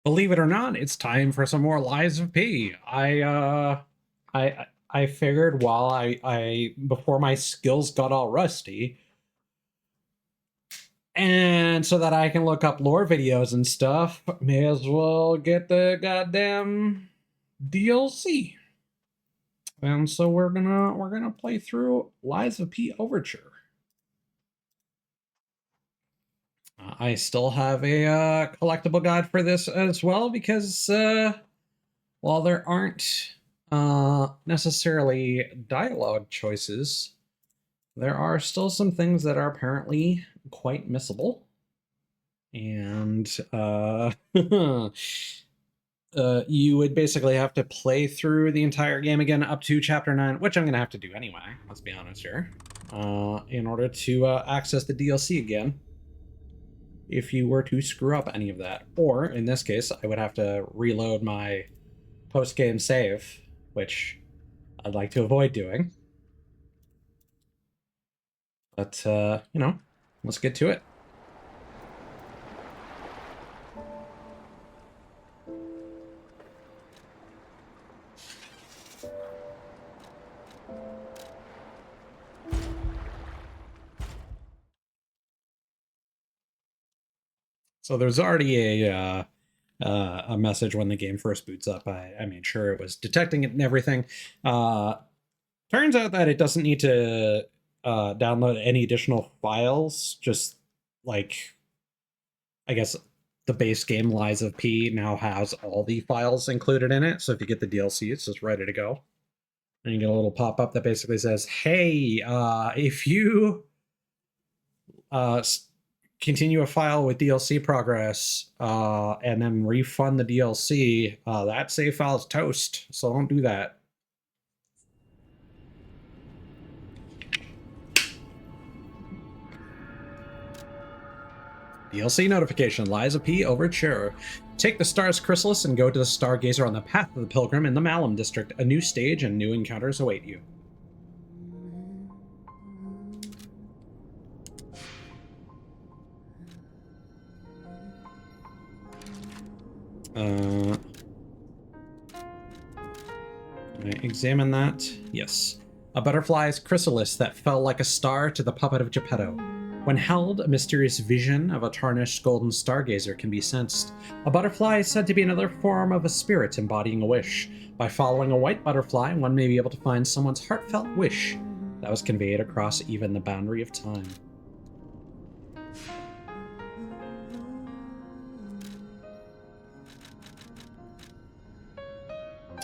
Believe it or not, it's time for some more Lies of P. I figured while I before my skills got all rusty, and so that I can look up lore videos and stuff, may as well get the goddamn DLC. And so we're gonna play through Lies of P Overture. I still have a collectible guide for this as well because while there aren't necessarily dialogue choices, there are still some things that are apparently quite missable. And you would basically have to play through the entire game again up to Chapter 9, which I'm going to have to do anyway, let's be honest here, in order to access the DLC again. If you were to screw up any of that. Or, in this case, I would have to reload my post-game save, which I'd like to avoid doing. But, you know, let's get to it. So there's already a message when the game first boots up. I made sure it was detecting it and everything. Turns out that it doesn't need to download any additional files. Just like, I guess the base game Lies of P now has all the files included in it. So if you get the DLC, it's just ready to go. And you get a little pop-up that basically says, hey, if you continue a file with DLC progress and then refund the DLC, that save file is toast, so don't do that. DLC notification, Lies of P Overture. Take the Star's Chrysalis and go to the Stargazer on the Path of the Pilgrim in the Malum District. A new stage and new encounters await you. Examine that. Yes. A butterfly's chrysalis that fell like a star to the puppet of Geppetto. When held, a mysterious vision of a tarnished golden stargazer can be sensed. A butterfly is said to be another form of a spirit embodying a wish. By following a white butterfly, one may be able to find someone's heartfelt wish that was conveyed across even the boundary of time.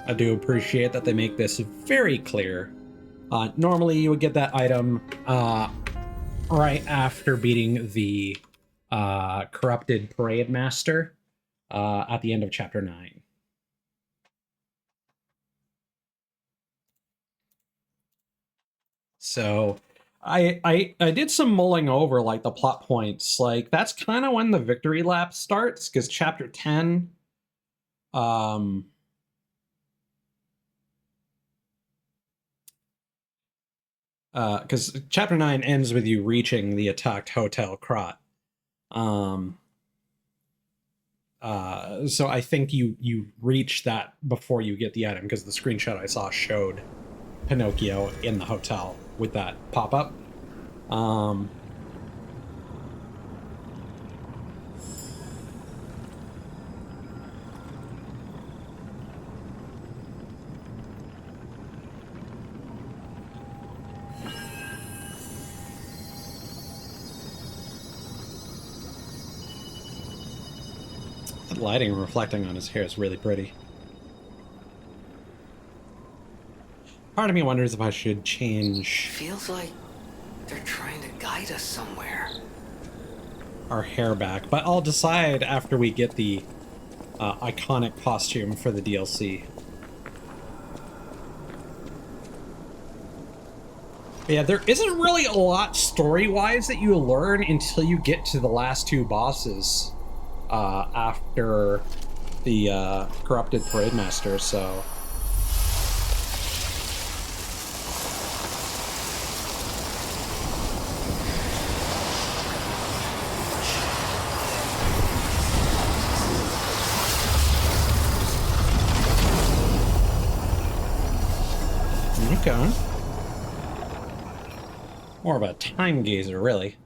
I do appreciate that they make this very clear. Normally you would get that item right after beating the corrupted parade master at the end of chapter 9. So I did some mulling over like the plot points. Like that's kind of when the victory lap starts, because chapter 10 because chapter 9 ends with you reaching the attacked Hotel Krat. So I think you reach that before you get the item, because the screenshot I saw showed Pinocchio in the hotel with that pop-up. The lighting reflecting on his hair is really pretty. Part of me wonders if I should change... Feels like they're trying to guide us somewhere. ...our hair back, but I'll decide after we get the iconic costume for the DLC. But yeah, there isn't really a lot story-wise that you learn until you get to the last two bosses after the corrupted parade master, so... Okay. More of a time gazer, really.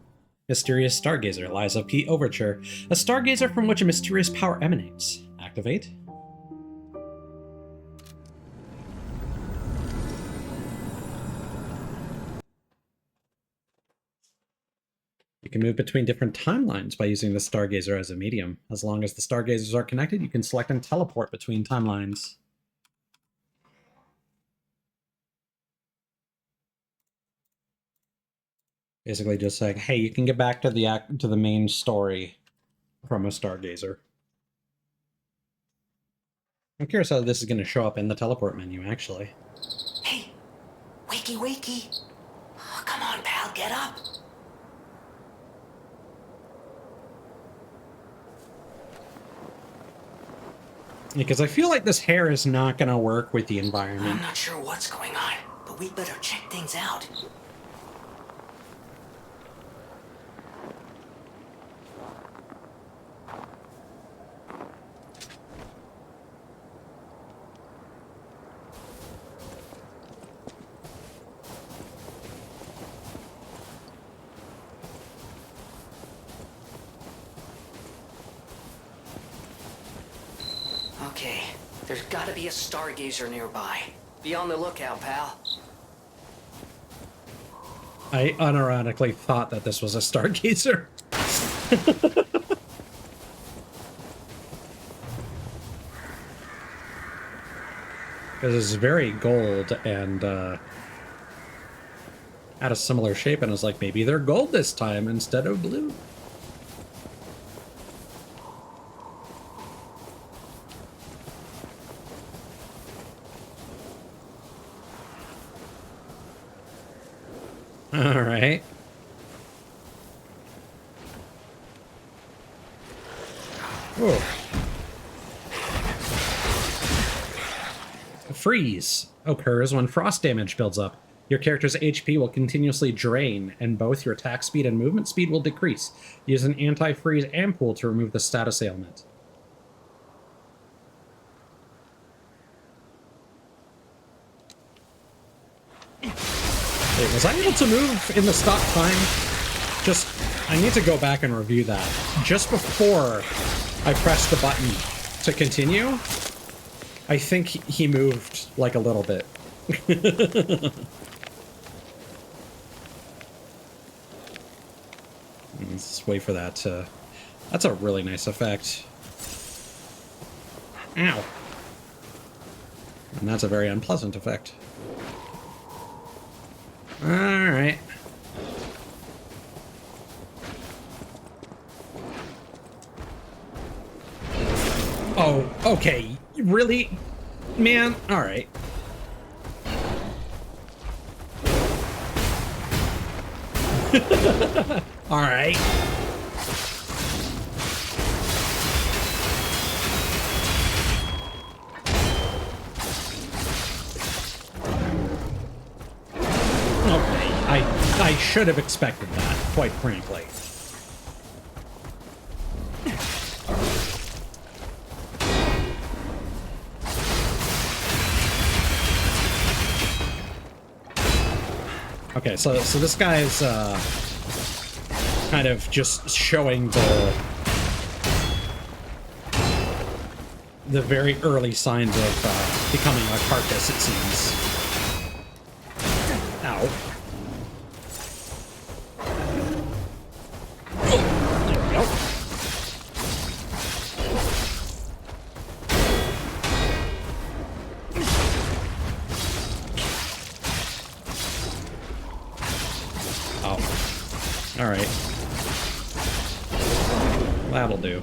Mysterious Stargazer lies up key Overture. A stargazer from which a mysterious power emanates. Activate. You can move between different timelines by using the Stargazer as a medium. As long as the Stargazers are connected, you can select and teleport between timelines. Basically just saying, hey, you can get back to the main story from a Stargazer. I'm curious how this is going to show up in the teleport menu, actually. Hey, wakey wakey. Oh, come on, pal, get up. Because I feel like this hair is not going to work with the I'm environment. not sure what's going on, but we better check things out. Okay, there's gotta be a stargazer nearby. Be on the lookout, pal. I unironically thought that this was a Stargazer. Because it's very gold and had a similar shape, and I was like, maybe they're gold this time instead of blue. All right. Oh. Freeze occurs when frost damage builds up. Your character's HP will continuously drain, and both your attack speed and movement speed will decrease. Use an anti-freeze ampule to remove the status ailment. Wait, was I able to move in the stop time? Just, I need to go back and review that. Just before I pressed the button to continue, I think he moved like a little bit. Let's wait for that to... That's a really nice effect. Ow. And that's a very unpleasant effect. Alright. Oh, okay. Really? Man, alright. Alright. I should have expected that, quite frankly. Okay, so this guy's kind of just showing the very early signs of becoming a carcass, it seems. Ow. Alright. That'll do.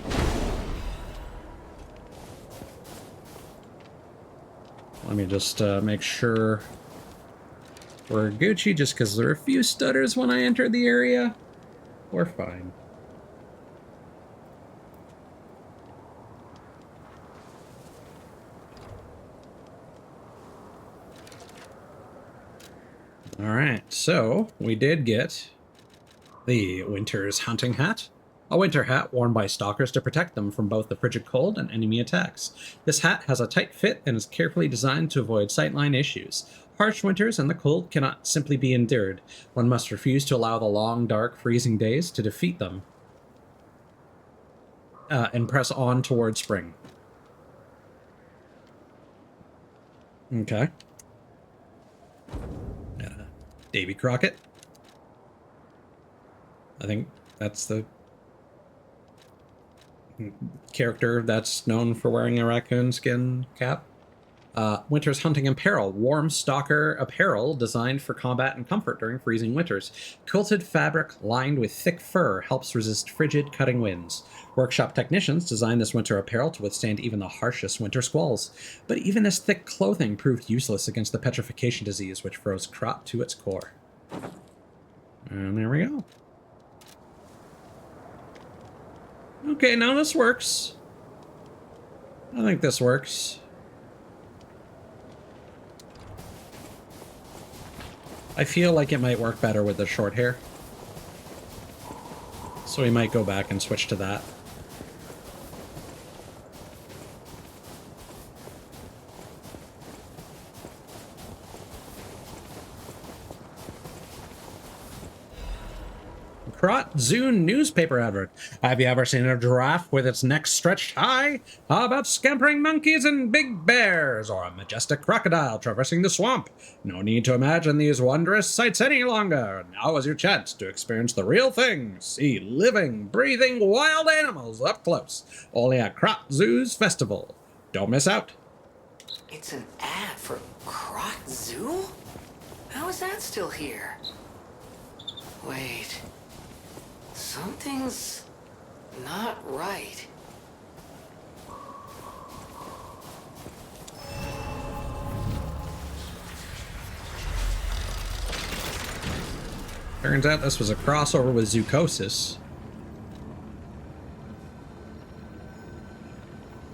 Let me just make sure we're Gucci, just because there are a few stutters when I enter the area. We're fine. Alright, so we did get the Winter's Hunting Hat. A winter hat worn by stalkers to protect them from both the frigid cold and enemy attacks. This hat has a tight fit and is carefully designed to avoid sightline issues. Harsh winters and the cold cannot simply be endured. One must refuse to allow the long, dark, freezing days to defeat them. And press on toward spring. Okay. Davy Crockett. I think that's the character that's known for wearing a raccoon skin cap. Winter's hunting apparel. Warm stalker apparel designed for combat and comfort during freezing winters. Quilted fabric lined with thick fur helps resist frigid, cutting winds. Workshop technicians designed this winter apparel to withstand even the harshest winter squalls. But even this thick clothing proved useless against the petrification disease, which froze Crop to its core. And there we go. Okay, now this works. I think this works. I feel like it might work better with the short hair. So we might go back and switch to that. Krot Zune newspaper advert. Have you ever seen a giraffe with its neck stretched high? How about scampering monkeys and big bears, or a majestic crocodile traversing the swamp? No need to imagine these wondrous sights any longer. Now is your chance to experience the real thing. See living, breathing wild animals up close. Only at Krot Zoo's festival. Don't miss out. It's an ad for Croc Zoo? How is that still here? Wait. Something's not right. Turns out this was a crossover with Zoocosis.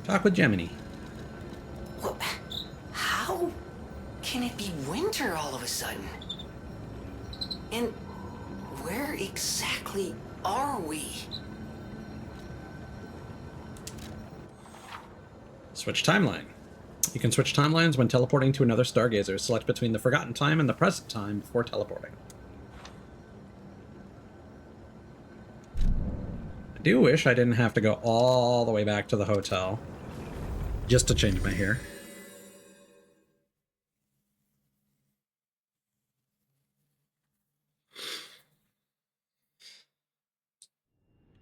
Talk with Gemini. Well, how can it be winter all of a sudden? And where exactly are we? Switch timeline. You can switch timelines when teleporting to another stargazer. Select between the forgotten time and the present time before teleporting. I do wish I didn't have to go all the way back to the hotel just to change my hair.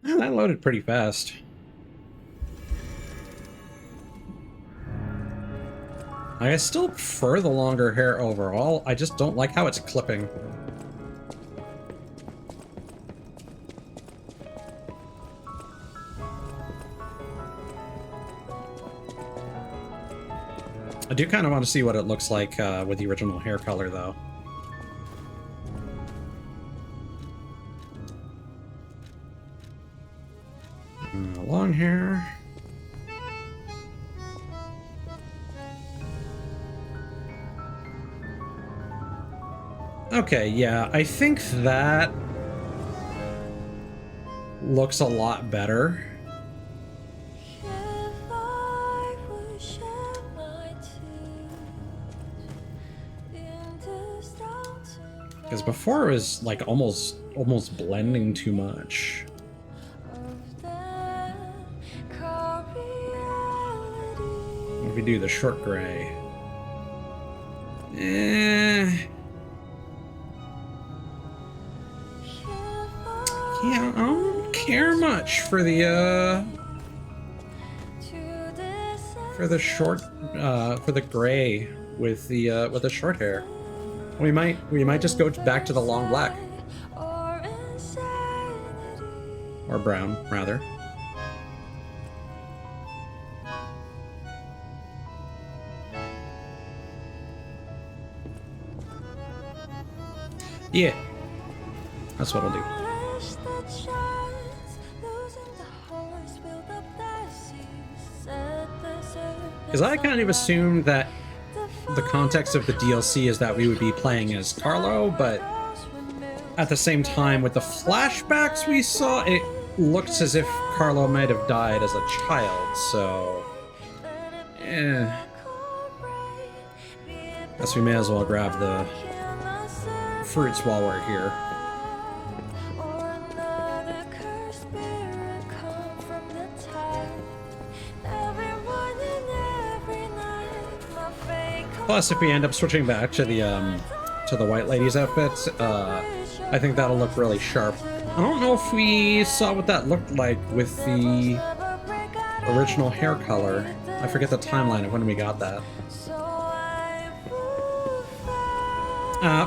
Oh, that loaded pretty fast. I still prefer the longer hair overall. I just don't like how it's clipping. I do kind of want to see what it looks like with the original hair color, though. Long hair. Okay, yeah, I think that looks a lot better. Because before it was like almost blending too much. If we do the short gray. Yeah, I don't care much for the short for the gray with the short hair. We might just go back to the long black. Or brown, rather. Yeah. That's what I'll do. Because I kind of assumed that the context of the DLC is that we would be playing as Carlo, but at the same time, with the flashbacks we saw, looks as if Carlo might have died as a child, so... Guess we may as well grab the fruits while we're here. Plus, if we end up switching back to the white lady's outfit, I think that'll look really sharp. I don't know if we saw what that looked like with the original hair color. I forget the timeline of when we got that.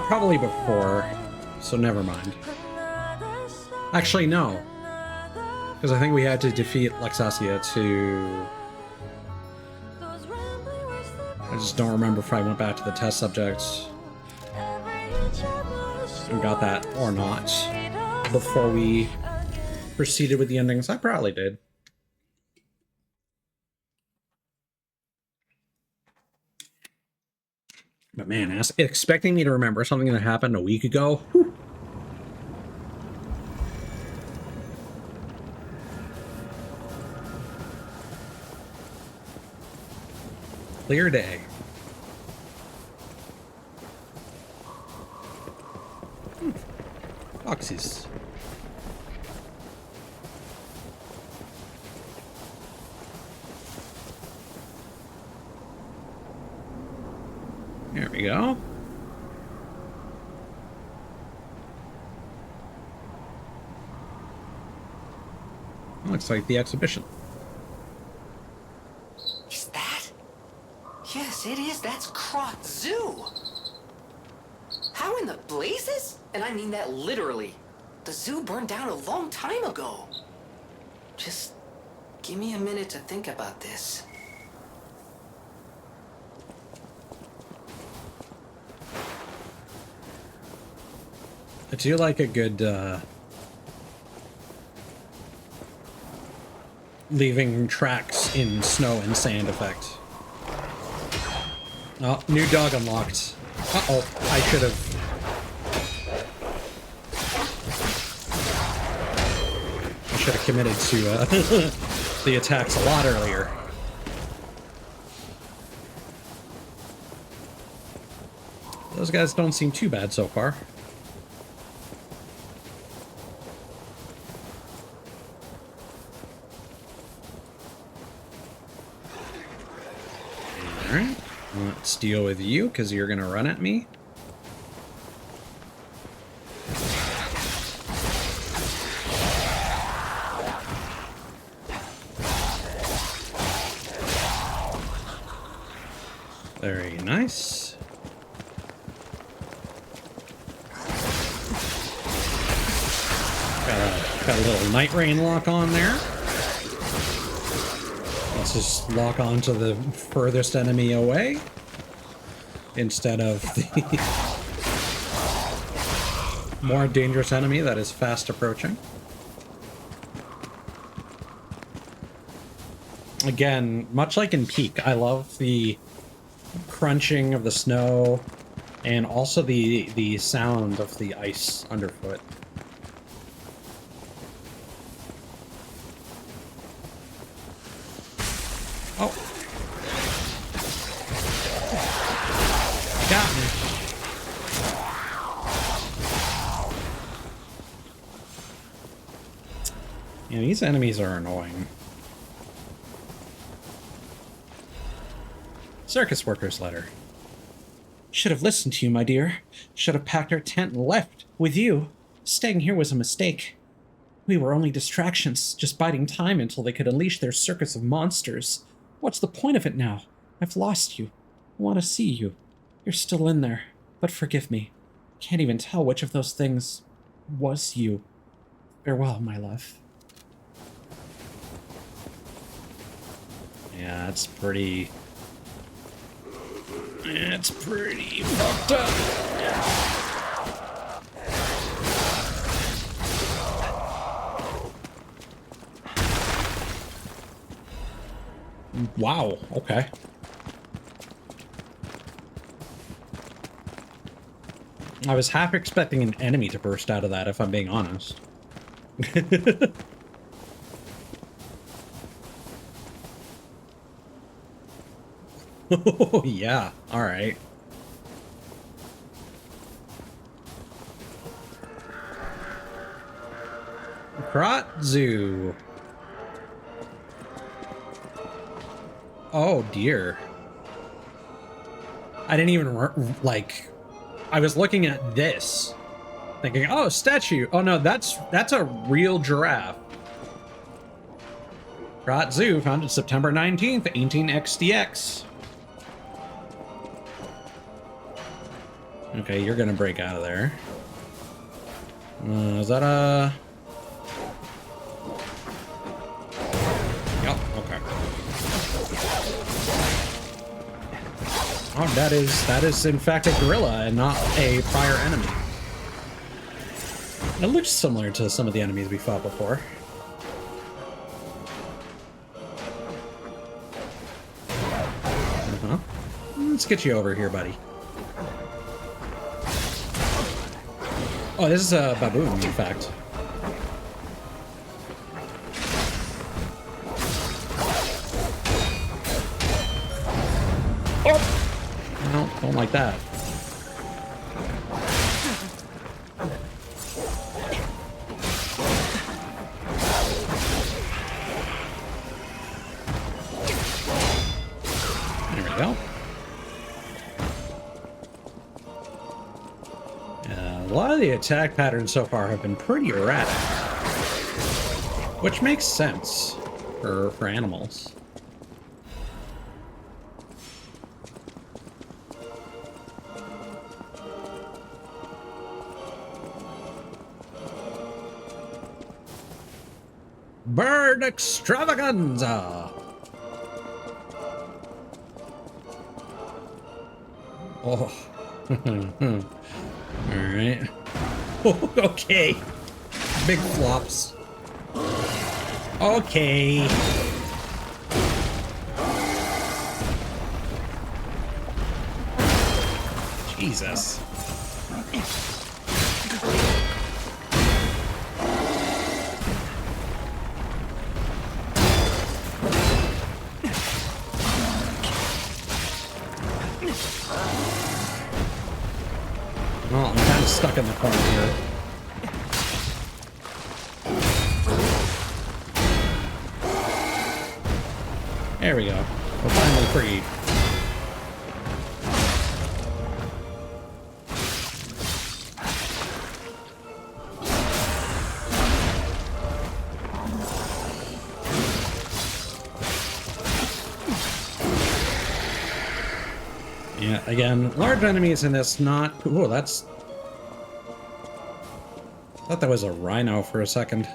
Probably before, so never mind. Actually, no. Because I think we had to defeat Lexasia to... I just don't remember if I went back to the test subjects and got that or not before we proceeded with the endings. I probably did. But man, expecting me to remember something that happened a week ago? Whew. Clear day. Foxes. There we go. Looks like the exhibition. Is that? Yes, it is. That's Croc Zoo. How in the blazes? And I mean that literally. The zoo burned down a long time ago. Just give me a minute to think about this. I do like a good, leaving tracks in snow and sand effect. Oh, new dog unlocked. Uh-oh, I should have... I should have committed to, the attacks a lot earlier. Those guys don't seem too bad so far. Alright, let's deal with you, because you're going to run at me. Very nice. Got a little night rain lock on there. Let's just lock onto the furthest enemy away instead of the more dangerous enemy that is fast approaching. Again, much like in Peak, I love the crunching of the snow and also the sound of the ice underfoot. Oh. Got me. Yeah, these enemies are annoying. Circus worker's letter. Should have listened to you, my dear. Should have packed our tent and left with you. Staying here was a mistake. We were only distractions, just biding time until they could unleash their circus of monsters. What's the point of it now? I've lost you. I want to see you. You're still in there, but forgive me. Can't even tell which of those things was you. Farewell, my love. Yeah, it's pretty fucked up. Wow, okay. I was half expecting an enemy to burst out of that, if I'm being honest. Oh, yeah. All right. Krot Zoo. Oh, dear. I didn't even, like, I was looking at this, thinking, oh, statue. Oh, no, that's a real giraffe. Krot Zoo, founded September 19th, 18XDX. Okay, you're gonna break out of there. Is that a... Yep, okay. Oh, that is in fact a gorilla and not a prior enemy. It looks similar to some of the enemies we fought before. Uh-huh. Let's get you over here, buddy. Oh, this is a baboon, in fact. Oh! No, don't like that. There we go. A lot of the attack patterns so far have been pretty erratic, which makes sense for animals. Bird extravaganza! Oh. Alright. Okay. Big flops. Okay. Jesus. Well, I'm kind of stuck in the corner here. There we go. We're finally free. Yeah, again, large enemies in this, not... Ooh, that's... I thought that was a rhino for a second.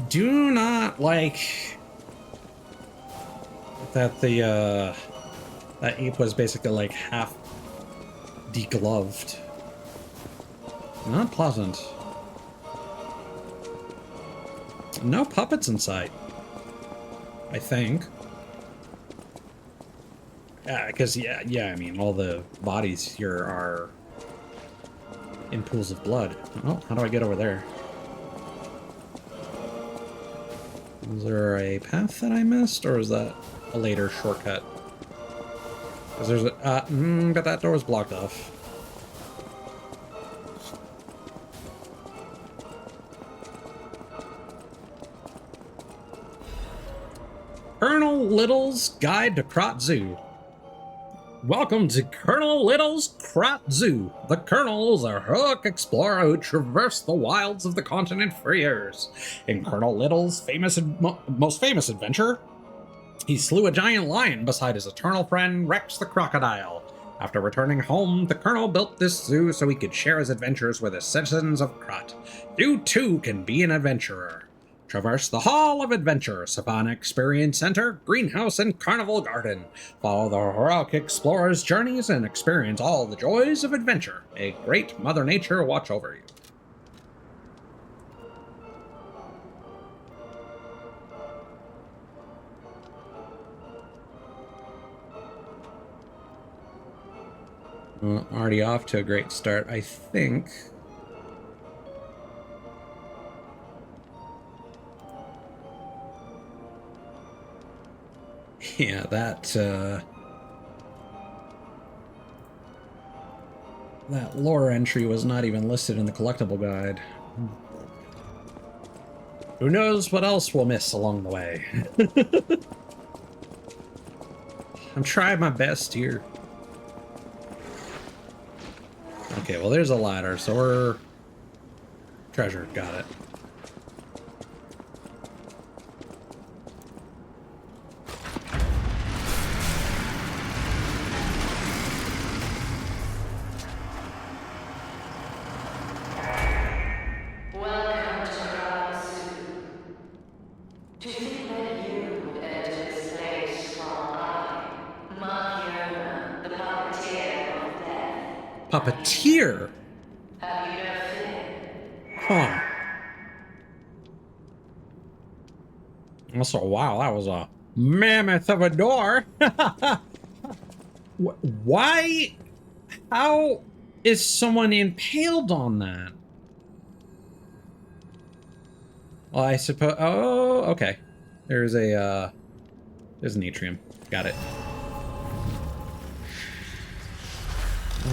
Do not like that that ape was basically like half degloved. Not pleasant. No puppets in sight, I think. Yeah, because yeah, I mean, all the bodies here are in pools of blood. Oh, how do I get over there? Is there a path that I missed, or is that a later shortcut? Because there's a... but that door was blocked off. Colonel Little's Guide to Krot Zoo. Welcome to Colonel Little's Krot Zoo. The Colonel is a heroic explorer who traversed the wilds of the continent for years. In Colonel Little's most famous adventure, he slew a giant lion beside his eternal friend Rex the crocodile. After returning home, the Colonel built this zoo so he could share his adventures with the citizens of Krot. You too can be an adventurer. Traverse the Hall of Adventure, Savannah Experience Center, Greenhouse, and Carnival Garden. Follow the heroic explorer's journeys and experience all the joys of adventure. May great Mother Nature watch over you. Well, already off to a great start, I think. Yeah, that lore entry was not even listed in the collectible guide. Who knows what else we'll miss along the way? I'm trying my best here. Okay, well, there's a ladder, so we're... Treasure, got it. Welcome to Crowd Zoo. To think that you would enter this place while I, Markiona, the puppeteer of death, Puppeteer? have you no fear? Huh. Also, wow, that was a mammoth of a door. Why? How is someone impaled on that? Well, I suppose... Oh, okay. There's a, there's an atrium. Got it.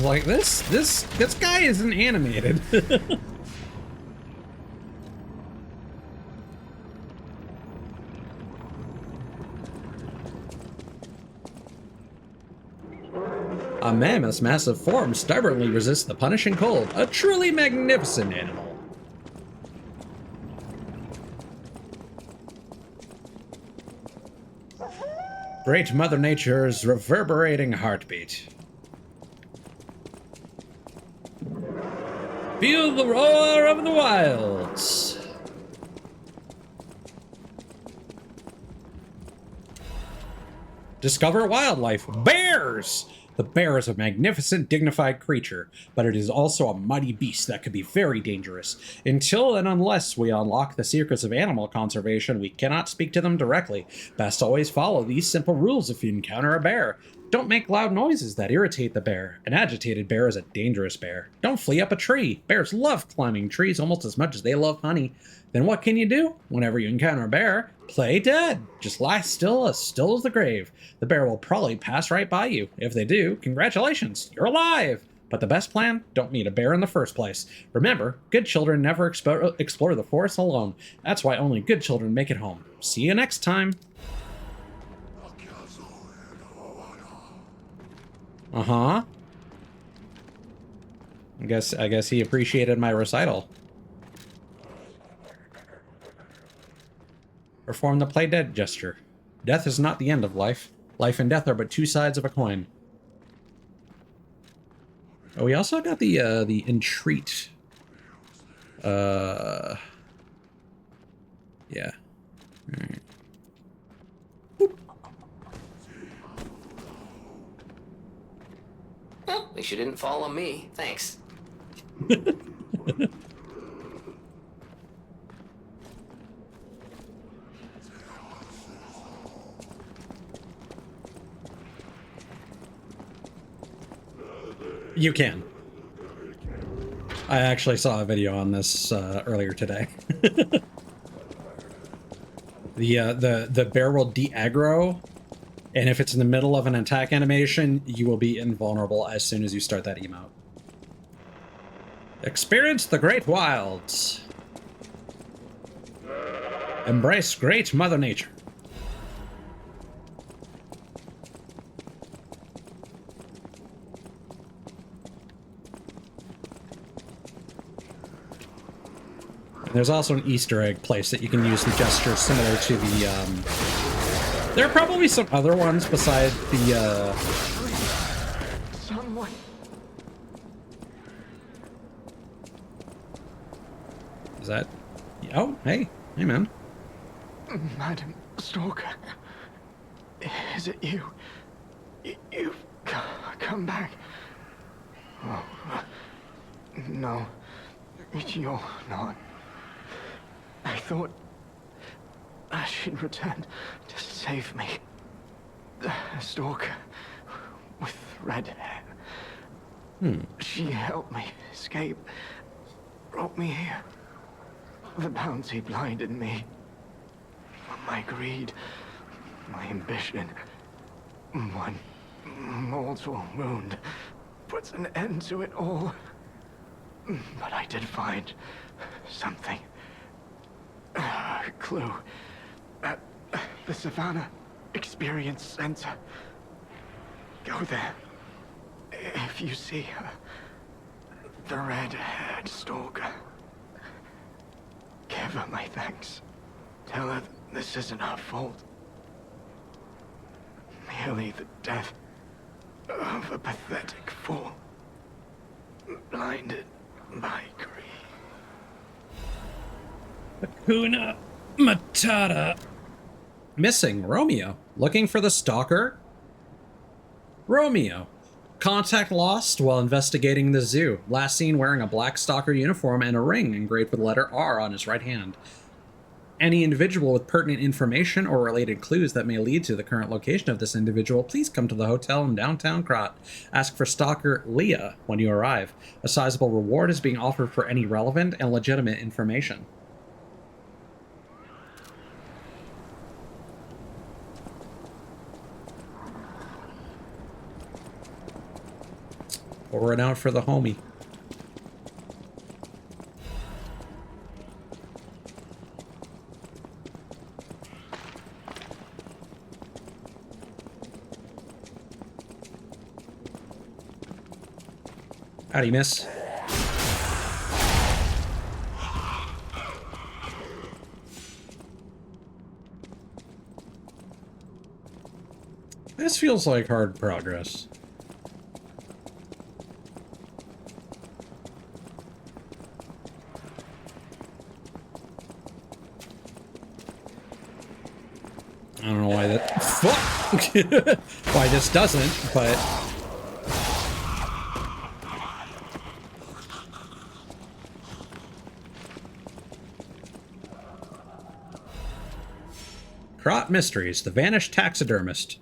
Like, this guy isn't animated. A mammoth's massive form stubbornly resists the punishing cold. A truly magnificent animal. Great Mother Nature's reverberating heartbeat. Feel the roar of the wilds. Discover wildlife. Bears! The bear is a magnificent, dignified creature, but it is also a mighty beast that could be very dangerous. Until and unless we unlock the secrets of animal conservation, we cannot speak to them directly. Best always follow these simple rules if you encounter a bear. Don't make loud noises that irritate the bear. An agitated bear is a dangerous bear. Don't flee up a tree. Bears love climbing trees almost as much as they love honey. Then what can you do? Whenever you encounter a bear, play dead. Just lie still as the grave. The bear will probably pass right by you. If they do, congratulations, you're alive. But the best plan? Don't meet a bear in the first place. Remember, good children never explore the forest alone. That's why only good children make it home. See you next time. Uh-huh. I guess he appreciated my recital. Perform the play dead gesture. Death is not the end of life. Life and death are but two sides of a coin. Oh, we also got the entreat. Yeah. All right. Well, at least you didn't follow me. Thanks. You can. I actually saw a video on this earlier today. The bear will de-aggro, and if it's in the middle of an attack animation, you will be invulnerable as soon as you start that emote. Experience the great wilds. Embrace great Mother Nature. And there's also an Easter egg place that you can use the gesture similar to the, There are probably some other ones besides the, Someone. Is that... Oh, hey. Hey, man. Madam Stalker. Is it you? You've come back. Oh, no. You're not. I thought she'd return to save me. The stalker with red hair. She helped me escape. Brought me here. The bounty blinded me. My greed my ambition. One mortal wound puts an end to it all. But I did find something. A clue at the Savannah Experience Center. Go there. If you see her, the red-haired stalker, give her my thanks. Tell her this isn't her fault. Merely the death of a pathetic fool, blinded by greed. Hakuna Matata. Missing Romeo. Looking for the stalker? Romeo. Contact lost while investigating the zoo. Last seen wearing a black stalker uniform and a ring engraved with the letter R on his right hand. Any individual with pertinent information or related clues that may lead to the current location of this individual, please come to the hotel in downtown Krot. Ask for stalker Leah when you arrive. A sizable reward is being offered for any relevant and legitimate information. Pour it out for the homie. Howdy, miss. This feels like hard progress. I don't know why that... Fuck! Why this doesn't, but... Krot Mysteries, the vanished taxidermist.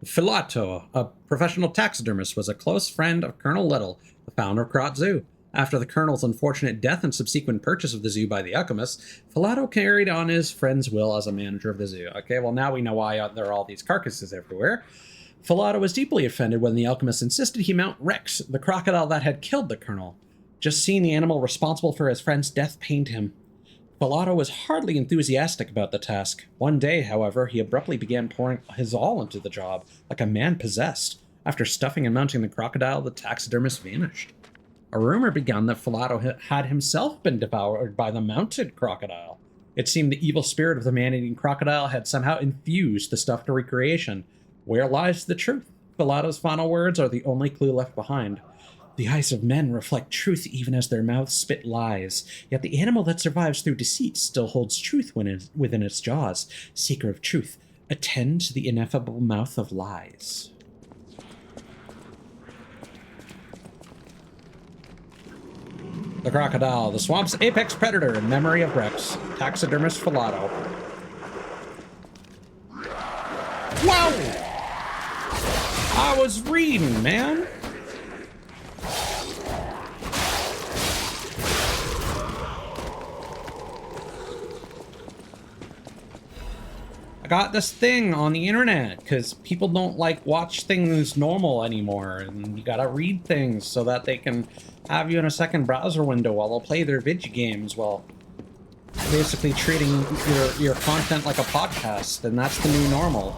Filato, a professional taxidermist, was a close friend of Colonel Little, the founder of Krot Zoo. After the Colonel's unfortunate death and subsequent purchase of the zoo by the alchemists, Filato carried on his friend's will as a manager of the zoo. Okay, well now we know why there are all these carcasses everywhere. Filato was deeply offended when the alchemist insisted he mount Rex, the crocodile that had killed the Colonel. Just seeing the animal responsible for his friend's death pained him. Filato was hardly enthusiastic about the task. One day, however, he abruptly began pouring his all into the job, like a man possessed. After stuffing and mounting the crocodile, the taxidermist vanished. A rumor began that Filato had himself been devoured by the mounted crocodile. It seemed the evil spirit of the man-eating crocodile had somehow infused the stuffed recreation. Where lies the truth? Filato's final words are the only clue left behind. The eyes of men reflect truth even as their mouths spit lies. Yet the animal that survives through deceit still holds truth within its jaws. Seeker of truth, attend to the ineffable mouth of lies. The crocodile, the swamp's apex predator in memory of Rex. Taxidermist Filato. Wow! I was reading, man. I got this thing on the internet because people don't watch things normal anymore, and you gotta read things so that they can have you in a second browser window while they'll play their video games while basically treating your content like a podcast, and that's the new normal.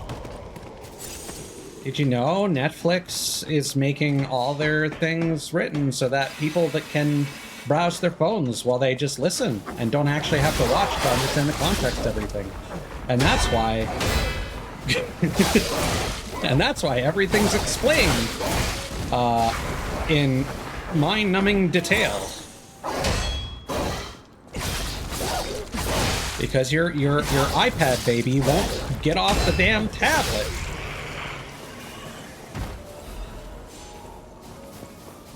Did you know Netflix is making all their things written so that people that can browse their phones while they just listen and don't actually have to watch to understand the context of everything? And that's why... and that's why everything's explained in mind-numbing detail. Because your iPad baby won't get off the damn tablet.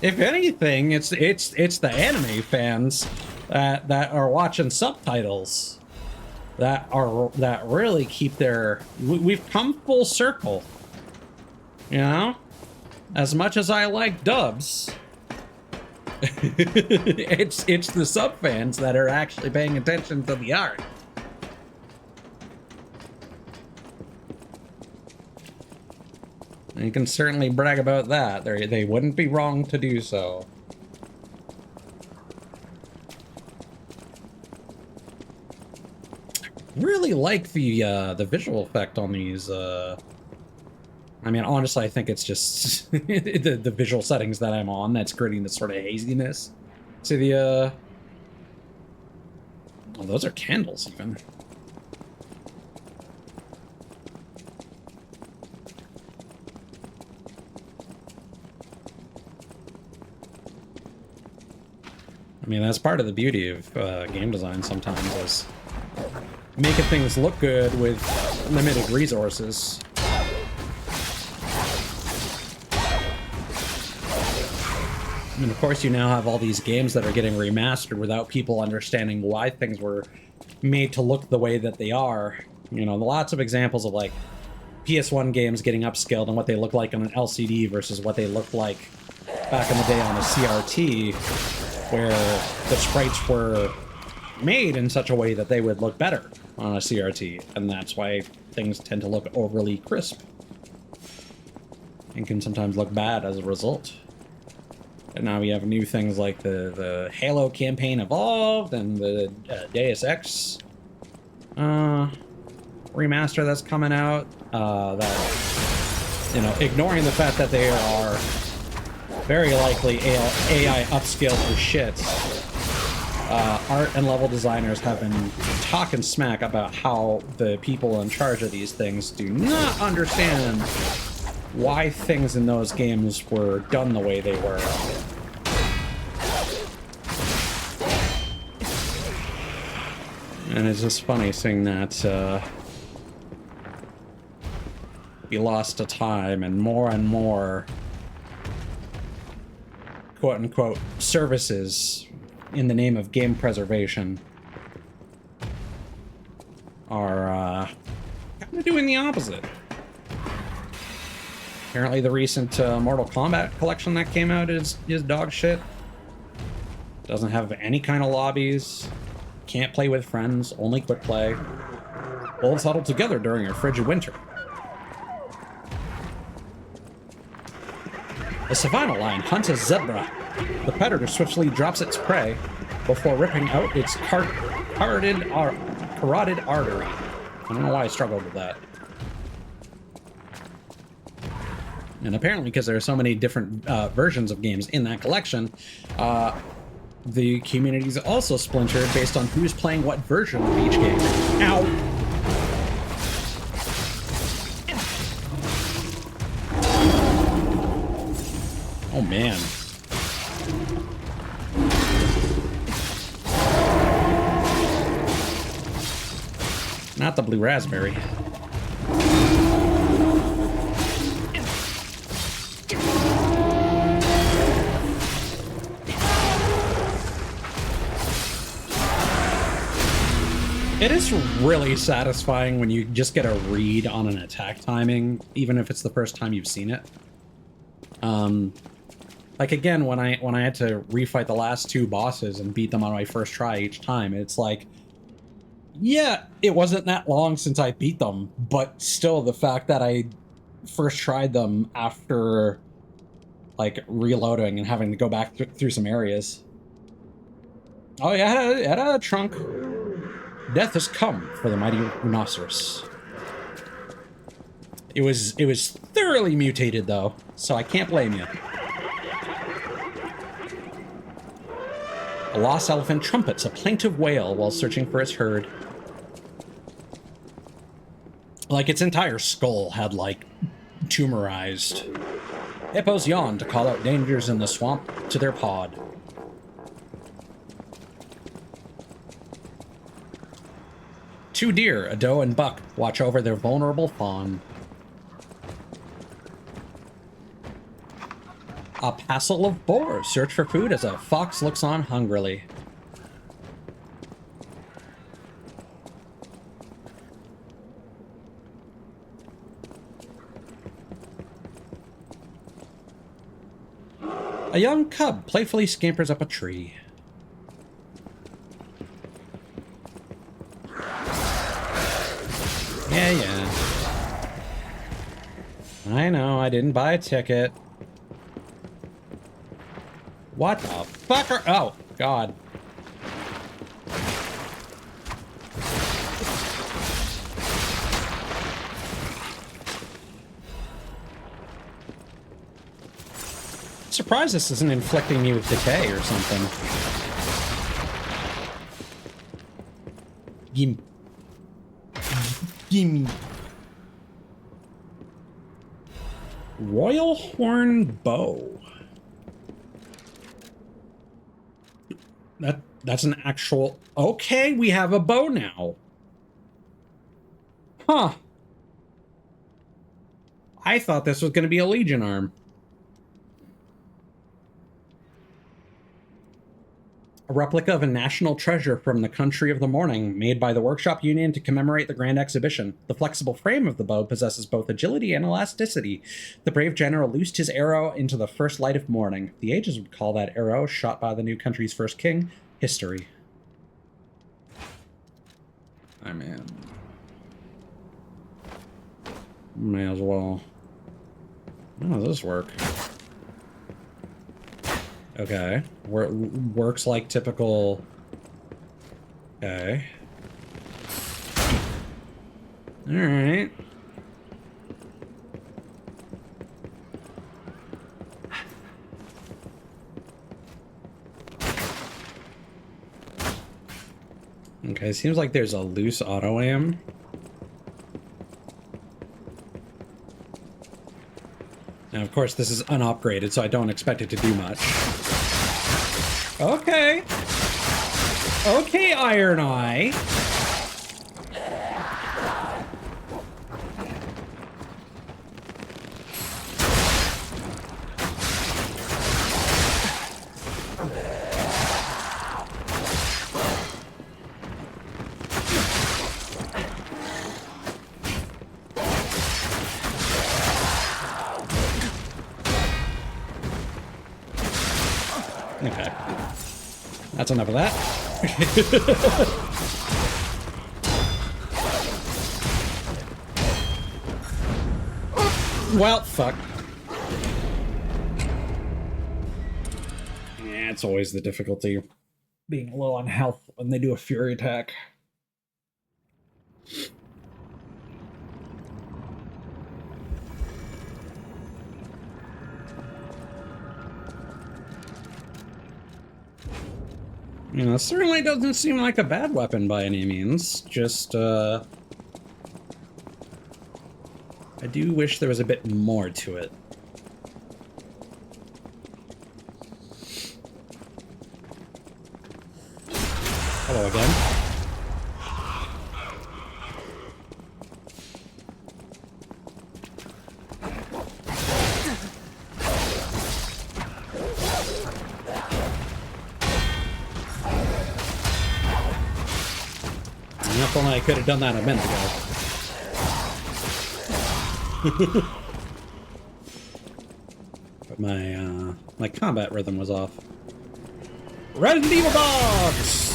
If anything, it's the anime fans that are watching subtitles that really keep their... We've come full circle, you know? As much as I like dubs, it's the sub fans that are actually paying attention to the art. You can certainly brag about that. They wouldn't be wrong to do so. Really like the visual effect on these. I mean, honestly, I think it's just the visual settings that I'm on that's creating this sort of haziness to the. Oh, those are candles, even. I mean, that's part of the beauty of game design sometimes, is making things look good with limited resources. And of course, you now have all these games that are getting remastered without people understanding why things were made to look the way that they are. You know, lots of examples of, like, PS1 games getting upscaled and what they look like on an LCD versus what they looked like back in the day on a CRT, where the sprites were made in such a way that they would look better on a CRT, and that's why things tend to look overly crisp and can sometimes look bad as a result. And now we have new things like the Halo campaign Evolved and the Deus Ex remaster that's coming out. That, you know, ignoring the fact that they are very likely AI upscaled for shit, art and level designers have been talking smack about how the people in charge of these things do not understand why things in those games were done the way they were. And it's just funny seeing that be lost to time, and more quote-unquote services in the name of game preservation are kind of doing the opposite. Apparently the recent Mortal Kombat collection that came out is dog shit. Doesn't have any kind of lobbies. Can't play with friends, only quick play. Wolves huddle together during a frigid winter. A savanna lion hunts a zebra. The predator swiftly drops its prey before ripping out its carotid artery. I don't know why I struggled with that. And apparently, because there are so many different versions of games in that collection, the community is also splintered based on who's playing what version of each game. Ow! Oh, man. Not the blue raspberry. It is really satisfying when you just get a read on an attack timing, even if it's the first time you've seen it. Like, again, when I had to refight the last two bosses and beat them on my first try each time, it's like, yeah, it wasn't that long since I beat them, but still the fact that I first tried them after, like, reloading and having to go back through some areas. Oh yeah, it had a trunk. Death has come for the mighty rhinoceros. It was thoroughly mutated though, so I can't blame you. A lost elephant trumpets a plaintive wail while searching for its herd. Like, its entire skull had, like, tumorized. Hippos yawned to call out dangers in the swamp to their pod. Two deer, a doe and buck, watch over their vulnerable fawn. A passel of boars search for food as a fox looks on hungrily. A young cub playfully scampers up a tree. Yeah. I know, I didn't buy a ticket. What the fuck are... Oh, God. Surprised this isn't inflicting me with decay or something. Gimme. Gimme. Royal Horn Bow. That's an actual... Okay, we have a bow now. Huh. I thought this was going to be a Legion arm. A replica of a national treasure from the country of the morning, made by the Workshop Union to commemorate the Grand Exhibition. The flexible frame of the bow possesses both agility and elasticity. The brave general loosed his arrow into the first light of morning. The ages would call that arrow, shot by the new country's first king, history. I mean... may as well... How does this work? Okay. Works like typical... Okay. Alright. Okay, seems like there's a loose auto-aim. Now, of course, this is unupgraded, so I don't expect it to do much. Okay. Okay, Iron Eye. Okay. That's enough of that. Well, fuck. Yeah, it's always the difficulty. Being low on health when they do a fury attack. You know, certainly doesn't seem like a bad weapon by any means. Just, I do wish there was a bit more to it. Hello again. If only I could have done that a minute ago. But my combat rhythm was off. Resident Evil dogs!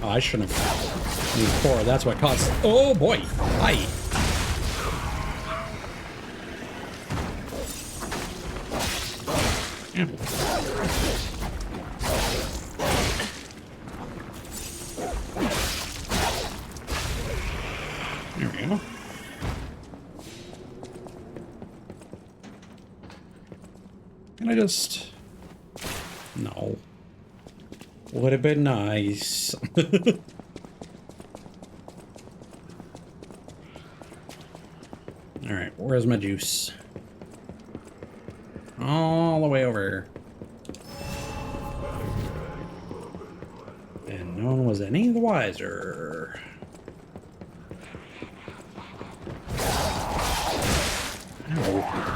Oh, I shouldn't have used 4. That's what caused... Oh boy! Hi! Yeah. There we go. Can I just... No. Would have been nice. Alright, where's my juice? All the way over. And no one was any the wiser. Ow.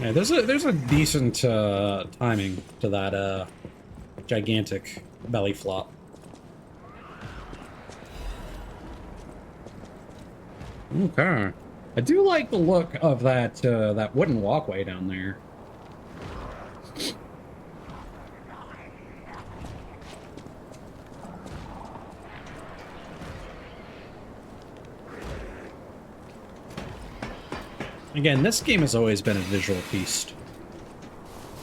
Yeah, there's a decent timing to that gigantic belly flop. Okay. I do like the look of that that wooden walkway down there. Again, this game has always been a visual feast.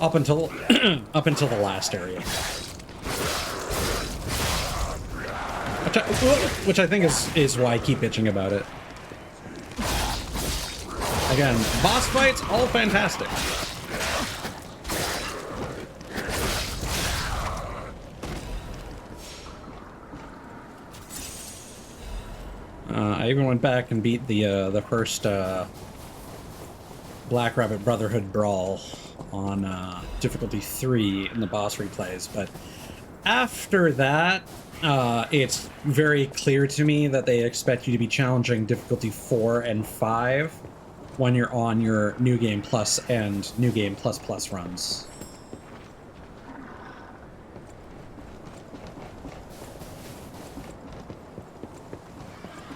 Up until up until the last area. Which I think is why I keep bitching about it. Again, boss fights, all fantastic. I even went back and beat the first Black Rabbit Brotherhood Brawl on difficulty 3 in the boss replays, but after that, it's very clear to me that they expect you to be challenging difficulty 4 and 5 when you're on your New Game Plus and New Game Plus Plus runs.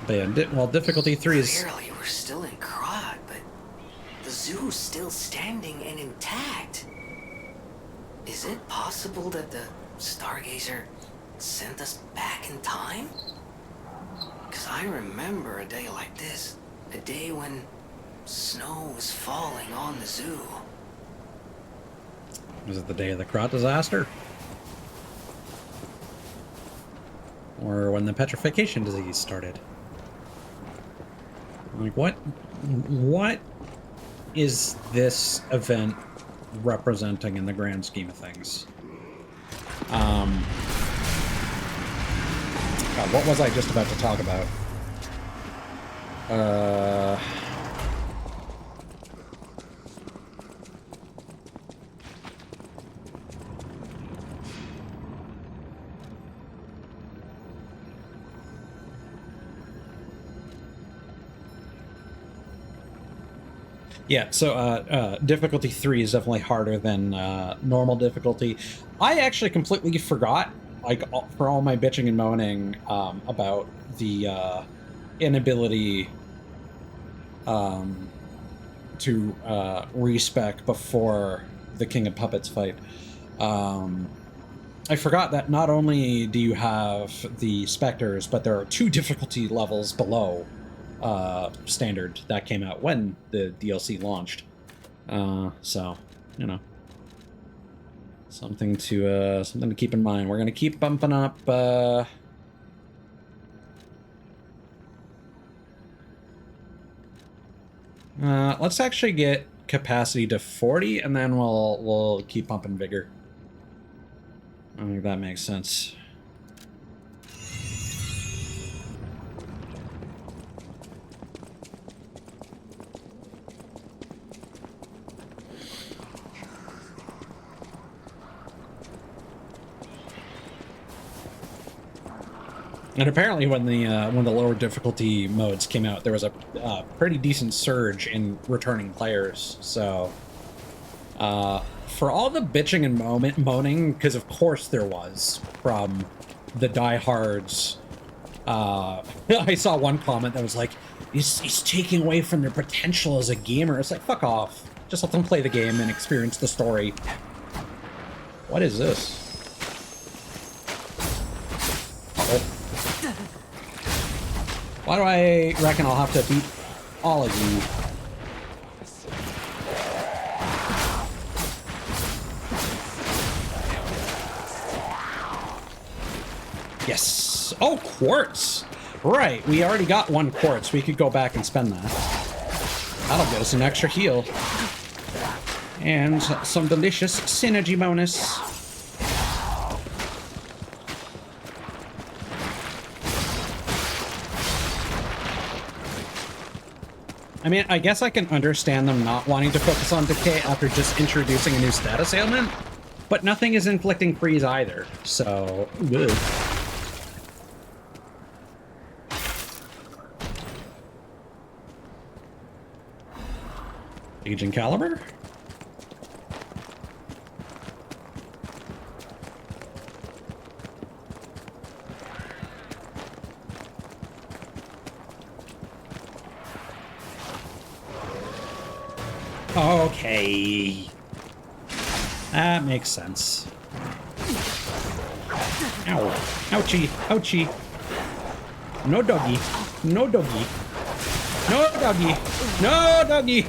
But yeah, well, difficulty 3 is... Clearly, we're still in Krot, but the zoo's still standing and intact. Is it possible that the Stargazer sent us back in time? Because I remember a day like this, a day when snow was falling on the zoo. Was it the day of the Krot disaster? Or when the petrification disease started? Like, what is this event representing in the grand scheme of things? God, what was I just about to talk about? Yeah, so difficulty 3 is definitely harder than normal difficulty. I actually completely forgot, like, for all my bitching and moaning about the inability to respec before the King of Puppets fight. I forgot that not only do you have the Spectres, but there are 2 difficulty levels below standard that came out when the DLC launched. So, you know, something to keep in mind. We're gonna keep bumping up. Let's actually get capacity to 40, and then we'll keep pumping vigor. I think that makes sense. And apparently, when the lower difficulty modes came out, there was a pretty decent surge in returning players. So, for all the bitching and moaning, because of course there was from the diehards. I saw one comment that was like, "He's taking away from their potential as a gamer." It's like, fuck off. Just let them play the game and experience the story. What is this? Uh-oh. Why do I reckon I'll have to beat all of you? Yes! Oh, quartz! Right, we already got 1 quartz. We could go back and spend that. That'll get us an extra heal. And some delicious synergy bonus. I mean, I guess I can understand them not wanting to focus on decay after just introducing a new status ailment, but nothing is inflicting freeze either, so... Ugh. Agent Caliber? Okay. That makes sense. Ow. Ouchie. Ouchie. No doggy. No doggy. No doggy. No doggy.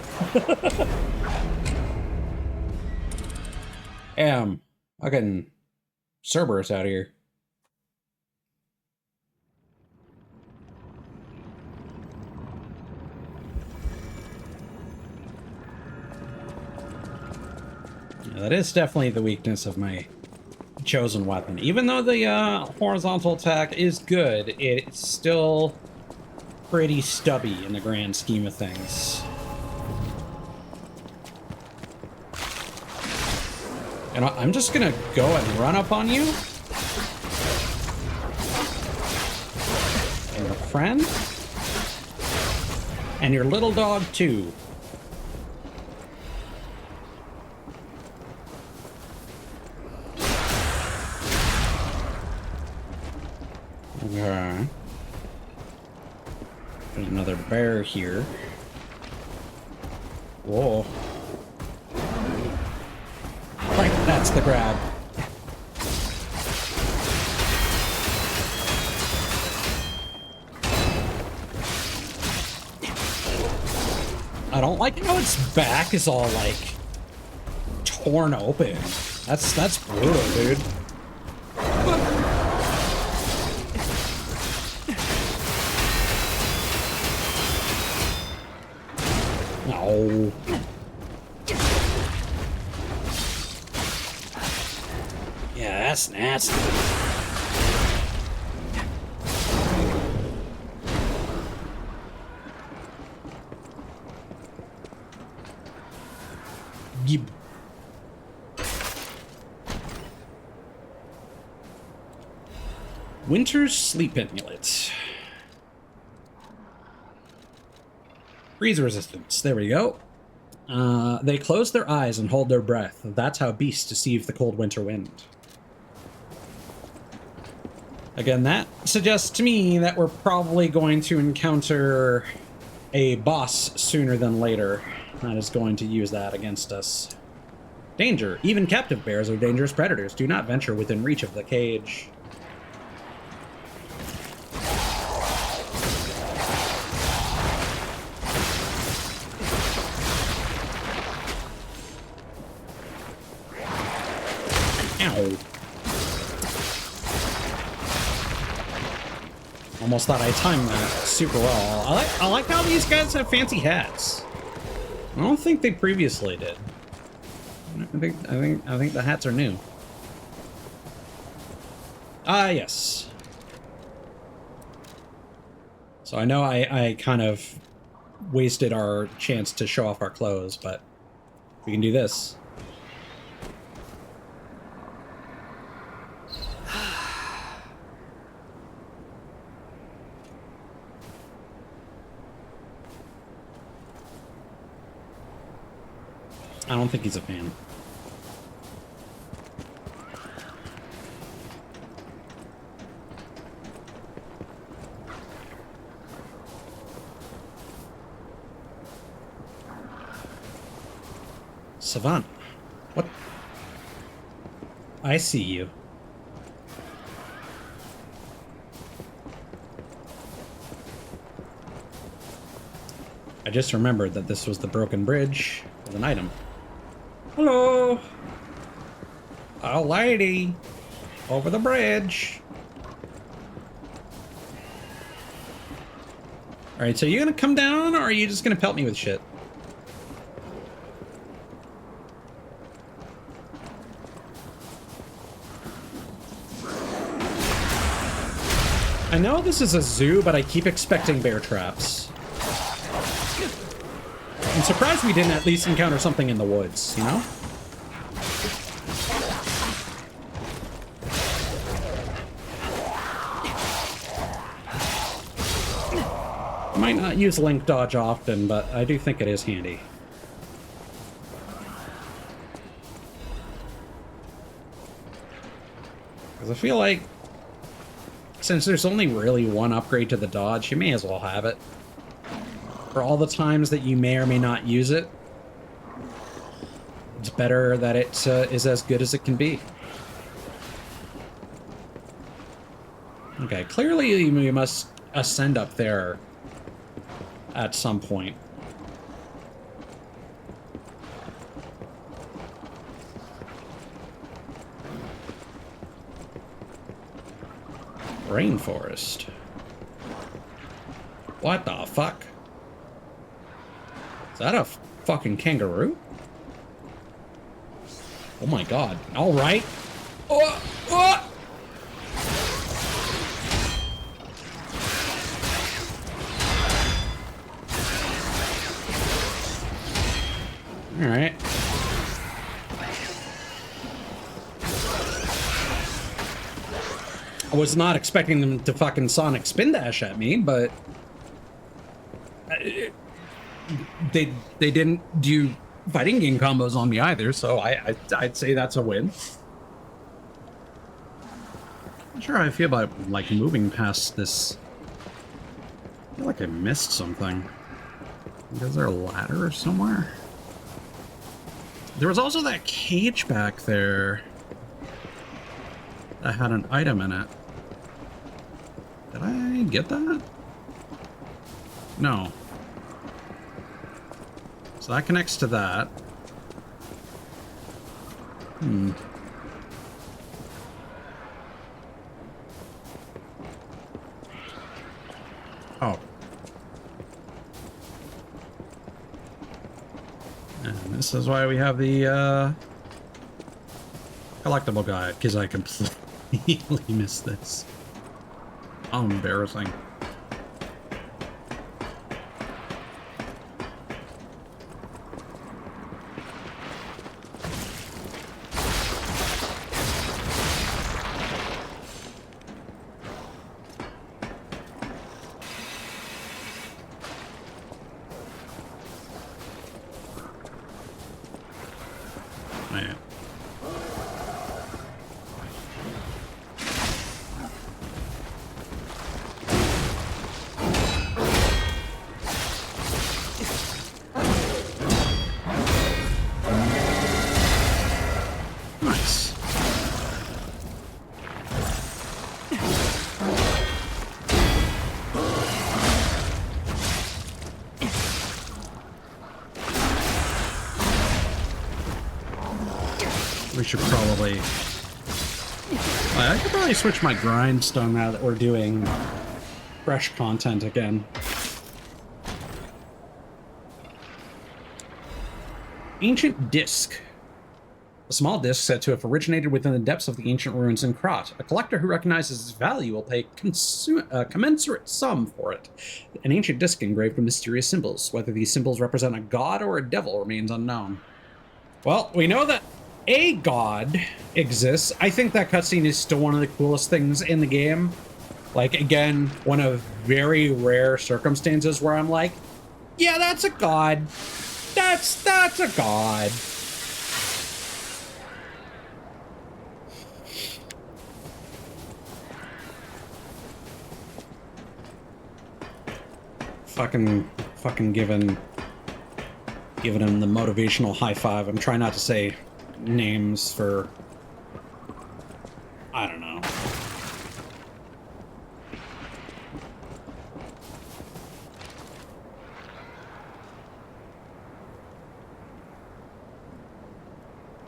Fucking Cerberus out here. Yeah, that is definitely the weakness of my chosen weapon. Even though the horizontal attack is good, it's still pretty stubby in the grand scheme of things. And I'm just gonna go and run up on you. And your friend. And your little dog, too. Okay. There's another bear here. Whoa. Right, that's the grab. I don't like how its back is all, like, torn open. That's brutal, dude. No. Yeah, that's nasty. Yep. Winter's Sleep Amulet. Freeze resistance. There we go. They close their eyes and hold their breath. That's how beasts deceive the cold winter wind. Again, that suggests to me that we're probably going to encounter a boss sooner than later that is going to use that against us. Danger. Even captive bears are dangerous predators. Do not venture within reach of the cage. Ow. Almost thought I timed that super well. I like how these guys have fancy hats. I don't think they previously did. I think the hats are new. Ah, yes. So I know I kind of wasted our chance to show off our clothes, but we can do this. I don't think he's a fan. Savannah. What? I see you. I just remembered that this was the broken bridge with an item. Hello. A lady. Over the bridge. Alright, so you gonna come down, or are you just gonna pelt me with shit? I know this is a zoo, but I keep expecting bear traps. I'm surprised we didn't at least encounter something in the woods, you know? I might not use Link Dodge often, but I do think it is handy. Because I feel like, since there's only really one upgrade to the dodge, you may as well have it. For all the times that you may or may not use it. better that it is as good as it can be. Okay, clearly we must ascend up there at some point. Rainforest. What the fuck? Is that a fucking kangaroo? Oh my god. Alright. Oh, oh! Alright. I was not expecting them to fucking Sonic Spin Dash at me, but they didn't do fighting game combos on me either, so I'd say that's a win. Not sure how I feel about like moving past this. I feel like I missed something. Is there a ladder somewhere? There was also that cage back there that had an item in it. Did I get that? No. So that connects to that. Hmm. Oh. And this is why we have the collectible guide, because I completely missed this. How embarrassing. Man. Nice. We should probably... I could probably switch my grindstone now that we're doing fresh content again. Ancient Disc. A small disc said to have originated within the depths of the ancient ruins in Krat. A collector who recognizes its value will pay a commensurate sum for it. An ancient disc engraved with mysterious symbols. Whether these symbols represent a god or a devil remains unknown. Well, we know that a god exists. I think that cutscene is still one of the coolest things in the game. Like, again, one of very rare circumstances where I'm like, yeah, that's a god. That's a god. Fucking giving him the motivational high five. I'm trying not to say names for, I don't know.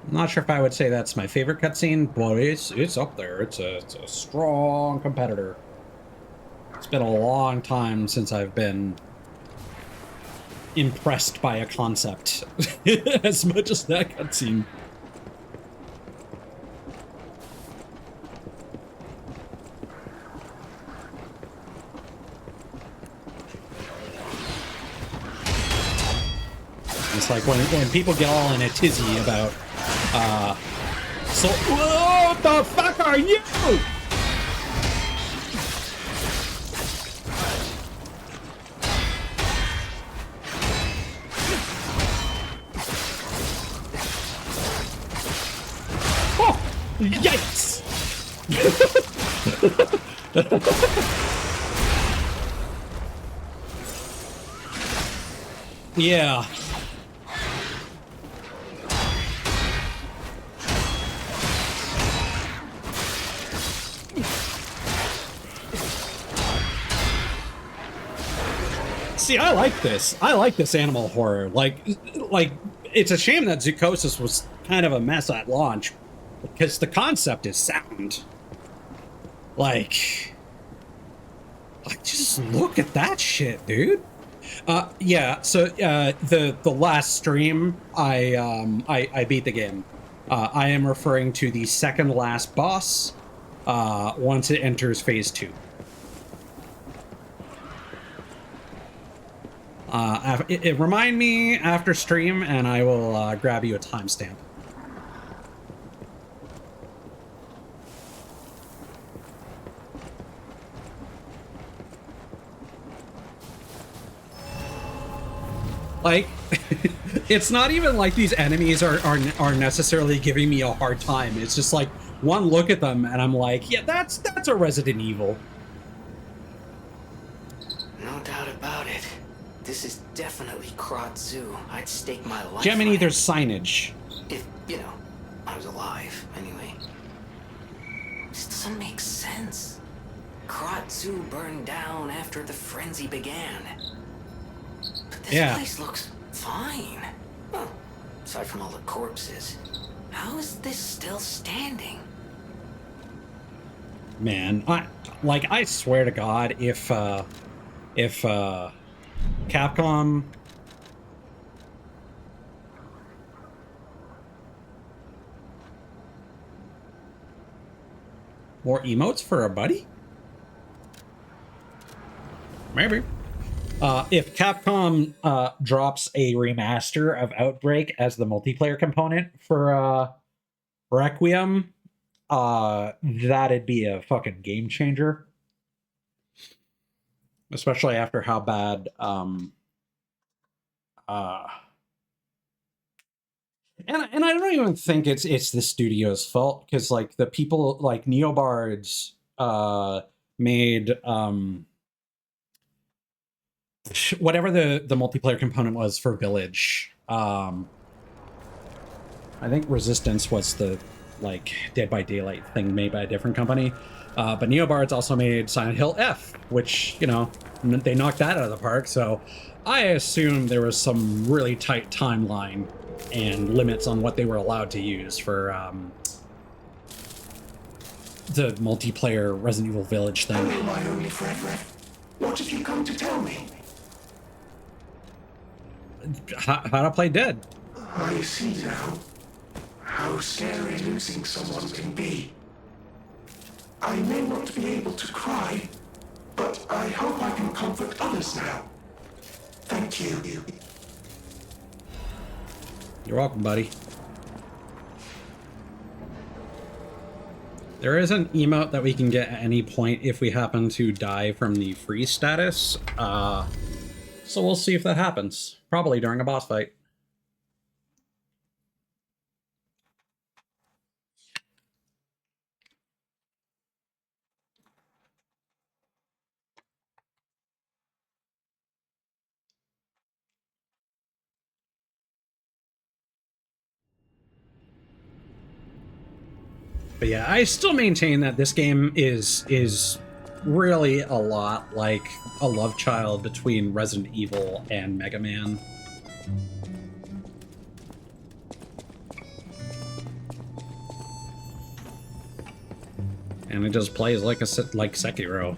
I'm not sure if I would say that's my favorite cutscene, but it's up there. It's a strong competitor. It's been a long time since I've been impressed by a concept as much as that cutscene. It's like when people get all in a tizzy about, so, whoa, what the fuck are you? Oh, yikes! Yeah. See, I like this. I like this animal horror. Like, it's a shame that Zookosis was kind of a mess at launch, because the concept is sound. Like, just look at that shit, dude. Yeah. So the last stream, I beat the game. I am referring to the second last boss. Once it enters phase 2. Remind me after stream, and I will grab you a timestamp. Like, it's not even like these enemies are necessarily giving me a hard time. It's just like one look at them, and I'm like, yeah, that's a Resident Evil. No doubt about it. This is definitely Krot Zoo. I'd stake my life. Gemini, on it. there's signage. If, I was alive, anyway. This doesn't make sense. Krot Zoo burned down after the frenzy began. But this place looks fine. Well, aside from all the corpses. How is this still standing? Man, I swear to God, if Capcom more emotes for a buddy? Maybe. If Capcom drops a remaster of Outbreak as the multiplayer component for Requiem, that'd be a fucking game changer. Especially after how bad and I don't even think it's the studio's fault, because like the people like Neobards made whatever the multiplayer component was for Village. I think Resistance was the like Dead by Daylight thing made by a different company. But Neobards also made Silent Hill F, which, they knocked that out of the park. So I assume there was some really tight timeline and limits on what they were allowed to use for the multiplayer Resident Evil Village thing. Hello, my only friend. What have you come to tell me? How to play Dead. I see now how scary losing someone can be. I may not be able to cry, but I hope I can comfort others now. Thank you. You're welcome, buddy. There is an emote that we can get at any point if we happen to die from the freeze status. So we'll see if that happens. Probably during a boss fight. But yeah, I still maintain that this game is really a lot like a love child between Resident Evil and Mega Man. And it just plays like Sekiro.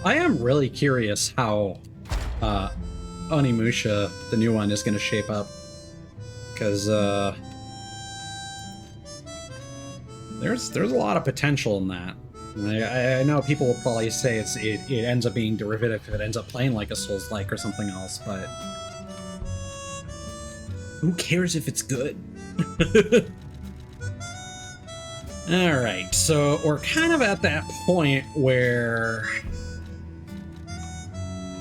I am really curious how Onimusha, the new one, is going to shape up. Because there's a lot of potential in that. I know people will probably say it ends up being derivative if it ends up playing like a Souls-like or something else, but who cares if it's good? Alright, so we're kind of at that point where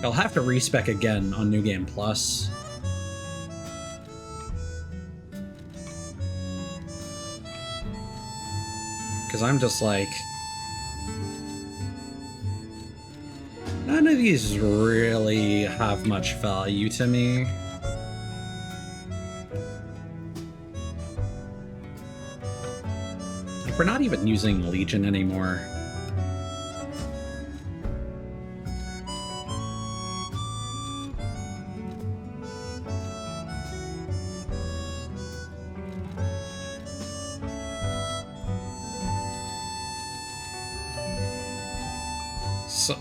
I'll have to respec again on New Game Plus. Because I'm just like... No, of these really have much value to me. Like, we're not even using Legion anymore.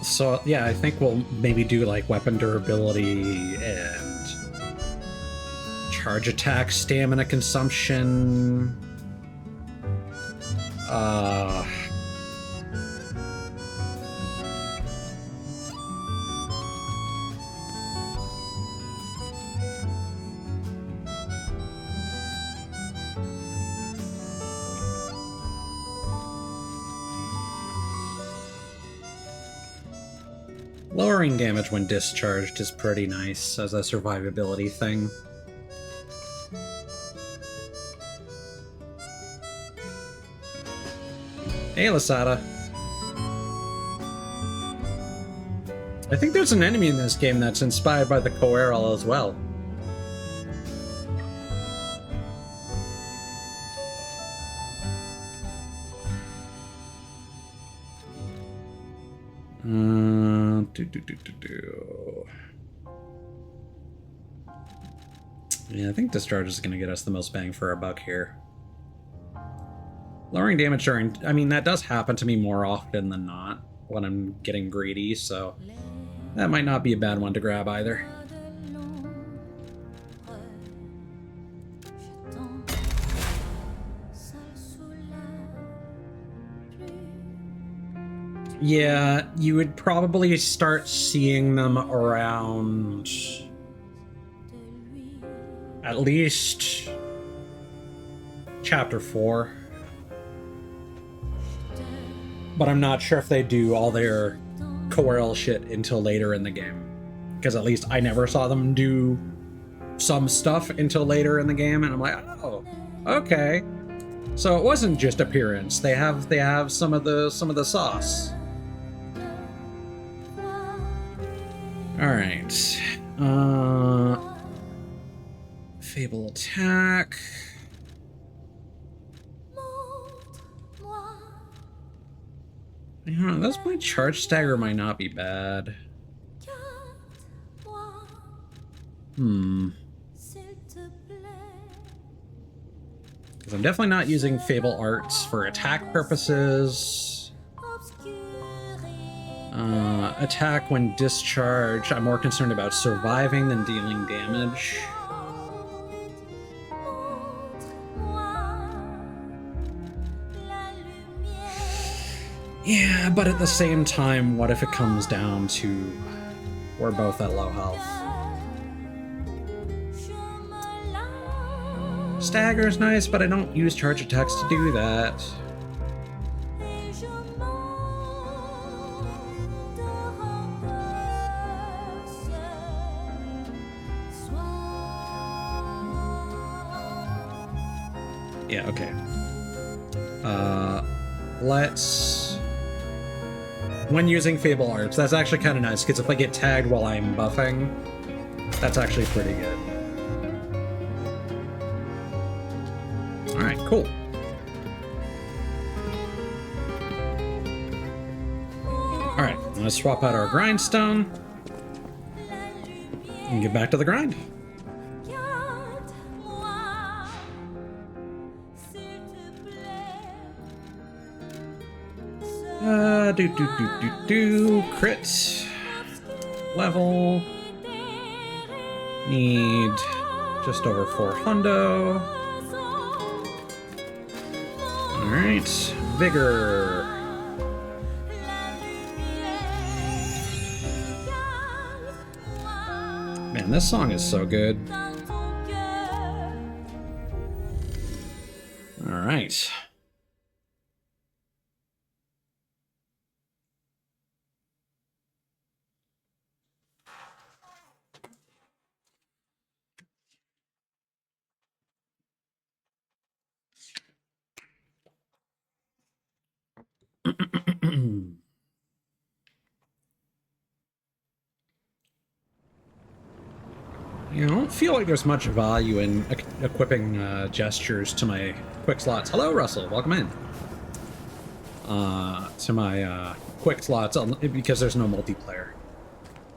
So yeah, I think we'll maybe do like weapon durability and charge attack, stamina consumption. Lowering damage when discharged is pretty nice as a survivability thing. Hey, Lasada. I think there's an enemy in this game that's inspired by the Coeral as well. Yeah, I think Discharge is going to get us the most bang for our buck here. Lowering damage during... I mean, that does happen to me more often than not when I'm getting greedy, so that might not be a bad one to grab either. Yeah, you would probably start seeing them around at least Chapter 4. But I'm not sure if they do all their Coeral shit until later in the game. Because at least I never saw them do some stuff until later in the game, and I'm like, oh, okay. So it wasn't just appearance. They have some of the sauce. Alright. Fable attack. You know, at this point, charge stagger might not be bad. Because I'm definitely not using Fable Arts for attack purposes. Attack when discharged. I'm more concerned about surviving than dealing damage. Yeah, but at the same time, what if it comes down to we're both at low health? Stagger's nice, but I don't use charge attacks to do that. Yeah, okay. Let's... When using Fable Arts, that's actually kind of nice, because if I get tagged while I'm buffing, that's actually pretty good. Alright, cool. Alright, let's swap out our grindstone and get back to the grind. Crit. Level. Need just over 400. Alright. Vigor. Man, this song is so good. Alright. feel like there's much value in equipping gestures to my quick slots. Hello, Russell. Welcome in. To my quick slots because there's no multiplayer.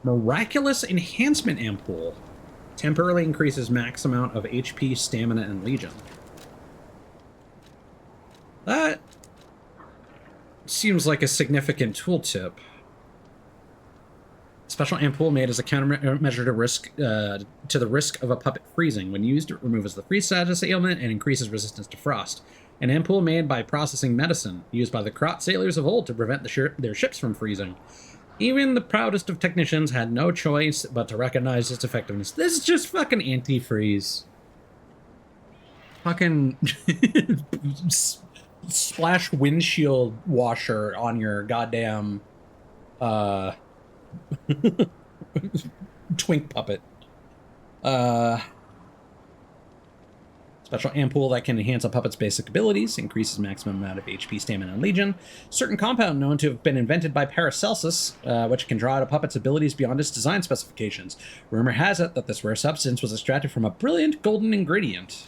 Miraculous Enhancement Ampoule. Temporarily increases max amount of HP, stamina, and legion. That seems like a significant tooltip. Special ampoule made as a countermeasure to the risk of a puppet freezing. When used, it removes the freeze status ailment and increases resistance to frost. An ampoule made by processing medicine, used by the Krot sailors of old to prevent their ships from freezing. Even the proudest of technicians had no choice but to recognize its effectiveness. This is just fucking antifreeze. Fucking splash windshield washer on your goddamn twink puppet. Special ampoule that can enhance a puppet's basic abilities, increases maximum amount of HP, stamina, and legion. Certain compound known to have been invented by Paracelsus, which can draw out a puppet's abilities beyond its design specifications. Rumor has it that this rare substance was extracted from a brilliant golden ingredient.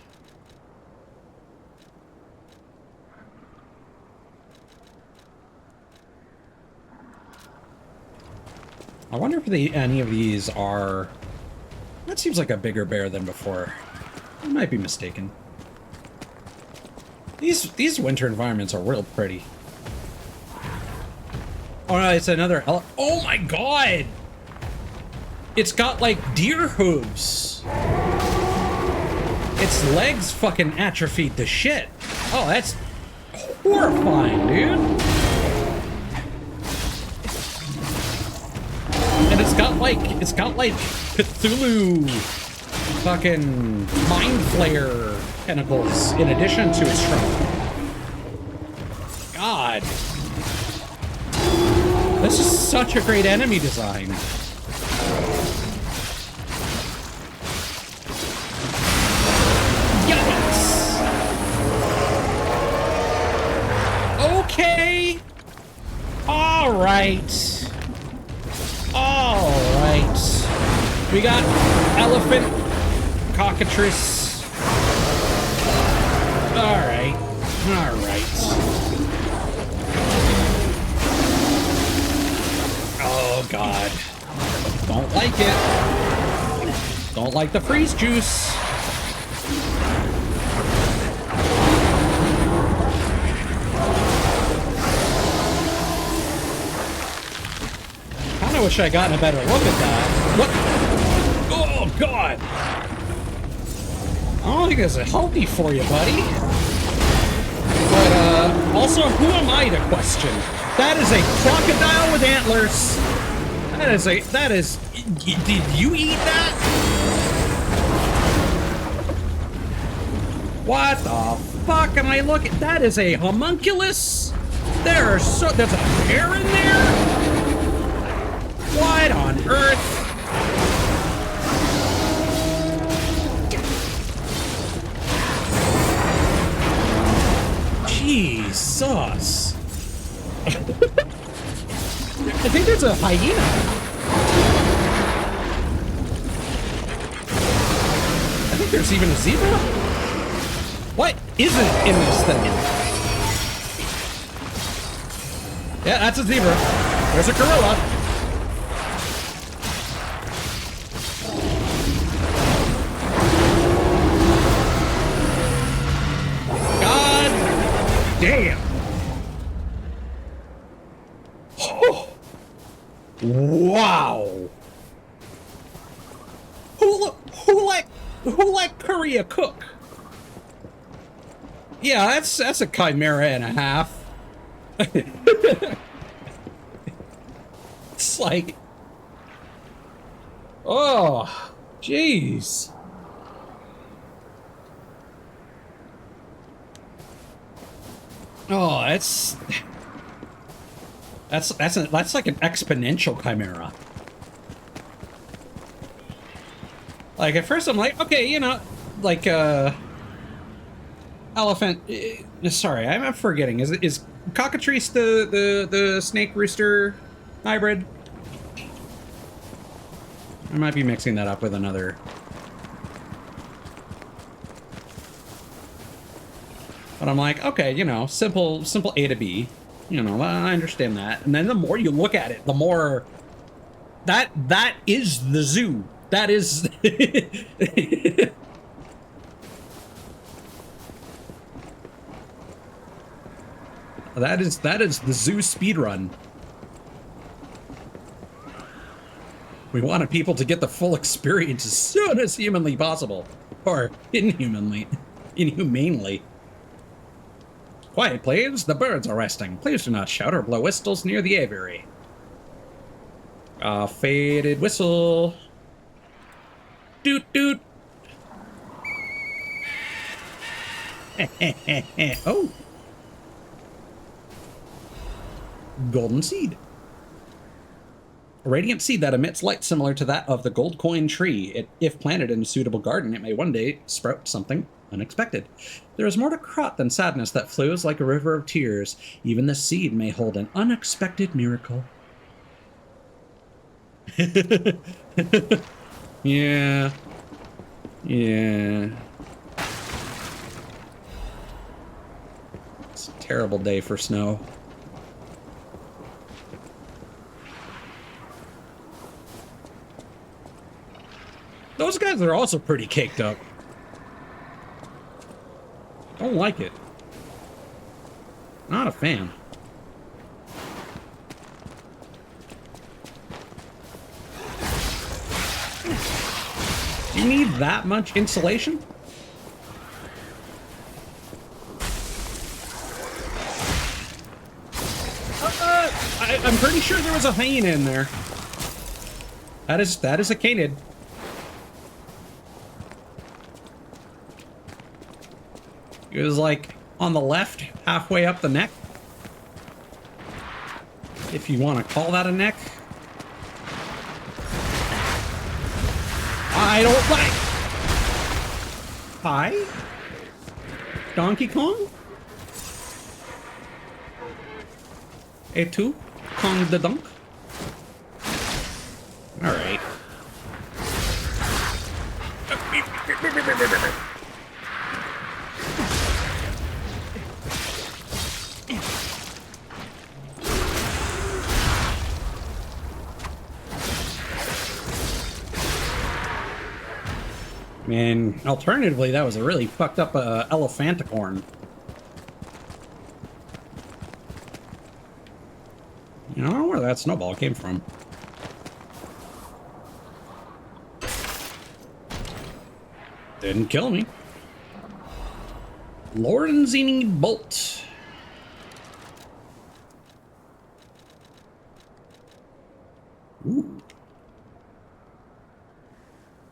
I wonder if any of these are... That seems like a bigger bear than before. I might be mistaken. These winter environments are real pretty. Oh no, it's another... Oh my god! It's got like deer hooves. Its legs fucking atrophied to shit. Oh, that's horrifying, dude. And it's got like Cthulhu fucking mind flayer tentacles in addition to its trunk. God. This is such a great enemy design. Yikes. Okay. All right. All right. We got elephant cockatrice. All right. All right. Oh, God. Don't like it. Don't like the freeze juice. I wish I gotten a better look at that. What? Oh, God. I don't think that's healthy for you, buddy. But, also, who am I to question? That is a crocodile with antlers. That is, did you eat that? What the fuck am I looking? That is a homunculus? There's a bear in there? What on earth? Jesus. I think there's a hyena. I think there's even a zebra. What isn't in this thing? Yeah, that's a zebra. There's a gorilla. Damn. Oh. Wow. Who let Korea cook? Yeah, that's a chimera and a half. It's like, oh, jeez. Oh, that's like an exponential chimera. Like at first I'm like, okay, you know, like elephant. Sorry, I'm forgetting. Is cockatrice the snake rooster hybrid? I might be mixing that up with another But I'm like, okay, you know, simple A to B. You know, I understand that. And then the more you look at it, the more that is the zoo. That is that is the zoo speed run. We wanted people to get the full experience as soon as humanly possible, or inhumanely. Quiet, please. The birds are resting. Please do not shout or blow whistles near the aviary. Faded whistle. Doot doot. Oh. Golden seed. A radiant seed that emits light similar to that of the gold coin tree. If planted in a suitable garden, it may one day sprout something unexpected. There is more to Krot than sadness that flows like a river of tears. Even the seed may hold an unexpected miracle. Yeah. Yeah. It's a terrible day for snow. Those guys are also pretty caked up. Don't like it. Not a fan. Do you need that much insulation? I'm pretty sure there was a hyena in there. That is a canid. It was like on the left, halfway up the neck. If you want to call that a neck. I don't like. Hi? Donkey Kong? Et tu? Kong the Dunk? Alright. Man, alternatively, that was a really fucked up elephanticorn. I don't know where that snowball came from. Didn't kill me. Lorenzini Bolt. Ooh.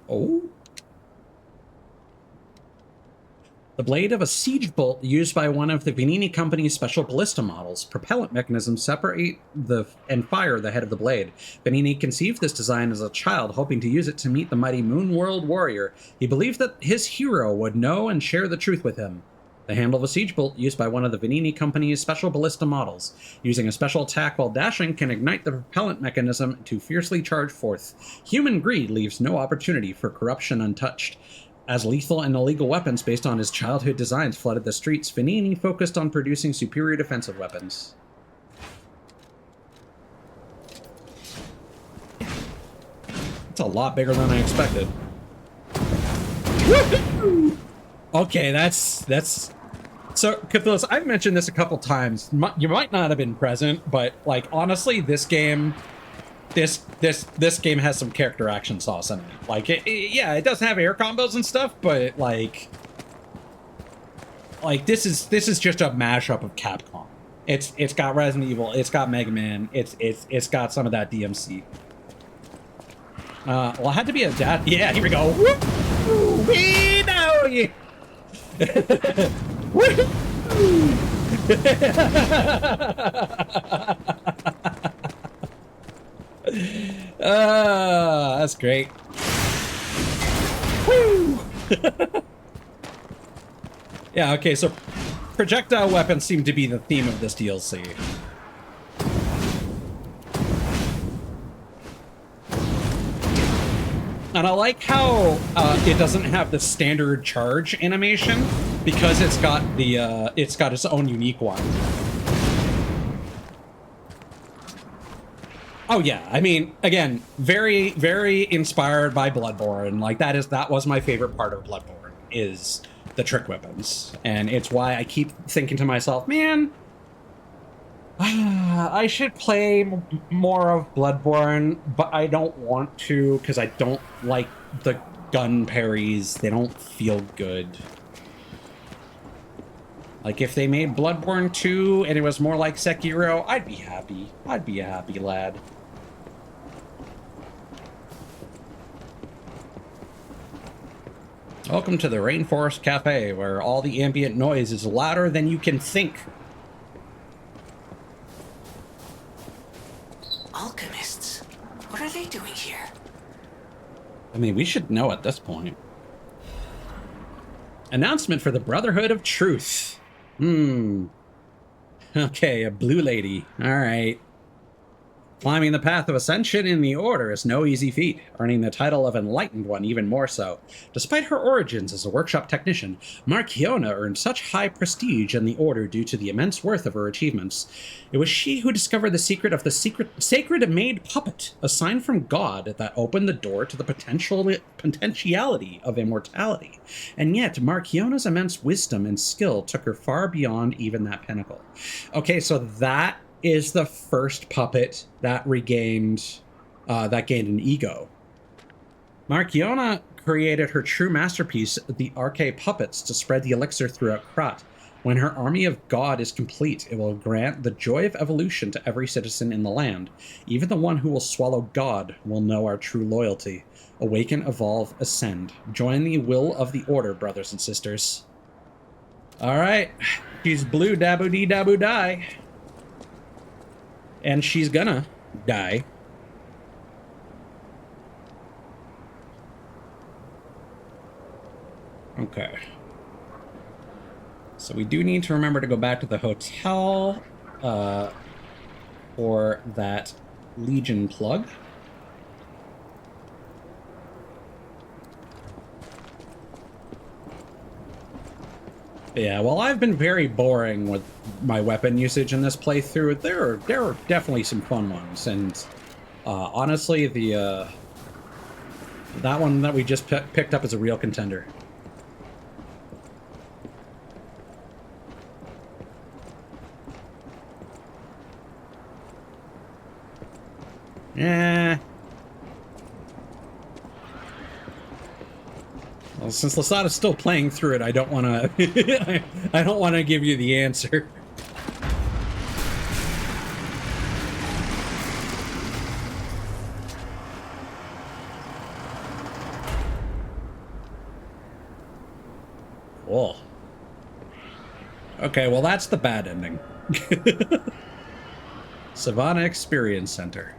Oh. The blade of a siege bolt used by one of the Venini Company's special ballista models. Propellant mechanisms separate and fire the head of the blade. Venini conceived this design as a child, hoping to use it to meet the mighty Moon World warrior. He believed that his hero would know and share the truth with him. The handle of a siege bolt used by one of the Venini Company's special ballista models. Using a special attack while dashing can ignite the propellant mechanism to fiercely charge forth. Human greed leaves no opportunity for corruption untouched. As lethal and illegal weapons based on his childhood designs flooded the streets, Venini focused on producing superior defensive weapons. It's a lot bigger than I expected. Woohoo! Okay, that's so Cthulhu, I've mentioned this a couple times. You might not have been present, but like honestly, this game this game has some character action sauce in it. Like yeah, it doesn't have air combos and stuff, but like this is just a mashup of Capcom. It's got Resident Evil, it's got Mega Man, it's got some of that DMC. Well, it had to be a dad. Yeah, here we go. Woo! We know you. That's great. Woo! Yeah, okay, so projectile weapons seem to be the theme of this DLC. And I like how it doesn't have the standard charge animation. because it's got its own unique one. Oh yeah, I mean, again, very, very inspired by Bloodborne. Like that was my favorite part of Bloodborne, is the trick weapons. And it's why I keep thinking to myself, man, I should play more of Bloodborne, but I don't want to because I don't like the gun parries. They don't feel good. Like, if they made Bloodborne 2 and it was more like Sekiro, I'd be happy. I'd be a happy lad. Welcome to the Rainforest Cafe, where all the ambient noise is louder than you can think. Alchemists? What are they doing here? I mean, we should know at this point. Announcement for the Brotherhood of Truth. Okay, a blue lady. All right. Climbing the path of ascension in the Order is no easy feat, earning the title of Enlightened One even more so. Despite her origins as a workshop technician, Marchiona earned such high prestige in the Order due to the immense worth of her achievements. It was she who discovered the secret of the sacred maid puppet, a sign from God that opened the door to the potentiality of immortality. And yet, Marchiona's immense wisdom and skill took her far beyond even that pinnacle. Okay, so that is the first puppet that gained an ego. Marchiona created her true masterpiece, the Arche Puppets, to spread the elixir throughout Krat. When her army of God is complete, it will grant the joy of evolution to every citizen in the land. Even the one who will swallow God will know our true loyalty. Awaken, evolve, ascend. Join the will of the Order, brothers and sisters. All right, she's blue, dabu dee dabu die. And she's gonna die. Okay. So we do need to remember to go back to the hotel for that Legion plug. Yeah, well, I've been very boring with my weapon usage in this playthrough. There are definitely some fun ones, and honestly, that one that we just picked up is a real contender. Yeah. Well, since Lasada's still playing through it, I don't want to. I don't want to give you the answer. Cool. Okay, well, that's the bad ending. Savannah Experience Center.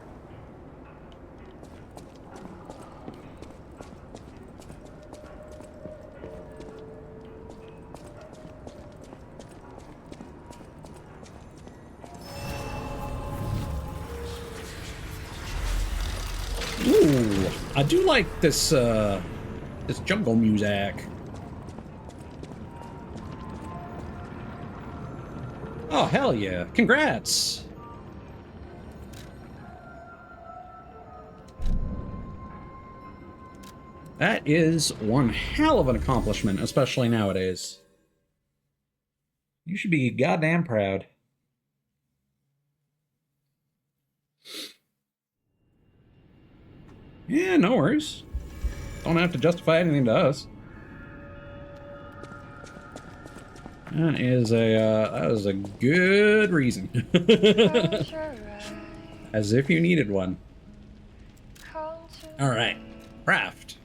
Ooh, I do like this this jungle music. Oh, hell yeah. Congrats. That is one hell of an accomplishment, especially nowadays. You should be goddamn proud. Yeah, no worries. Don't have to justify anything to us. That is a good reason. As if you needed one. All right, craft.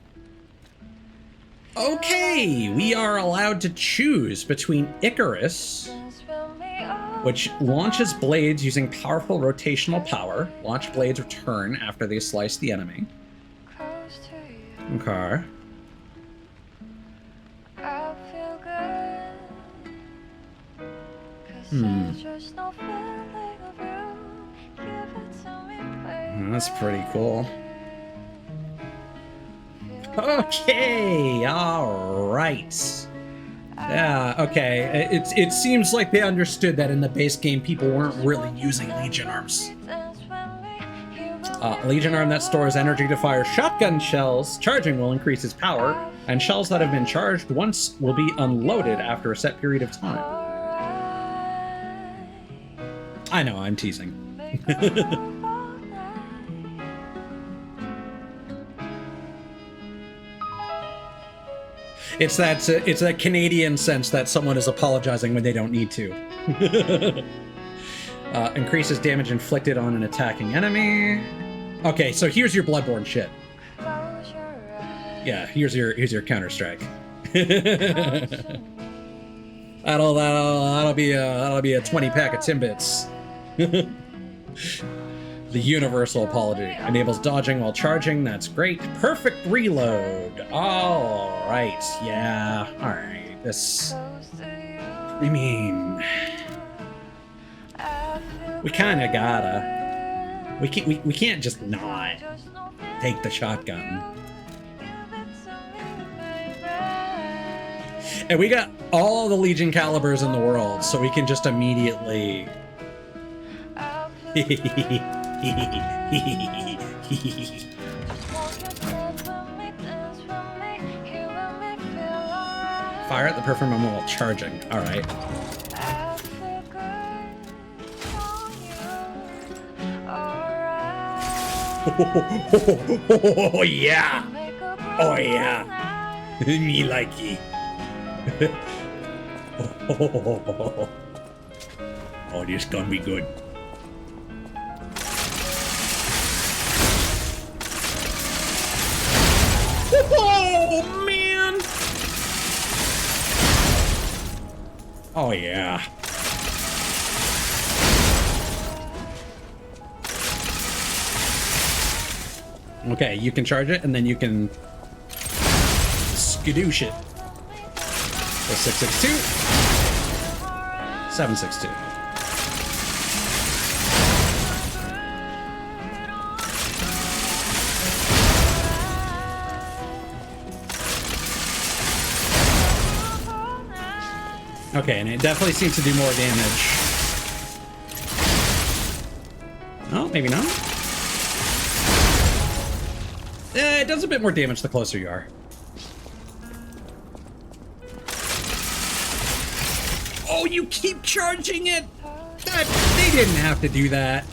Okay, we are allowed to choose between Icarus, which launches blades using powerful rotational power. Launch blades return after they slice the enemy. Okay. That's pretty cool. Okay, all right. Yeah, okay. It seems like they understood that in the base game people weren't really using Legion arms. Legion arm that stores energy to fire shotgun shells. Charging will increase its power, and shells that have been charged once will be unloaded after a set period of time. I know, I'm teasing. It's that Canadian sense that someone is apologizing when they don't need to. Increases damage inflicted on an attacking enemy. Okay, so here's your Bloodborne shit. Yeah, here's your Counter-Strike. that'll be a 20 pack of Timbits. The universal apology enables dodging while charging. That's great. Perfect reload. All right. Yeah. All right. This. I mean, we kind of gotta. We can't just not take the shotgun. And we got all the Legion calibers in the world, so we can just immediately. Fire at the perfect moment while charging. All right. Oh yeah. Oh yeah. Me likey. Oh, this gonna be good. Oh, man! Oh, yeah. Okay, you can charge it, and then you can skadoosh it. So 662. 762. Okay, and it definitely seems to do more damage. Oh, maybe not. It does a bit more damage the closer you are. Oh, you keep charging it? They didn't have to do that.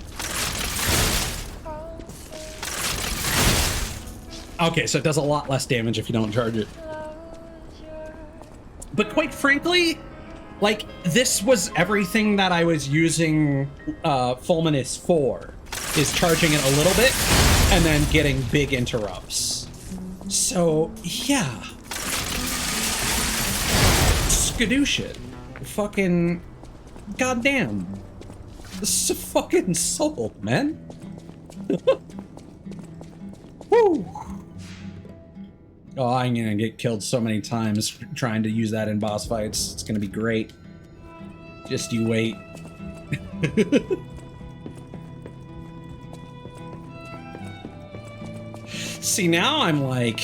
Okay, so it does a lot less damage if you don't charge it. But quite frankly, like, this was everything that I was using Fulminous for, is charging it a little bit and then getting big interrupts. So, yeah. Skadoosh it. Fucking goddamn. This is fucking sold, man. Woo. Oh, I'm gonna get killed so many times trying to use that in boss fights. It's gonna be great. Just you wait. See, now I'm like,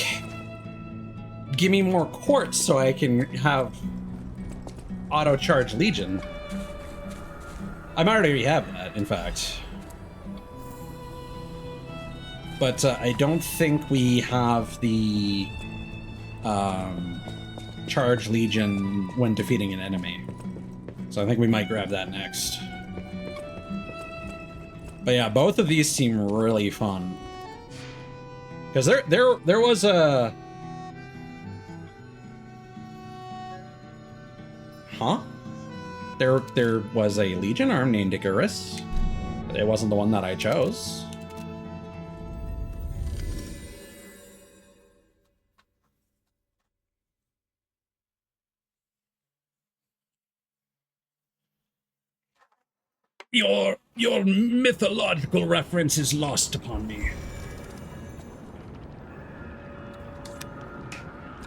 give me more quartz so I can have auto charge Legion. I might already have that, in fact. But I don't think we have the charge Legion when defeating an enemy. So I think we might grab that next. But yeah, both of these seem really fun. Because there was a... Huh? There was a Legion arm named Icarus. It wasn't the one that I chose. Your mythological reference is lost upon me.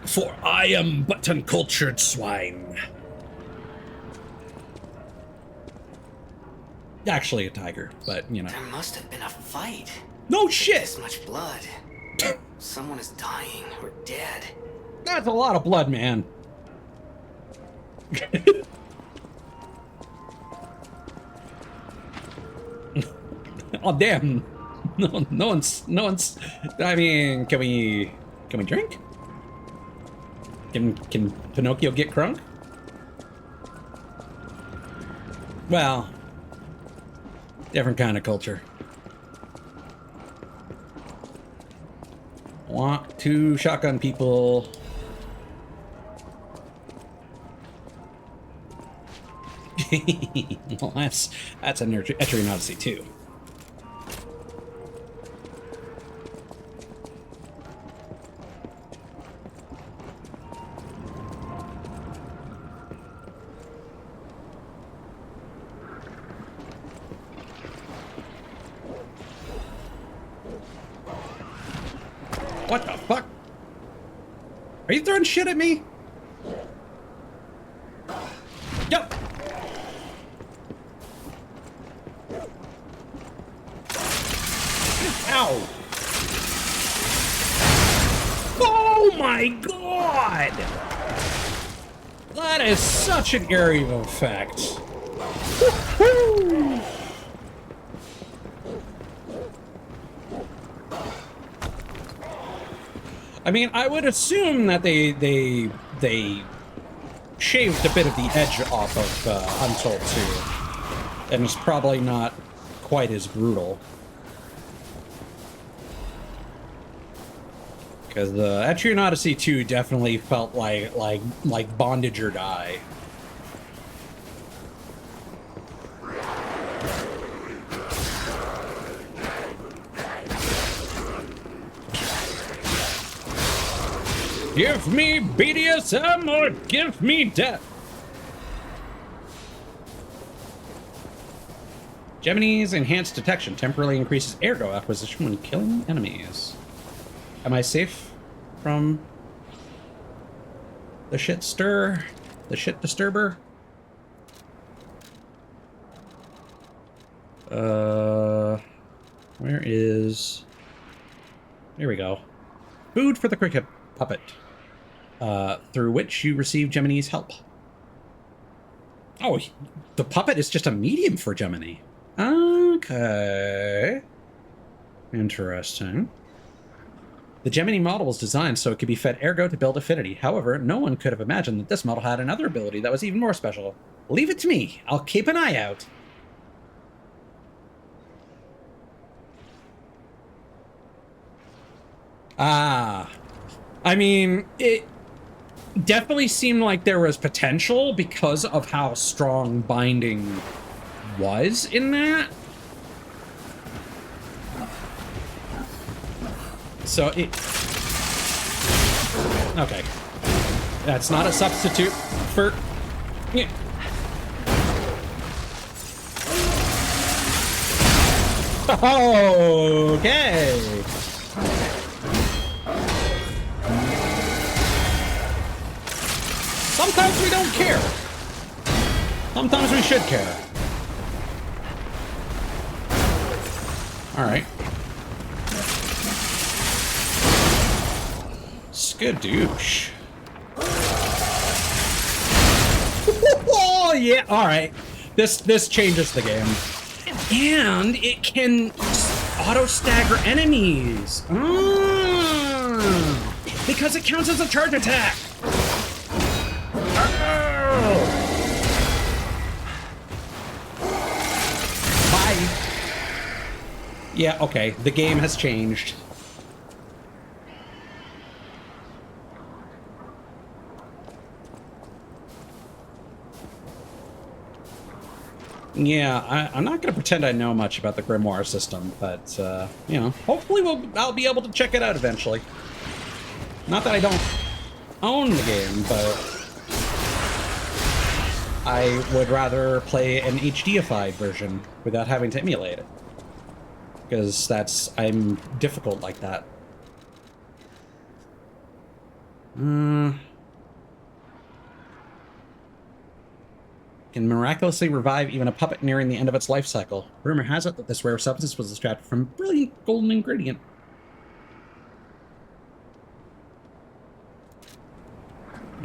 For I am but uncultured swine. Actually a tiger, but you know. There must have been a fight. No shit! This much blood. Someone is dying or dead. That's a lot of blood, man. Oh damn! No one's. I mean, can we drink? Can Pinocchio get crunk? Well, different kind of culture. Want to shotgun people. Well, that's an Etrian Odyssey too. What the fuck? Are you throwing shit at me? Yep. Ow. Oh my god! That is such an area of effect. Woo-hoo! I mean, I would assume that they shaved a bit of the edge off of Untold 2, and it's probably not quite as brutal. Because the Etrian Odyssey 2 definitely felt like bondage or die. Give me BDSM or give me death. Gemini's enhanced detection temporarily increases ergo acquisition when killing enemies. Am I safe from the shit disturber? Where is... Here we go. Food for the cricket puppet. Through which you receive Gemini's help. Oh, the puppet is just a medium for Gemini. Okay. Interesting. The Gemini model was designed so it could be fed ergo to build affinity. However, no one could have imagined that this model had another ability that was even more special. Leave it to me. I'll keep an eye out. Ah. I mean, it definitely seemed like there was potential because of how strong binding was in that. So it... Okay. That's not a substitute for... Yeah. Okay. Sometimes we don't care. Sometimes we should care. Alright. Skadoosh. Oh, yeah. Alright. This changes the game. And it can auto-stagger enemies. Because it counts as a charge attack. Bye. Yeah, okay. The game has changed. Yeah, I'm not going to pretend I know much about the Grimoire system, but, you know, hopefully I'll be able to check it out eventually. Not that I don't own the game, but I would rather play an HDified version without having to emulate it. Because I'm difficult like that. Can miraculously revive even a puppet nearing the end of its life cycle. Rumor has it that this rare substance was extracted from a brilliant golden ingredient.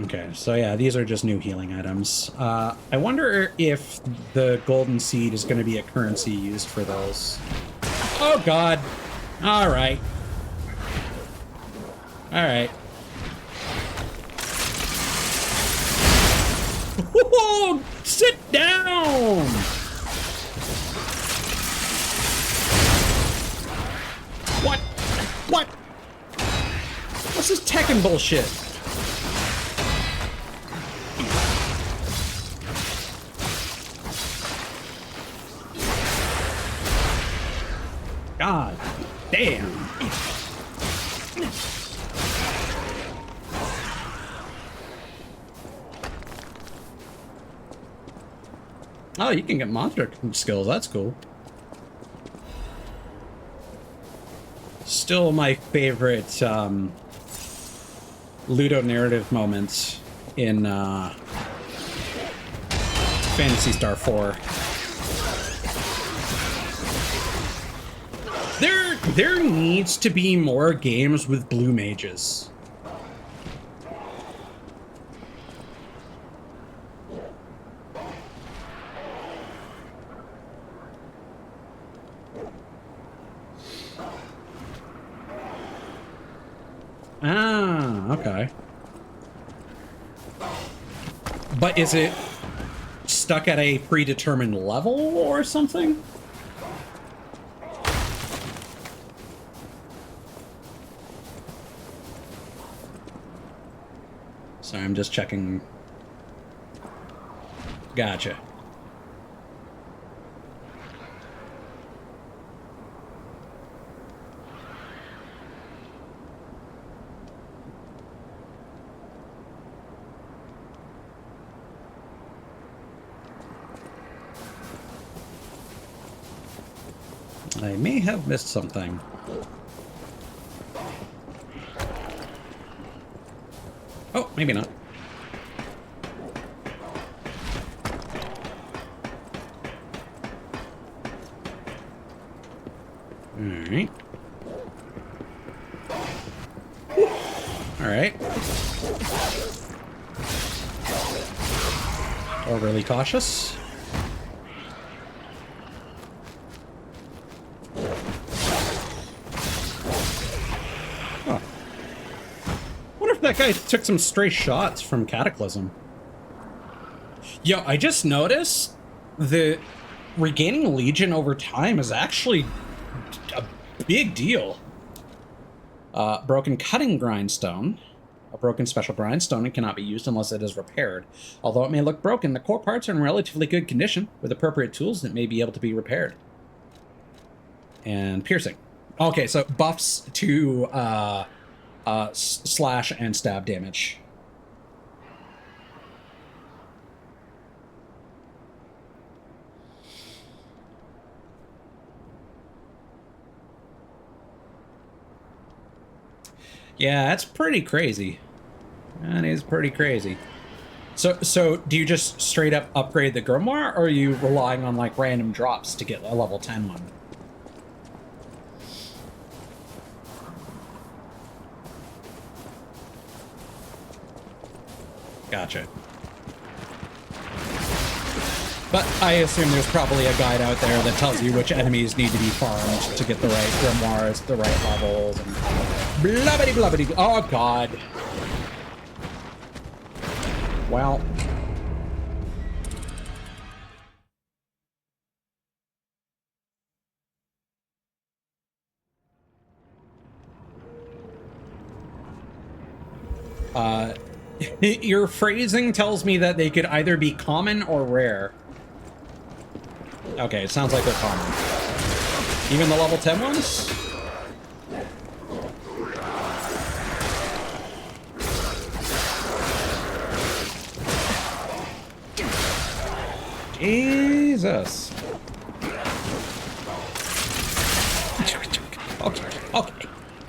Okay, so yeah, these are just new healing items. I wonder if the golden seed is going to be a currency used for those. Oh god. All right. All right. Whoa, sit down. What? What? What's this Tekken bullshit? God damn. Oh, you can get monster skills. That's cool. Still my favorite Ludo narrative moments in Phantasy Star 4. There needs to be more games with blue mages. Ah, okay. But is it stuck at a predetermined level or something? Sorry, I'm just checking. Gotcha. I may have missed something. Oh, maybe not. Alright. Alright. Overly cautious. That guy took some stray shots from Cataclysm. Yo, I just noticed that regaining Legion over time is actually a big deal. Broken cutting grindstone. A broken special grindstone and cannot be used unless it is repaired. Although it may look broken, the core parts are in relatively good condition. With appropriate tools, it may be able to be repaired. And piercing. Okay, so buffs to slash and stab damage. Yeah, that's pretty crazy. That is pretty crazy. So do you just straight up upgrade the Grimoire, or are you relying on like random drops to get a level 10 one? Gotcha. But I assume there's probably a guide out there that tells you which enemies need to be farmed to get the right grimoires, the right levels, and blubbity blubbity. Oh god. Well. Your phrasing tells me that they could either be common or rare. Okay, it sounds like they're common. Even the level 10 ones? Jesus.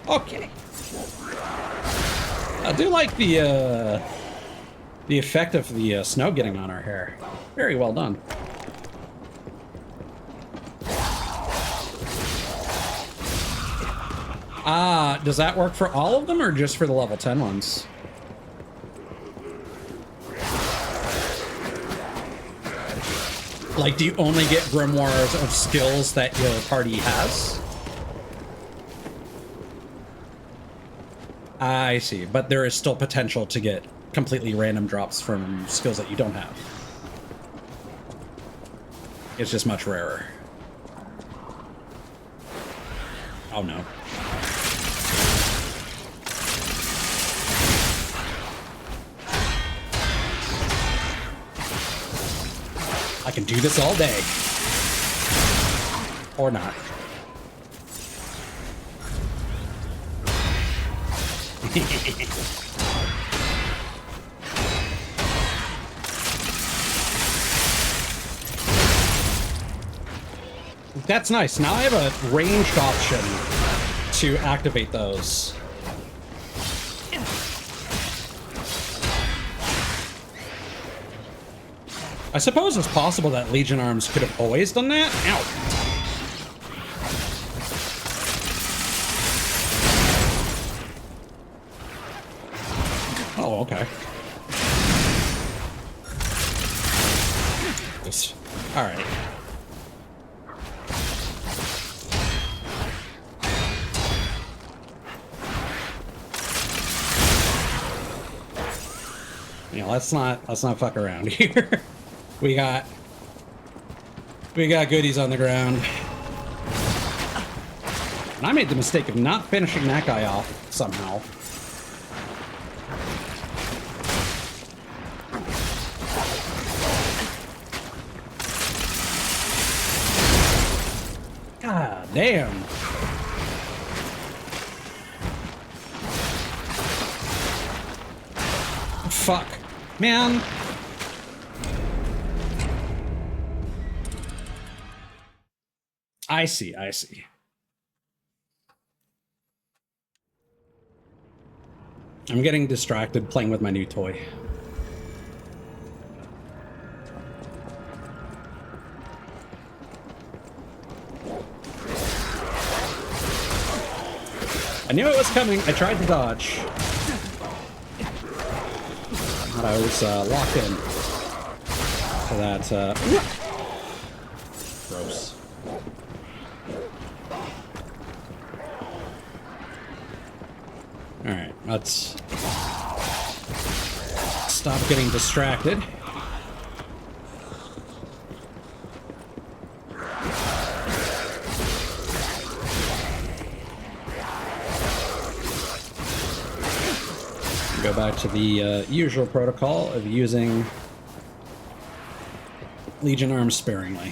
Okay. I do like the effect of the snow getting on our hair. Very well done. Does that work for all of them or just for the level 10 ones? Like, do you only get grimoires of skills that your party has? I see, but there is still potential to get completely random drops from skills that you don't have. It's just much rarer. Oh no. I can do this all day. Or not. That's nice. Now I have a ranged option to activate those. I suppose it's possible that Legion Arms could have always done that. Ow. Oh, okay. All right. You know, let's not fuck around here. We got goodies on the ground. And I made the mistake of not finishing that guy off somehow. God damn. Fuck. Man. I see. I'm getting distracted playing with my new toy. I knew it was coming. I tried to dodge. But I was locked in. So that, gross. Alright, let's stop getting distracted. Go back to the usual protocol of using Legion Arms sparingly.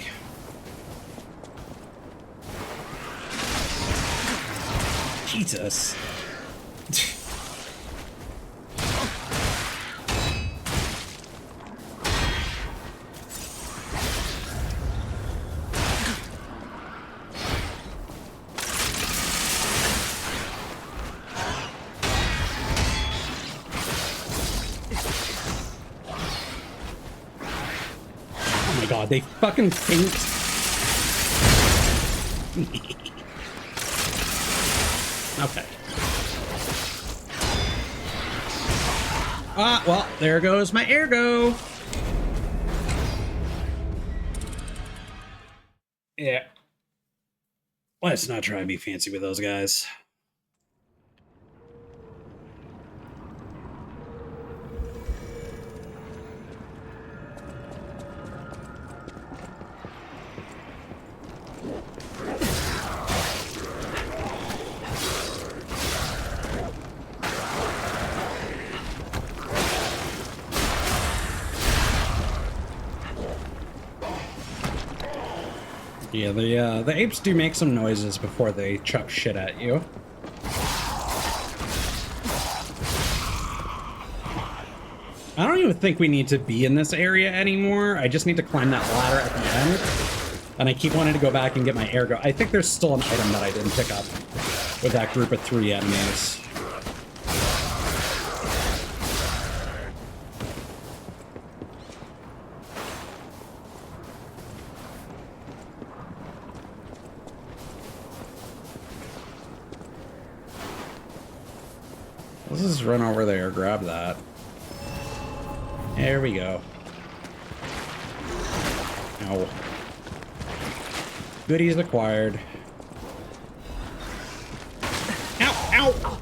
Jesus. They fucking faint. Okay. Ah, well, there goes my ergo. Yeah. Let's not try and be fancy with those guys. Yeah, the apes do make some noises before they chuck shit at you. I don't even think we need to be in this area anymore. I just need to climb that ladder at the end. And I keep wanting to go back and get my ergo. I think there's still an item that I didn't pick up with that group of 3 enemies. Let's just run over there, grab that. There we go. Ow. Goodies acquired. Ow! Ow!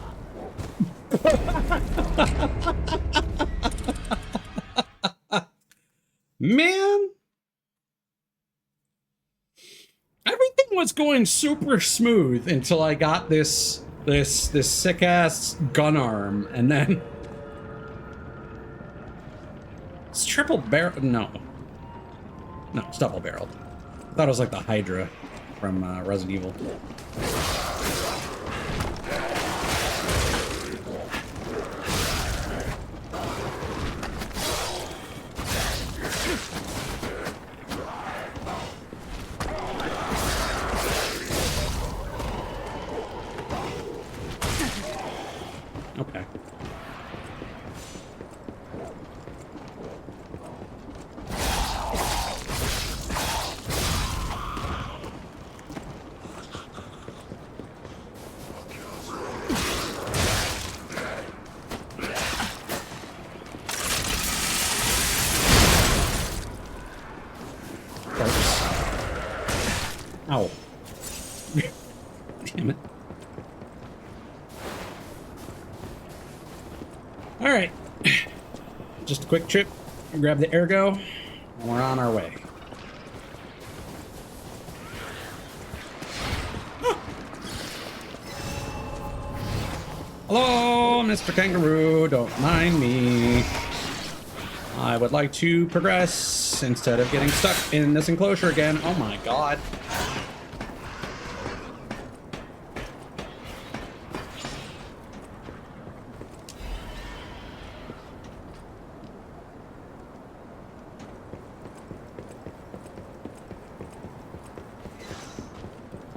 Man, everything was going super smooth until I got this sick ass gun arm, and then it's triple barrel. No, it's double barreled. I thought it was like the Hydra from Resident Evil. Okay. Ow. Damn it. All right. Just a quick trip. Grab the ergo, and we're on our way. Huh. Hello, Mr. Kangaroo. Don't mind me. I would like to progress instead of getting stuck in this enclosure again. Oh my god.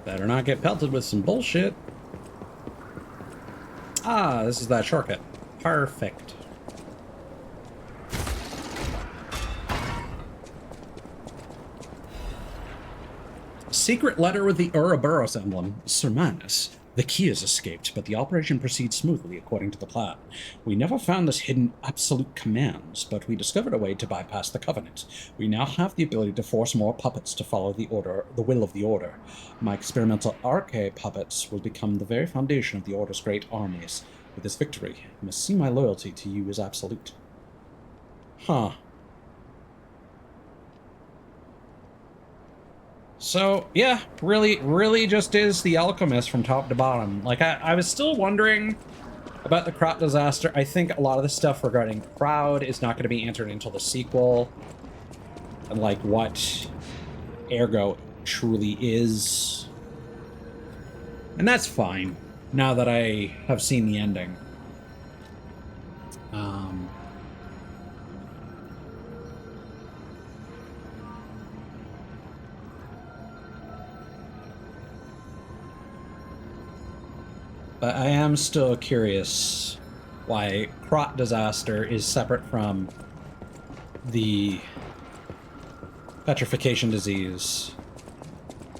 Better not get pelted with some bullshit. Ah, this is that shortcut. Perfect. Secret letter with the Ouroboros emblem. Sir Manus, the key has escaped, but the operation proceeds smoothly according to the plan. We never found this hidden absolute commands, but we discovered a way to bypass the Covenant. We now have the ability to force more puppets to follow the will of the Order. My experimental arche puppets will become the very foundation of the Order's great armies. With this victory, you must see my loyalty to you as absolute. Huh. So, yeah, really just is the alchemist from top to bottom. Like, I was still wondering about the crop disaster. I think a lot of the stuff regarding crowd is not going to be answered until the sequel. And, like, what ergo truly is. And that's fine, now that I have seen the ending. But I am still curious why crop disaster is separate from the petrification disease,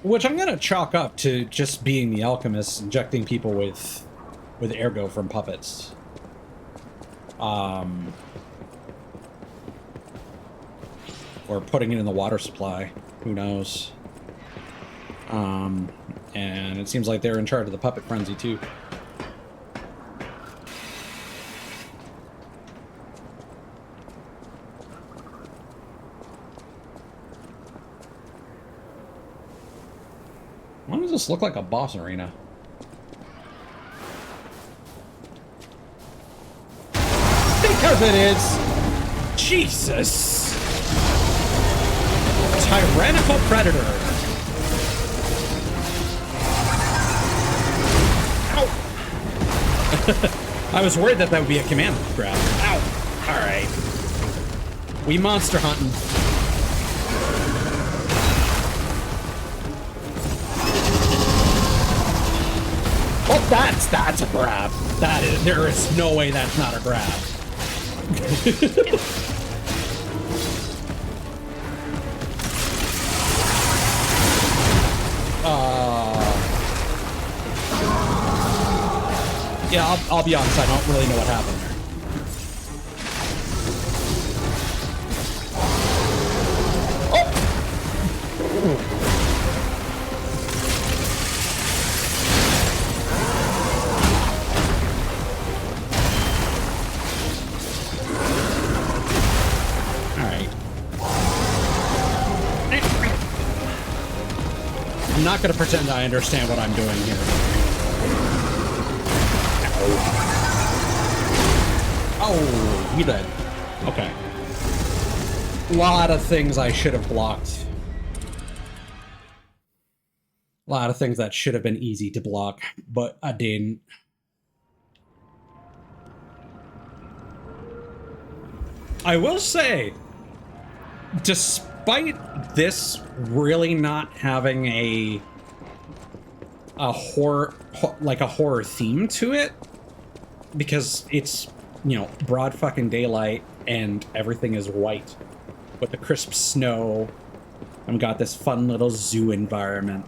which I'm gonna chalk up to just being the alchemist injecting people with ergo from puppets. Or putting it in the water supply. Who knows? And it seems like they're in charge of the puppet frenzy too. Why does this look like a boss arena? Because it is! Jesus! Tyrannical Predator! Ow! I was worried that would be a command grab. Ow! Alright. We monster hunting. Oh, that's a grab. That is, there is no way that's not a grab. Yeah, I'll be honest, I don't really know what happened there. Oh! I'm not gonna pretend I understand what I'm doing here. Oh, you dead. Okay. A lot of things I should have blocked. A lot of things that should have been easy to block, but I didn't. I will say, despite this really not having a horror, like a horror theme to it, because it's, you know, broad fucking daylight and everything is white with the crisp snow and got this fun little zoo environment.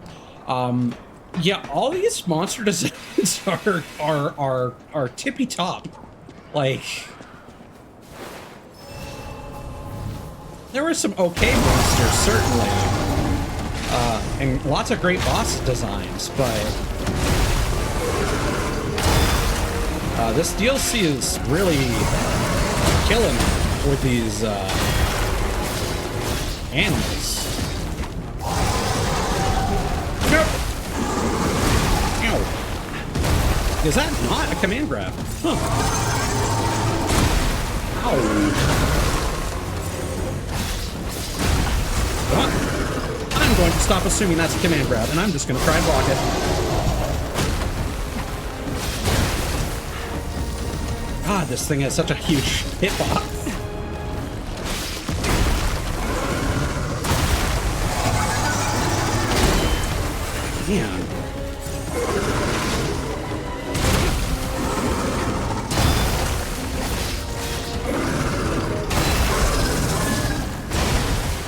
Yeah, all these monster designs are tippy top. Like, there were some okay monsters, certainly, and lots of great boss designs, but this DLC is really killing with these animals. Nope. Ow. Is that not a command grab? Huh. Ow. I'm going to stop assuming that's a command grab, and I'm just going to try and block it. God, this thing has such a huge hitbox. Man.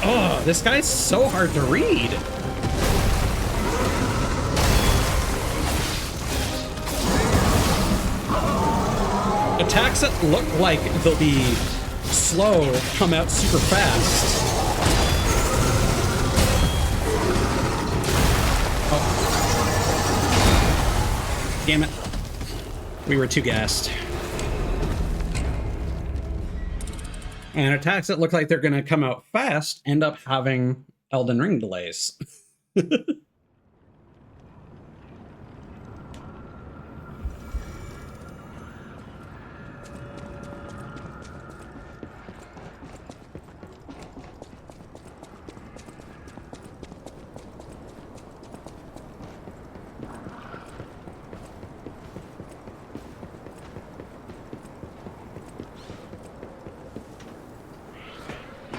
Oh, this guy's so hard to read. Attacks that look like they'll be slow come out super fast. Oh. Damn it. We were too gassed. And attacks that look like they're going to come out fast end up having Elden Ring delays.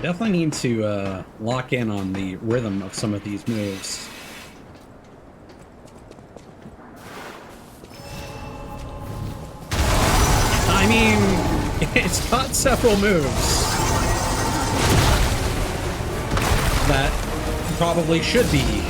Definitely need to lock in on the rhythm of some of these moves. I mean, it's got several moves that probably should be.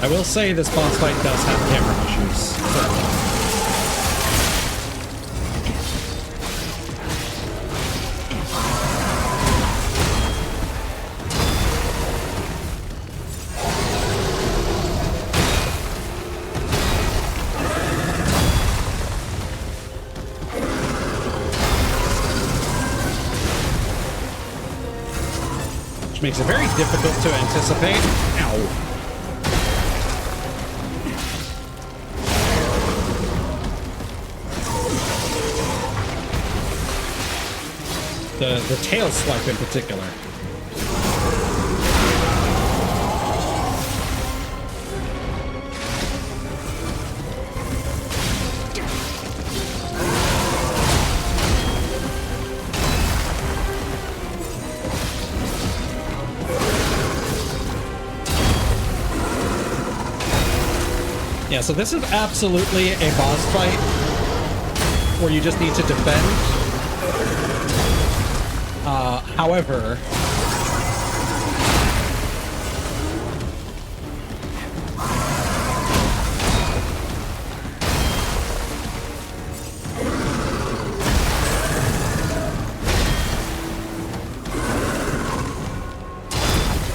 I will say this boss fight does have camera issues. Certainly. Which makes it very difficult to anticipate. Ow. The tail swipe in particular. Yeah, so this is absolutely a boss fight where you just need to defend. However,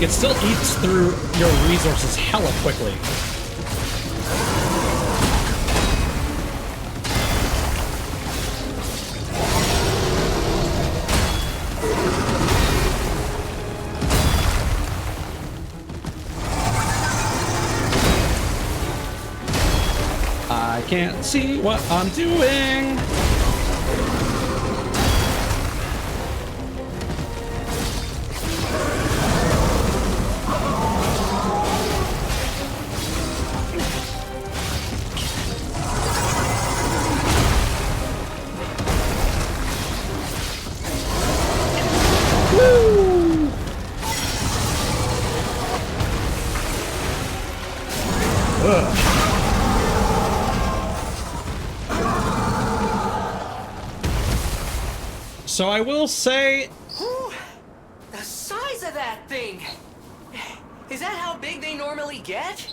it still eats through your resources hella quickly. I can't see what I'm doing. Woo! Ugh. So I will say, Whew, the size of that thing! Is that how big they normally get?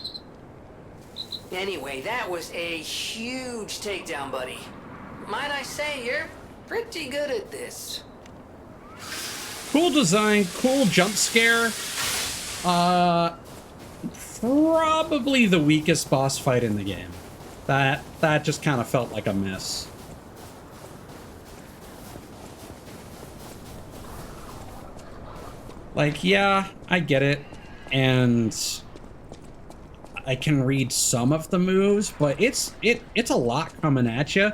Anyway, that was a huge takedown, buddy. Might I say, you're pretty good at this. cool design, cool jump scare. Probably the weakest boss fight in the game. That just kind of felt like a miss. Like, yeah, I get it, and I can read some of the moves, but it's a lot coming at you,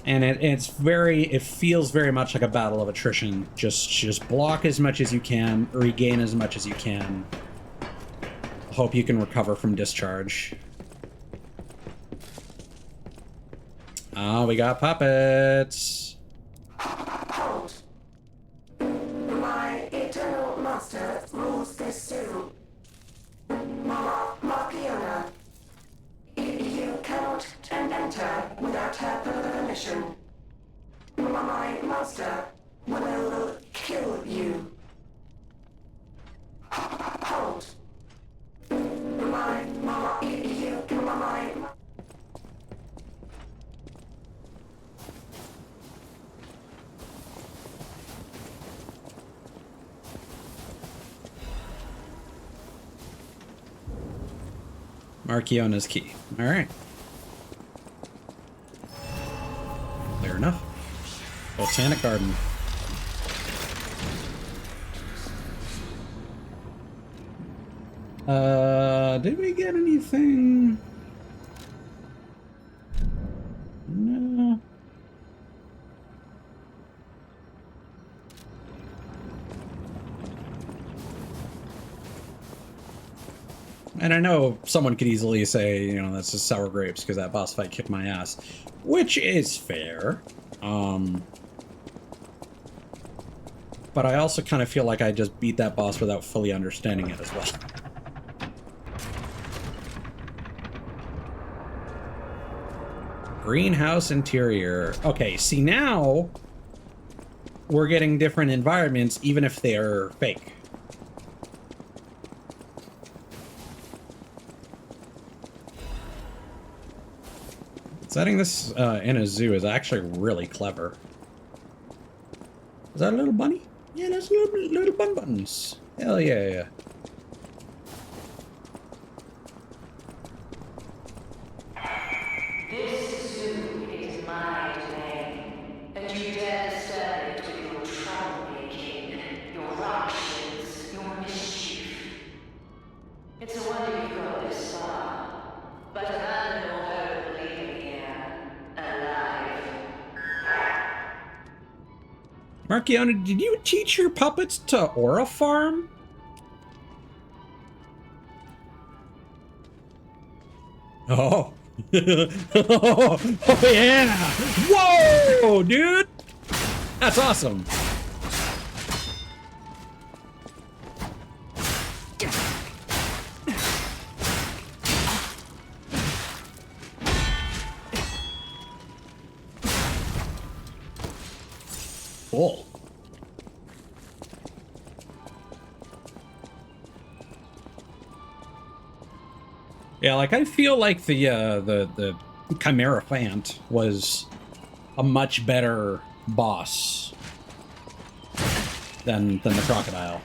and it feels very much like a battle of attrition. Just block as much as you can, regain as much as you can. Hope you can recover from discharge. Oh, we got puppets. My eternal master rules this zoo. Markiona. You cannot enter without her permission. My master will kill you. Hold. Markiona's key. All right. Clear enough. Botanic Garden. Did we get anything? No. And I know someone could easily say, you know, that's just sour grapes because that boss fight kicked my ass, which is fair. But I also kind of feel like I just beat that boss without fully understanding it as well. Greenhouse interior. Okay, see now we're getting different environments even if they're fake. Setting this in a zoo is actually really clever. Is that a little bunny? Yeah, that's little bun buttons. Hell yeah. This zoo is my domain, and you dare disturb it with your troublemaking, your ructions, your mischief. It's a wonder you've got this far, but abandon all hope of leaving here alive. Markiona, did you teach your puppets to aura farm? Oh. Oh, yeah! Whoa, dude! That's awesome. Cool. Yeah, like I feel like the Chimera Fant was a much better boss than the crocodile.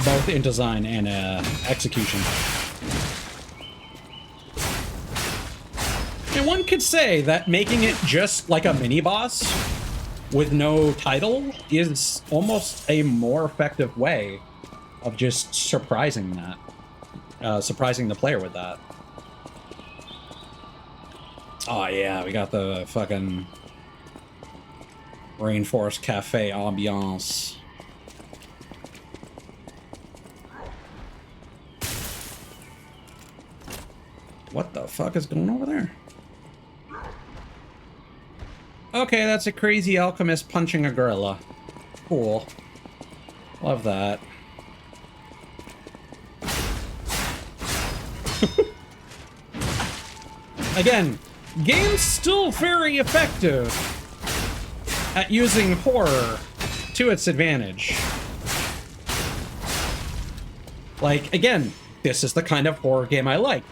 Both in design and execution. And one could say that making it just like a mini-boss with no title is almost a more effective way of just surprising that. Surprising the player with that. Oh yeah, we got the fucking Rainforest Cafe ambiance. What the fuck is going over there? Okay, that's a crazy alchemist punching a gorilla. Cool. Love that. Again, game's still very effective at using horror to its advantage. Like, again, this is the kind of horror game I like.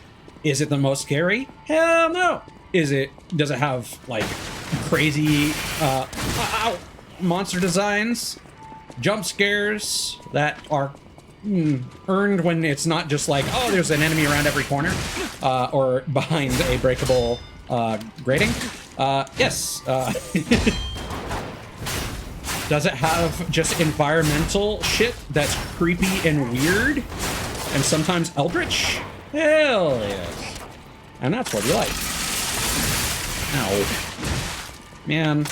Is it the most scary? Hell no! Does it have, like, crazy, monster designs? Jump scares that are earned when it's not just like, oh, there's an enemy around every corner, or behind a breakable, grating? Yes. Does it have just environmental shit that's creepy and weird? And sometimes eldritch? Hell yes. And that's what you like. Ow. Man.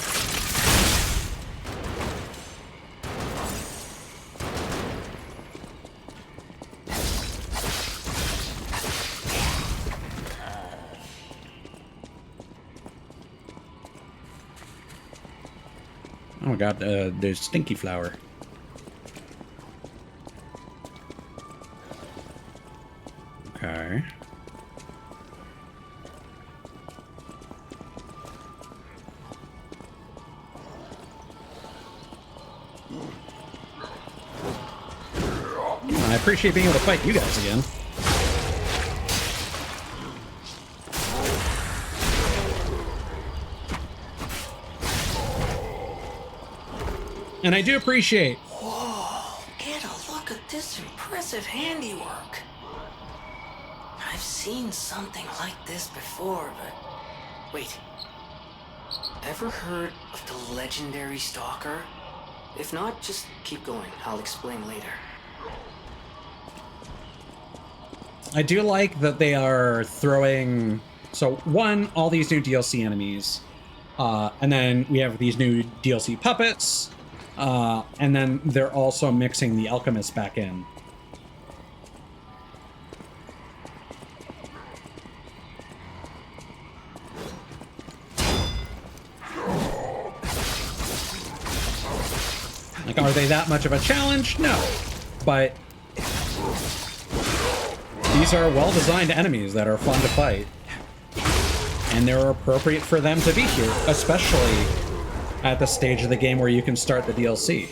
Oh my god, there's stinky flower. Okay. I appreciate being able to fight you guys again. And I do appreciate. Whoa, get a look at this impressive handiwork. I've seen something like this before, but... Wait. Ever heard of the legendary stalker? If not, just keep going. I'll explain later. I do like that they are throwing... So, one, all these new DLC enemies. And then we have these new DLC puppets. And then they're also mixing the alchemist back in. Like, are they that much of a challenge? No. But these are well-designed enemies that are fun to fight. And they're appropriate for them to be here, especially at the stage of the game where you can start the DLC.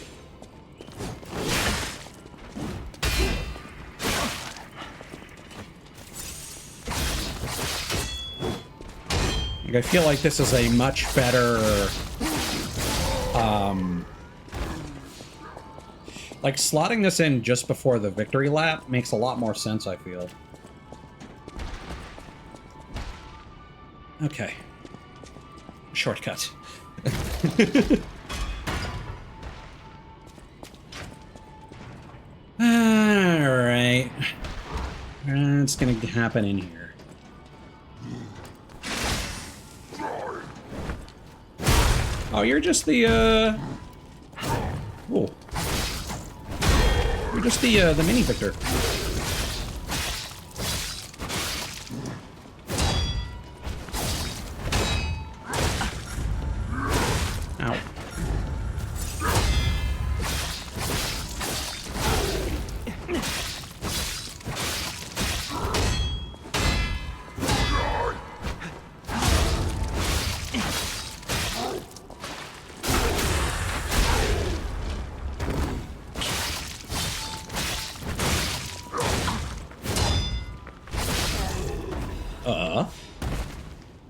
Like, I feel like this is a much better, like, slotting this in just before the victory lap makes a lot more sense, I feel. Okay. Shortcut. Alright. What's gonna happen in here? Oh, you're just the, oh. You're just the mini Victor. Ow.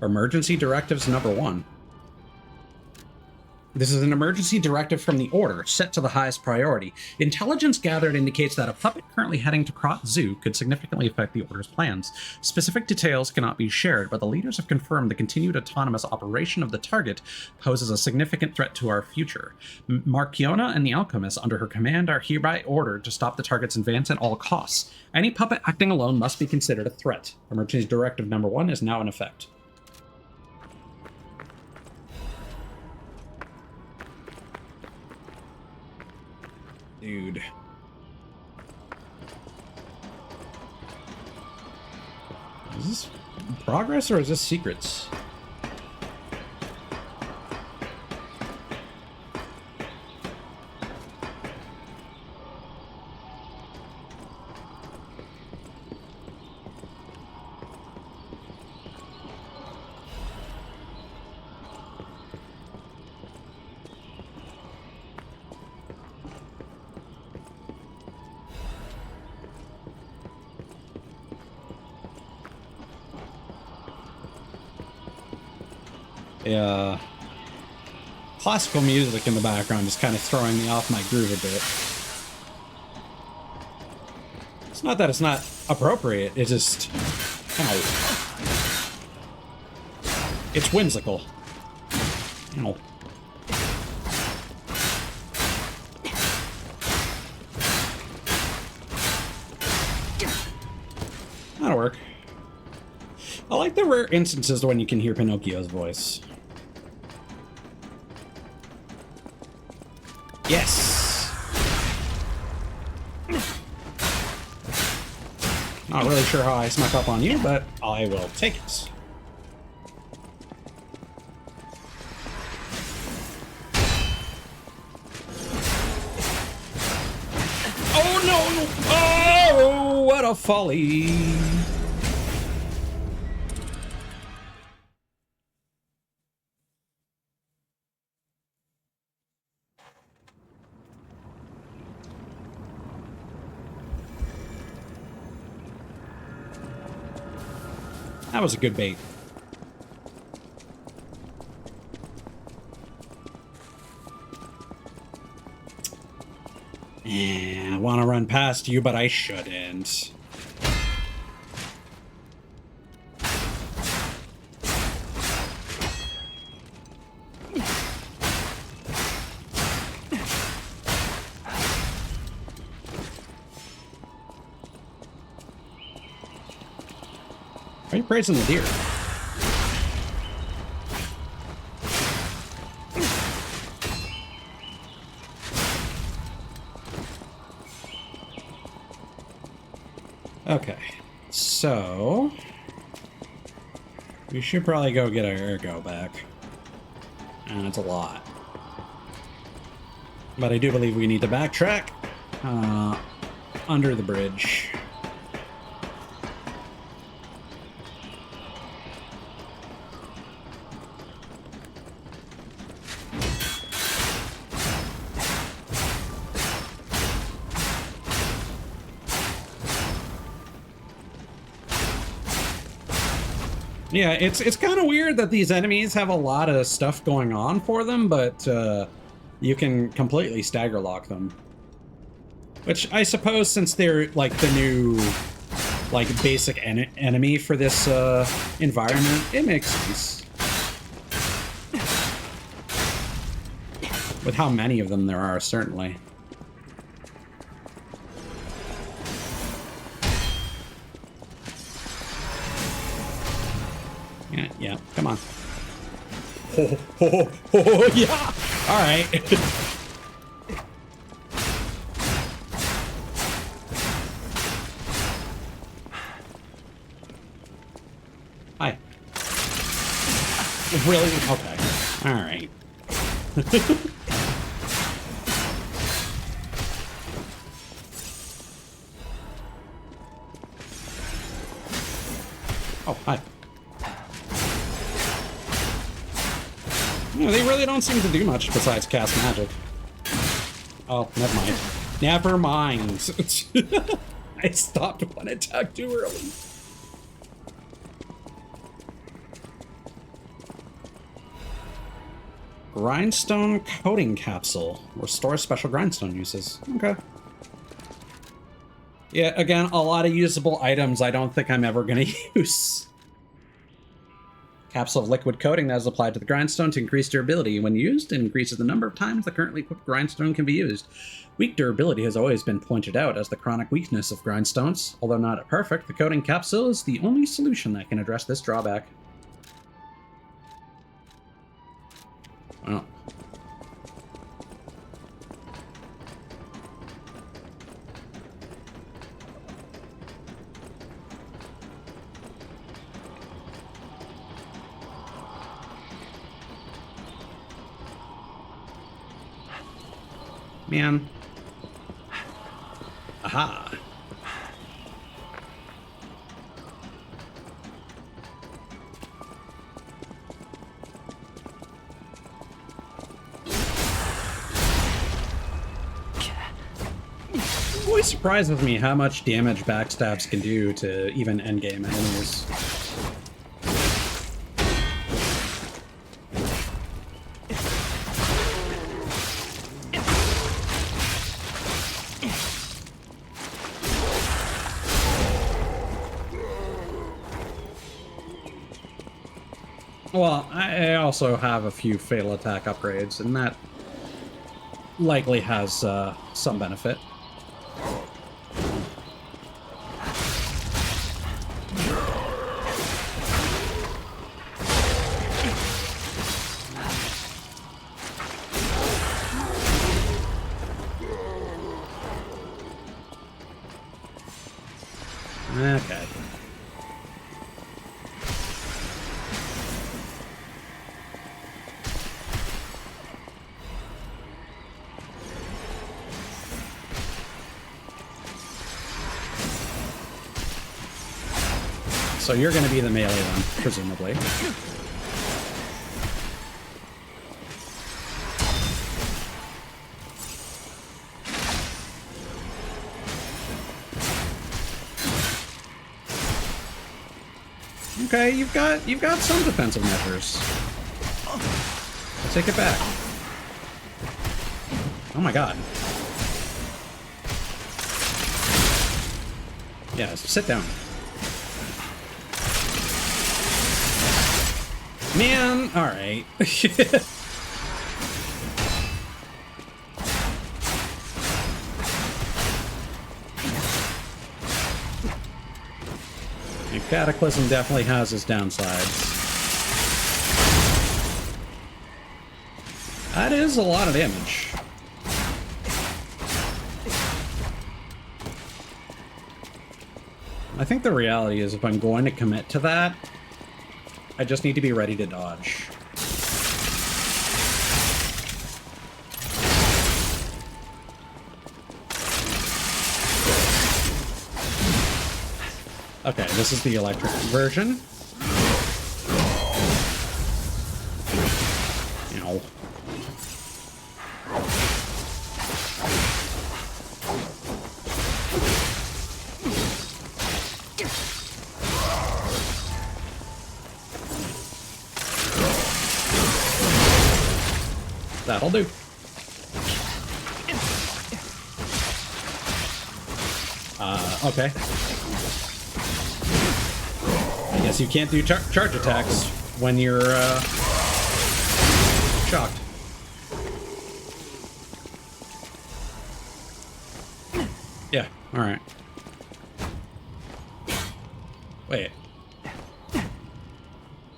Emergency directives number 1. This is an emergency directive from the Order, set to the highest priority. Intelligence gathered indicates that a puppet currently heading to Krot Zoo could significantly affect the Order's plans. Specific details cannot be shared, but the leaders have confirmed the continued autonomous operation of the target poses a significant threat to our future. Marchiona and the Alchemist, under her command, are hereby ordered to stop the target's advance at all costs. Any puppet acting alone must be considered a threat. Emergency directive number 1 is now in effect. Dude. Is this progress or is this secrets? Yeah. Classical music in the background is kind of throwing me off my groove a bit. It's not that it's not appropriate, it's just... Ow. It's whimsical. Ow. That'll work. I like the rare instances when you can hear Pinocchio's voice. Yes! Not really sure how I snuck up on you, but I will take it. Oh no! Oh, what a folly! That was a good bait. I want to run past you, but I shouldn't. Why are you praising the deer? Okay, so we should probably go get our ergo back. And it's a lot. But I do believe we need to backtrack under the bridge. Yeah, it's kind of weird that these enemies have a lot of stuff going on for them, but you can completely stagger lock them. Which I suppose, since they're like the new like basic enemy for this environment, it makes sense. With how many of them there are, certainly. Yeah, come on. Yeah! Alright. Hi. Really? Okay. Alright. Oh, hi. Yeah, they really don't seem to do much besides cast magic. Oh, never mind. Never mind. I stopped one attack too early. Grindstone coating capsule. Restore special grindstone uses. Okay. Yeah, again, a lot of usable items I don't think I'm ever going to use. Capsule of liquid coating that is applied to the grindstone to increase durability. When used, it increases the number of times the currently equipped grindstone can be used. Weak durability has always been pointed out as the chronic weakness of grindstones. Although not perfect, the coating capsule is the only solution that can address this drawback. Well. Man. Aha. It always surprises me how much damage backstabs can do to even endgame enemies. Well, I also have a few fatal attack upgrades, and that likely has some benefit. Okay. So you're going to be the melee one, presumably. Okay, you've got some defensive measures. Take it back. Oh my god. Yeah, sit down. Man, alright. Cataclysm definitely has its downsides. That is a lot of damage. I think the reality is if I'm going to commit to that, I just need to be ready to dodge. Okay, this is the electric version. Ow. That'll do. Okay. I guess you can't do charge attacks when you're, shocked. Yeah, alright.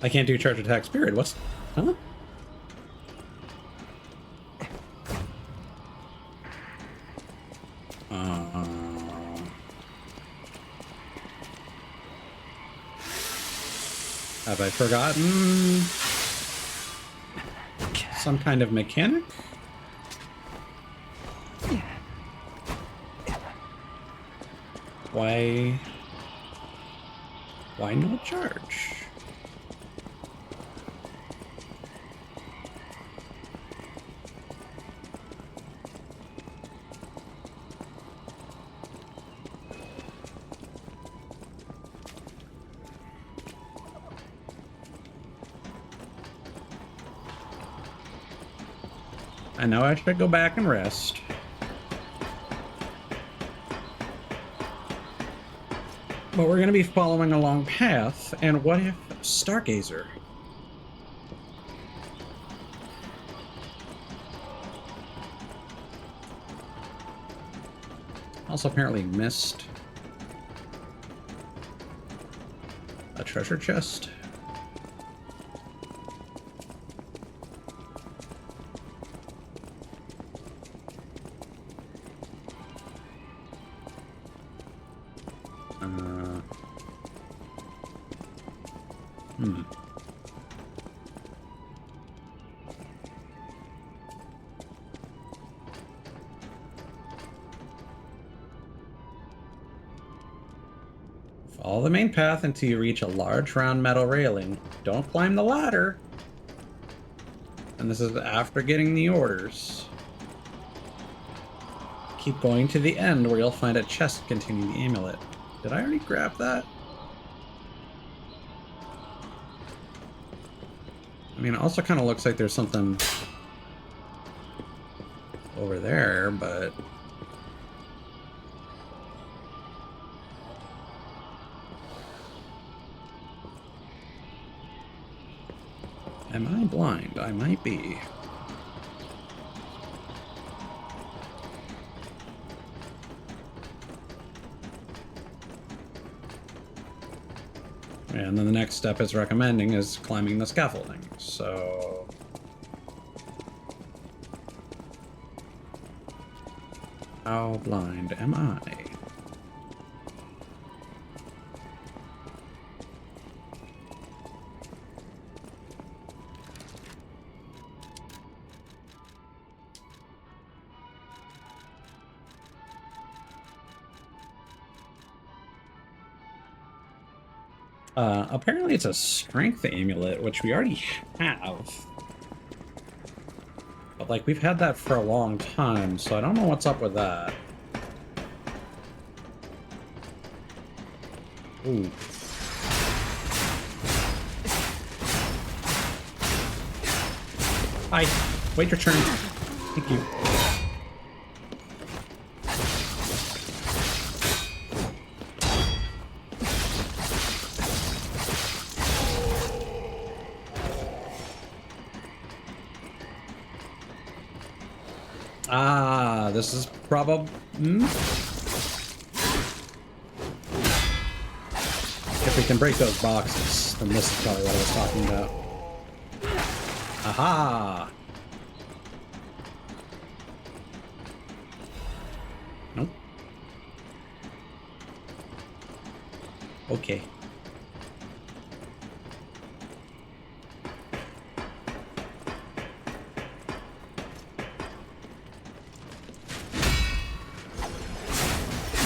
I can't do charge attacks, period. What's... Huh? Have I forgotten some kind of mechanic? Why no charge? I know I should go back and rest. But we're going to be following a long path, and what if Stargazer? Also apparently missed a treasure chest. Follow the main path until you reach a large round metal railing. Don't climb the ladder. And this is after getting the orders. Keep going to the end where you'll find a chest containing the amulet. Did I already grab that? I mean, it also kind of looks like there's something over there, but... Am I blind? I might be. And then the next step it's recommending is climbing the scaffolding, so... How blind am I? Apparently it's a strength amulet, which we already have. But, like, we've had that for a long time, so I don't know what's up with that. Ooh. Hi. Wait your turn. Thank you. Ah, this is probably... If we can break those boxes, then this is probably what I was talking about. Aha! Nope. Okay.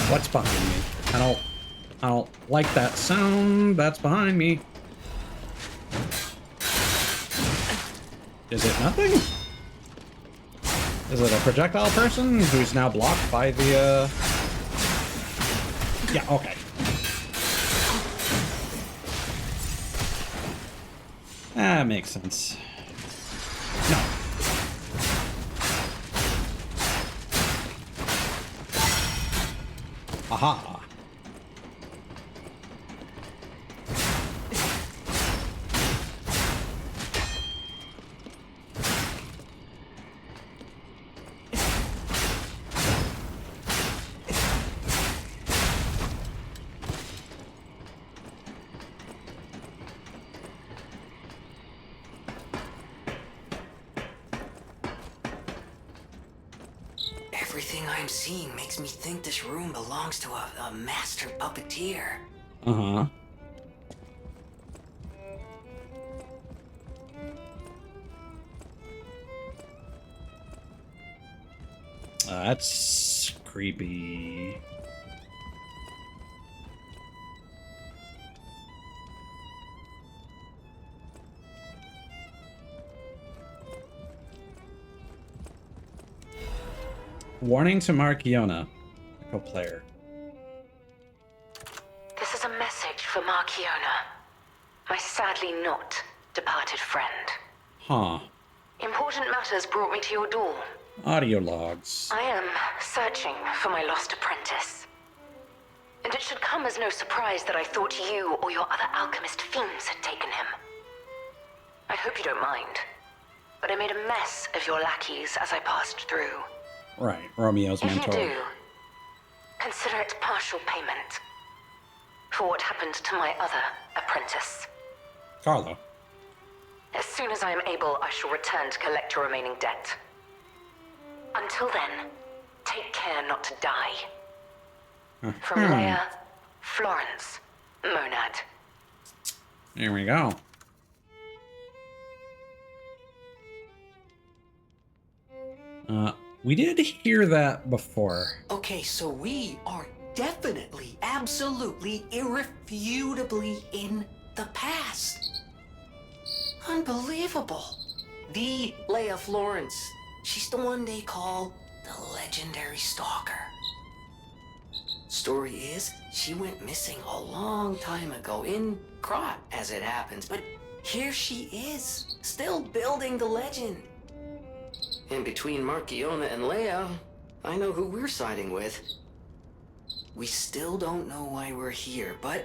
What's behind me? I don't like that sound that's behind me. Is it nothing? Is it a projectile person who's now blocked by the, Yeah, okay. That makes sense. No. Aha. Everything I'm seeing makes me think this room belongs to a master puppeteer. Uh-huh. That's creepy. Warning to Markiona, echo player. This is a message for Markiona, my sadly not departed friend. Huh. Important matters brought me to your door. Audio logs. I am searching for my lost apprentice. And it should come as no surprise that I thought you or your other alchemist fiends had taken him. I hope you don't mind, but I made a mess of your lackeys as I passed through. Right, Romeo's If mentor. you do, consider it partial payment for what happened to my other apprentice. Carlo. As soon as I am able, I shall return to collect your remaining debt. Until then, take care not to die. From Leia, Florence, Monad. There we go. We did hear that before. Okay, so we are definitely, absolutely, irrefutably in the past. Unbelievable. The Leia Florence. She's the one they call the legendary stalker. Story is, she went missing a long time ago, in Krot, as it happens, but here she is, still building the legend. And between Markiona and Leia, I know who we're siding with. We still don't know why we're here, but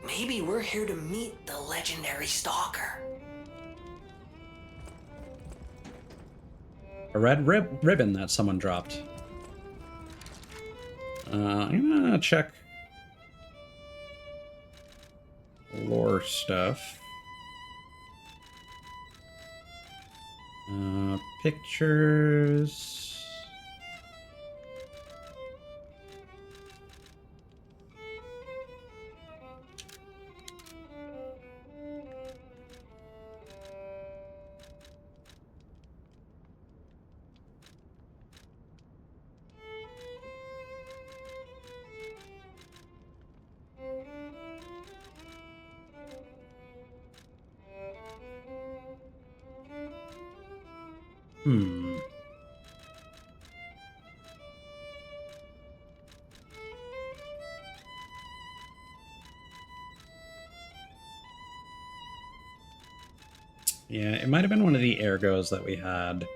maybe we're here to meet the legendary stalker. A red ribbon that someone dropped. I'm gonna check lore stuff. Pictures. Yeah, it might have been one of the ergos that we had.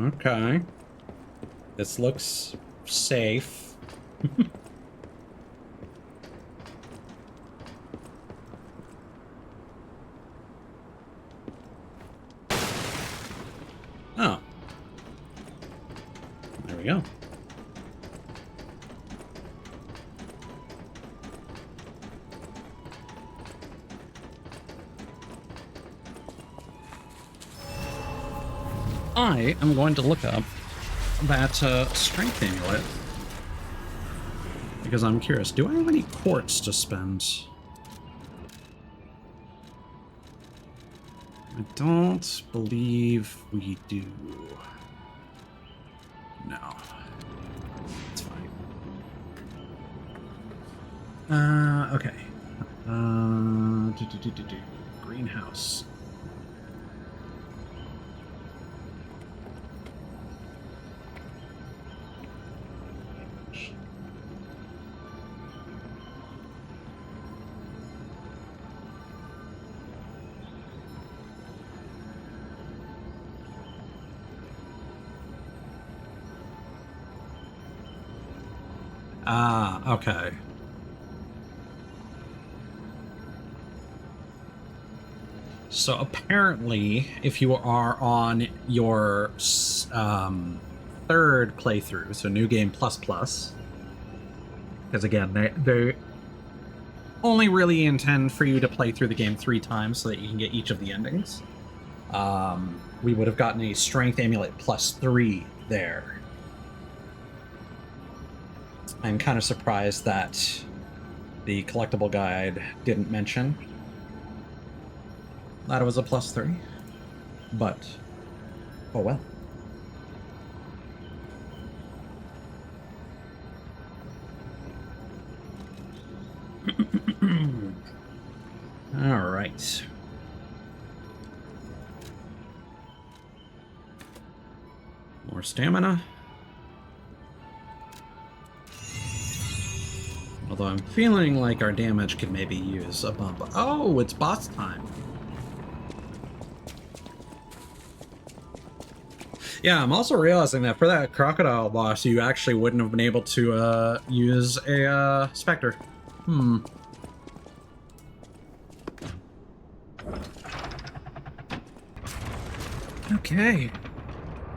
Okay. This looks safe. Oh. There we go. I am going to look up that strength amulet because I'm curious. Do I have any quartz to spend? I don't believe we do. No. It's fine. Okay. Greenhouse. Ah, okay. So apparently, if you are on your third playthrough, so New Game Plus Plus, because again, they only really intend for you to play through the game 3 times so that you can get each of the endings. We would have gotten a Strength Amulet +3 there. I'm kind of surprised that the collectible guide didn't mention that it was a +3, but oh well. All right. More stamina. Although I'm feeling like our damage could maybe use a bump. Oh, it's boss time. Yeah, I'm also realizing that for that crocodile boss, you actually wouldn't have been able to use a specter. Okay.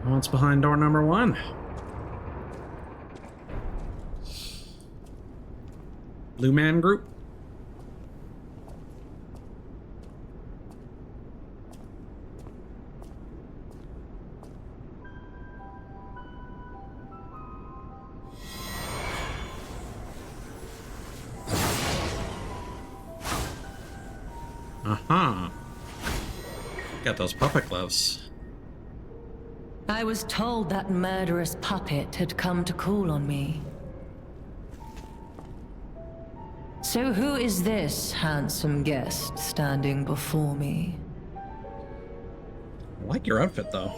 What's behind door number 1? Blue Man Group? Uh-huh. Got those puppet gloves. I was told that murderous puppet had come to call on me. So who is this handsome guest standing before me? I like your outfit, though.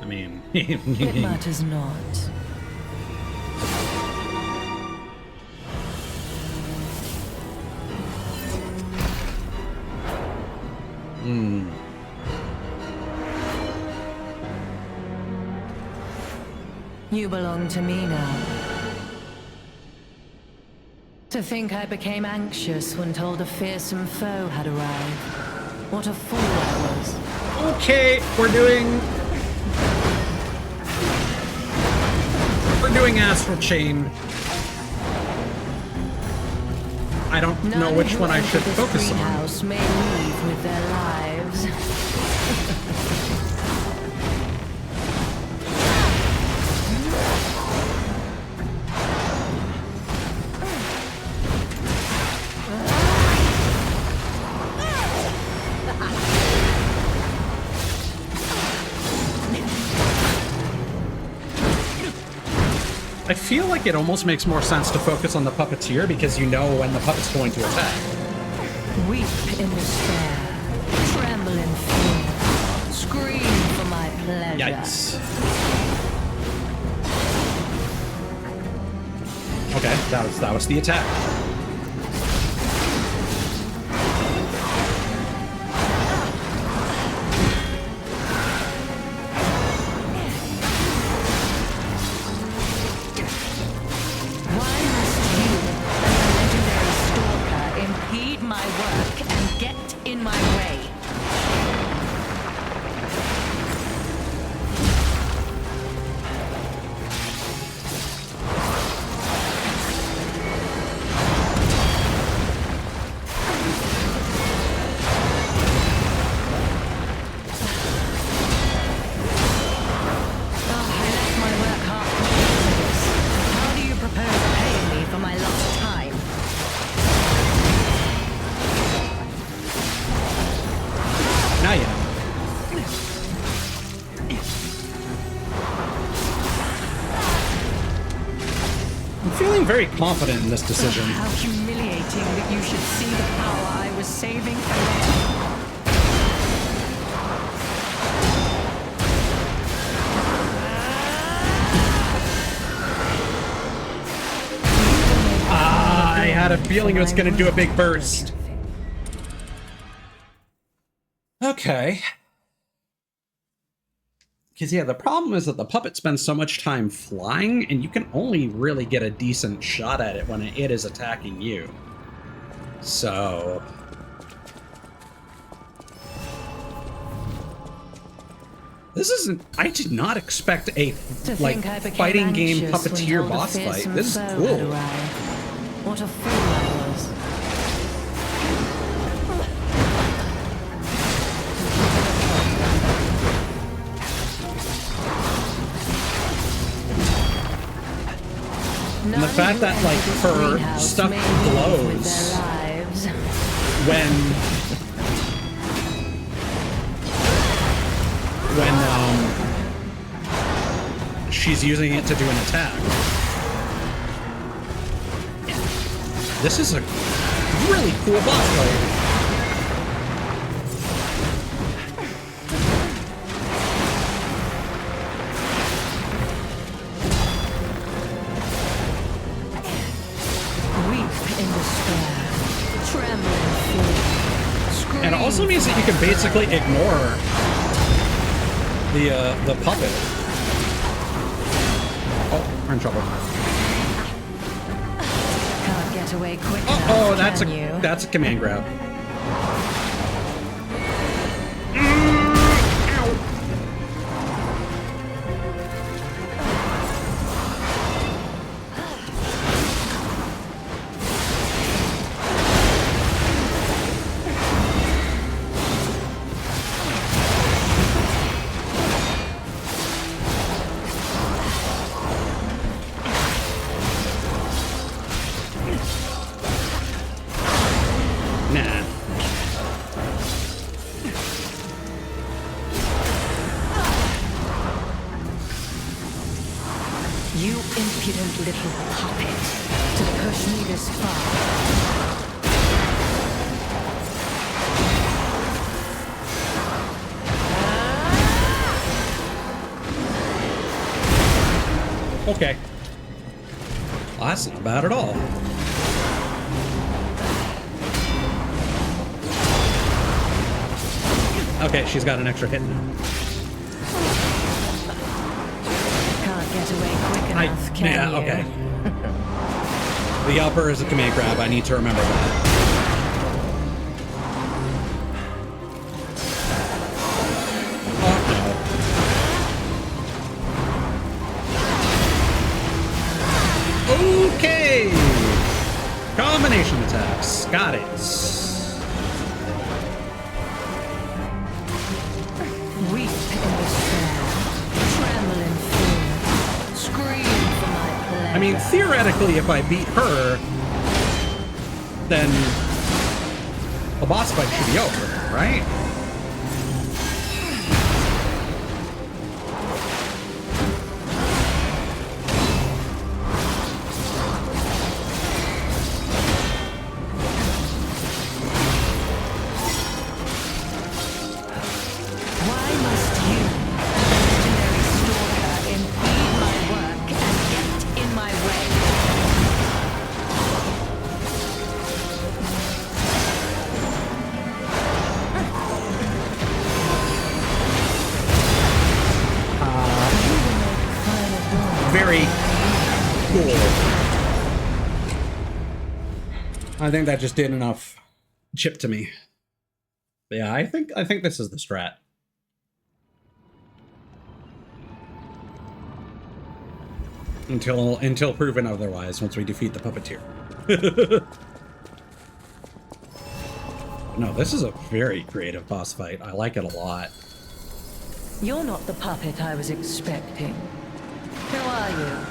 I mean... It matters not. You belong to me now. To think I became anxious when told a fearsome foe had arrived. What a fool I was. Okay, we're doing Astral Chain. I don't know which one I should focus on. House may leave with their lives. I feel like it almost makes more sense to focus on the puppeteer because you know when the puppet's going to attack. Weep in despair, tremble in fear, scream for my pleasure. Yikes. Okay, that was the attack. Very confident in this decision. How humiliating that you should see the power I was saving for later. I had a feeling it was going to do a big burst. Okay. Because, yeah, the problem is that the puppet spends so much time flying, and you can only really get a decent shot at it when it is attacking you. So... This isn't. I did not expect a To like think I became fighting game anxious when puppeteer told a boss fight. fearsome This is foe had cool. arrived. What a fool I was. And the fact that like her stuff glows when she's using it to do an attack. This is a really cool boss fight. And it also means that you can basically ignore the puppet. Oh, we're in trouble. Can't get away quick Oh, enough, can you? that's a command grab. Nah. You impudent little puppet. To push me this far. Okay. Well, that's not bad at all. Okay, she's got an extra hit now. Can't get away quick enough, can Yeah, you? okay. The upper is a command grab. I need to remember that. Oh, no. Okay. Combination attacks. Got it. Weep in despair. Tremble in fear. Scream for my pleasure. I mean, theoretically, if I beat her, then the boss fight should be over, right? Why must you, legendary stalker, impede my work and get in my way? Very cool. I think that just did enough chip to me. But yeah, I think this is the strat. Until proven otherwise, once we defeat the puppeteer. No, this is a very creative boss fight. I like it a lot. You're not the puppet I was expecting. Who are you?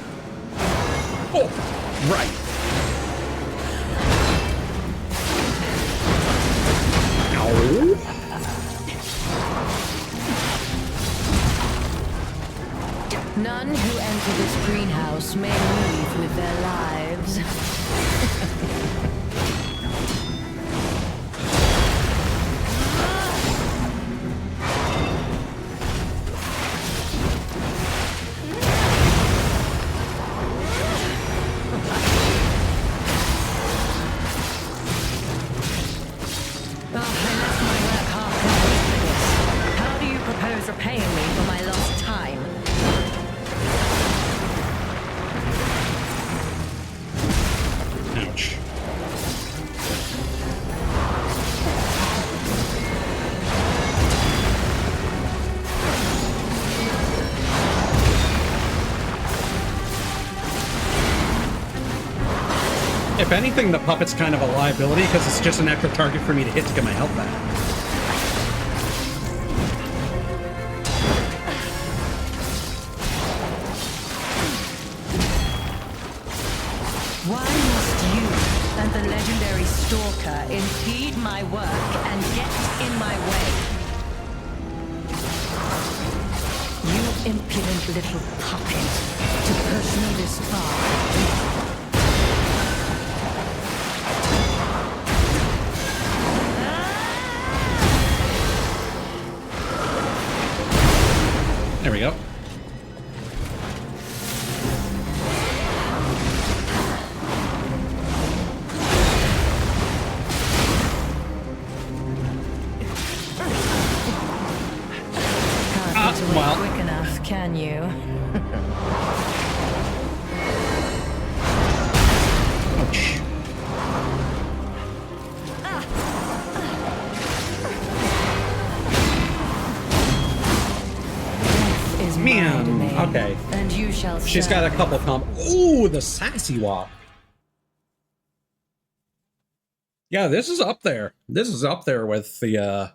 Oh, right. Ow. None who enter this greenhouse may leave with their lives. Oh, I left my work half-complete for this. How do you propose repaying me for my lost time? Ouch. If anything, the puppet's kind of a liability because it's just an extra target for me to hit to get my health back. Why must you and the legendary stalker impede my work and get in my way? You impudent little puppet, to push me this far. There we go. Well. Quick enough, can you? Ouch. Is Man, my domain, okay. And you shall She's got a serve. couple Ooh, the sassy walk. Yeah, this is up there. This is up there with the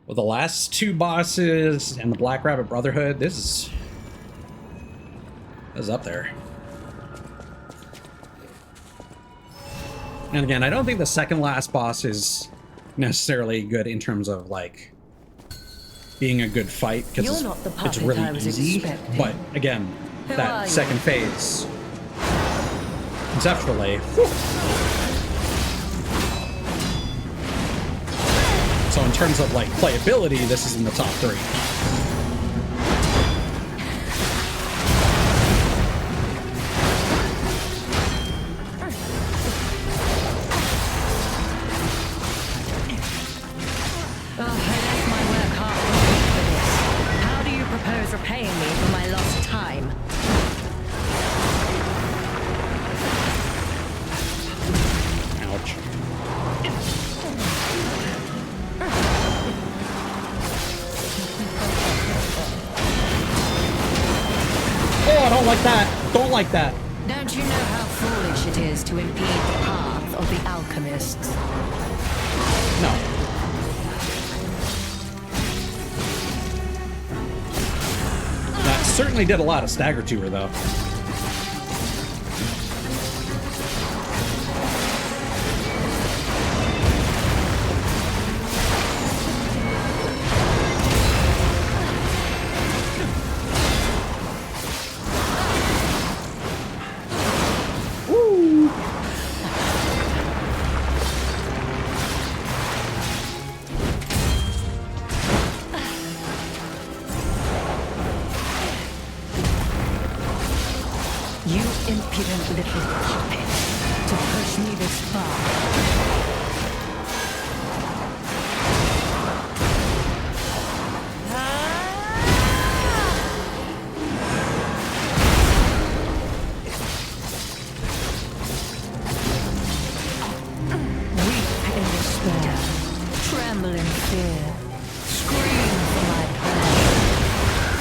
last two bosses and the Black Rabbit Brotherhood. This is up there. And again, I don't think the second last boss is necessarily good in terms of like being a good fight because You're not the it's puppet really I was easy. expecting. But again, Who are that you? second phase, conceptually. Whew. So in terms of like playability, this is in the top 3. Oh, I left my work half for this. How do you propose repaying me for my lost time? Ouch. Oh, I don't like that. Don't like that. Don't you know how foolish it is to impede the path of the alchemists? No. That certainly did a lot of stagger to her, though. Woo! You impudent little puppet, to push me this far. Weep in despair, tremble in fear, scream for my prey.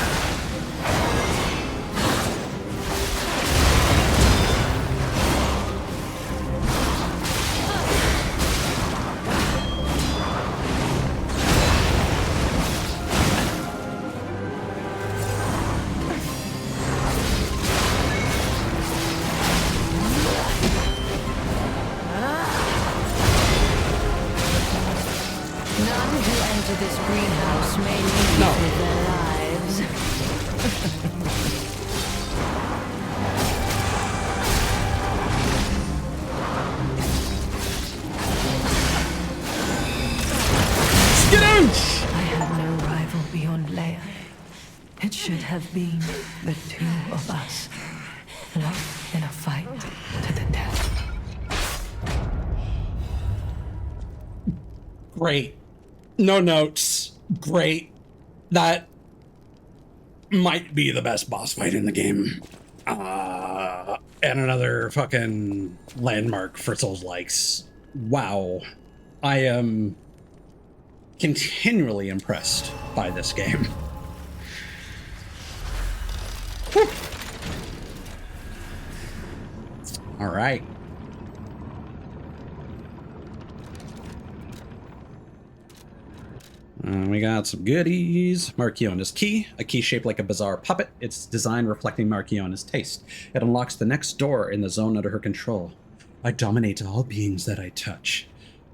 None who enter this greenhouse may leave No. with their lives. Skadoosh! I had no rival beyond Leia. It should have been the two of us, locked in a fight to the death. Great. No notes. Great. That might be the best boss fight in the game. And another fucking landmark for Souls likes. Wow. I am continually impressed by this game. Whew. All right. We got some goodies. Marchiona's key, a key shaped like a bizarre puppet. Its design reflecting Marchiona's taste. It unlocks the next door in the zone under her control. I dominate all beings that I touch.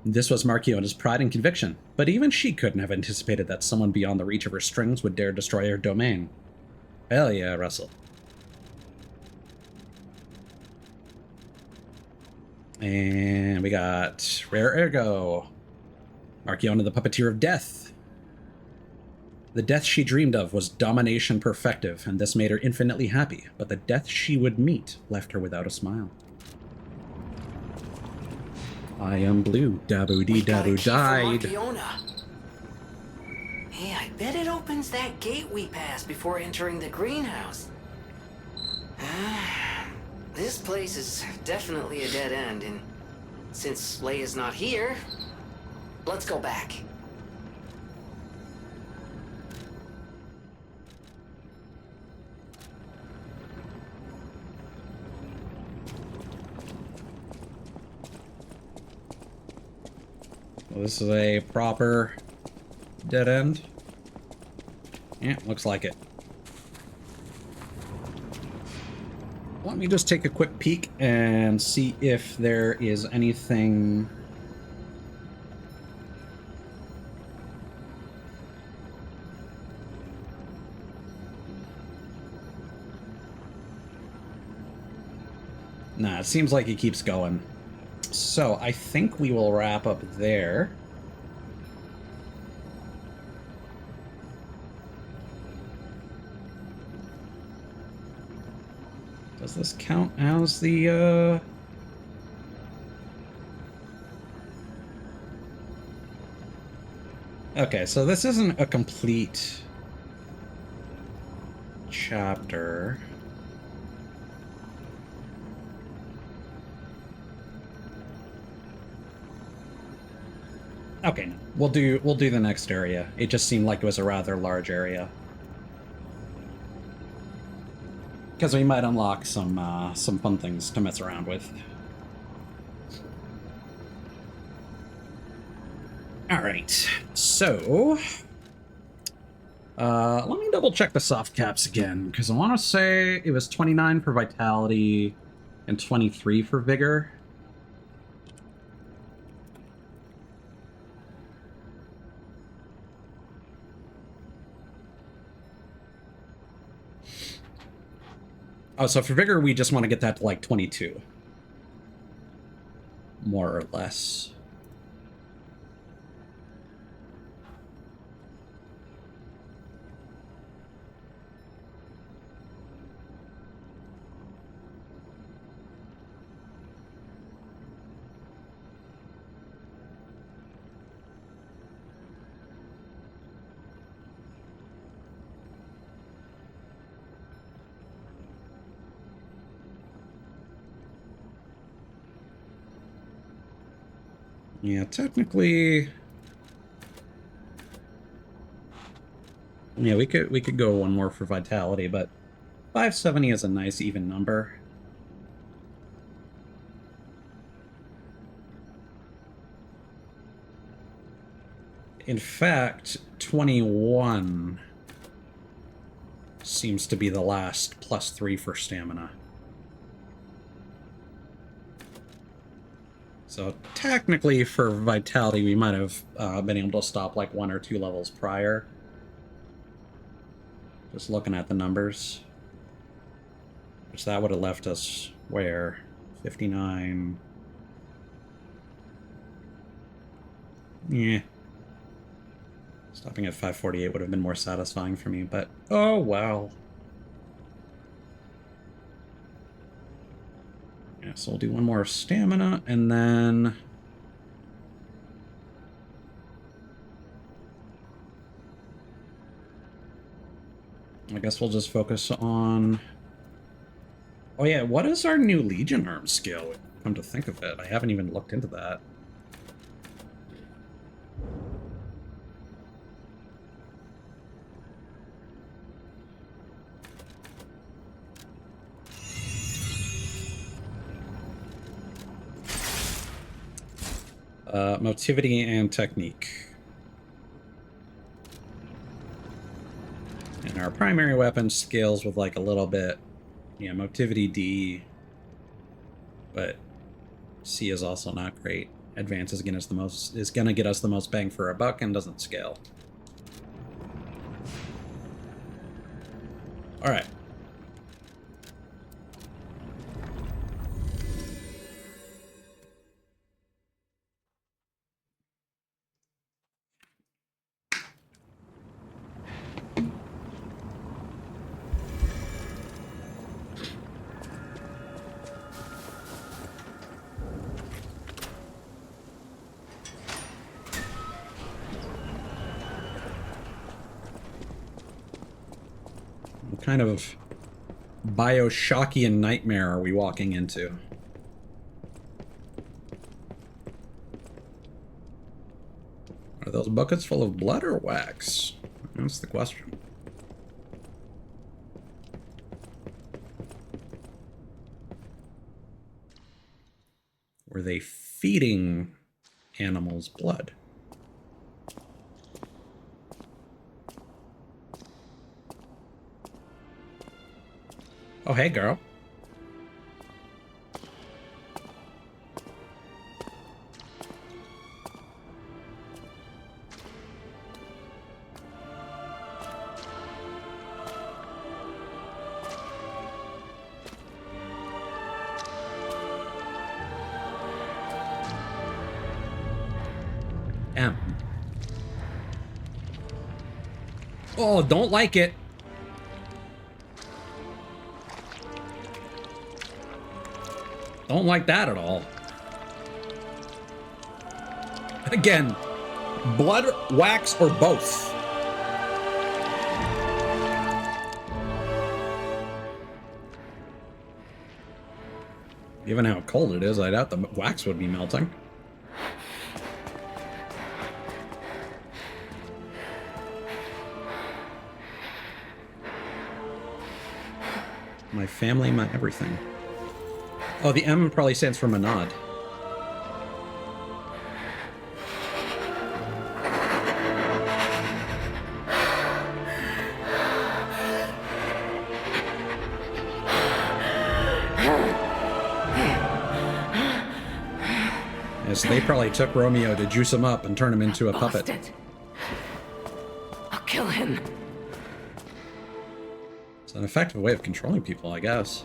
This was Marchiona's pride and conviction, but even she couldn't have anticipated that someone beyond the reach of her strings would dare destroy her domain. Hell yeah, Russell. And we got Rare Ergo. Marchiona, the Puppeteer of Death. The death she dreamed of was domination perfective, and this made her infinitely happy, but the death she would meet left her without a smile. I am blue. Dabu-dee-dabu died. Hey, I bet it opens that gate we passed before entering the greenhouse. This place is definitely a dead end, and since Leia's not here, let's go back. Well, this is a proper dead end. Yeah, looks like it. Let me just take a quick peek and see if there is anything... Nah, it seems like it keeps going. So, I think we will wrap up there. Does this count as the, Okay, so this isn't a complete chapter. Okay, we'll do the next area. It just seemed like it was a rather large area. Because we might unlock some fun things to mess around with. Alright, so... let me double check the soft caps again, because I want to say it was 29 for Vitality and 23 for Vigor. Oh, so for Vigor, we just want to get that to like 22. More or less. Yeah, technically... Yeah, we could go one more for Vitality, but 570 is a nice even number. In fact, 21 seems to be the last +3 for stamina. So technically for Vitality, we might have been able to stop like 1 or 2 levels prior. Just looking at the numbers. Which that would have left us where? 59. Yeah. Stopping at 548 would have been more satisfying for me, but oh well. Yeah, so we'll do one more stamina, and then... I guess we'll just focus on... Oh yeah, what is our new Legion arm skill? Come to think of it, I haven't even looked into that. Motivity and technique. Our primary weapon scales with like a little bit, yeah, motivity D, but C is also not great. Advance is gonna get us the most bang for our buck and doesn't scale. All right. What kind of Bioshockian nightmare are we walking into? Are those buckets full of blood or wax? That's the question. Were they feeding animals blood? Oh, hey, girl. M. Oh, don't like it. Don't like that at all. Again, blood, wax, or both. Given how cold it is, I doubt the wax would be melting. My family, my everything. Oh, the M probably stands for Manad. Yes, they probably took Romeo to juice him up and turn him into a puppet. Bastard. I'll kill him. It's an effective way of controlling people, I guess.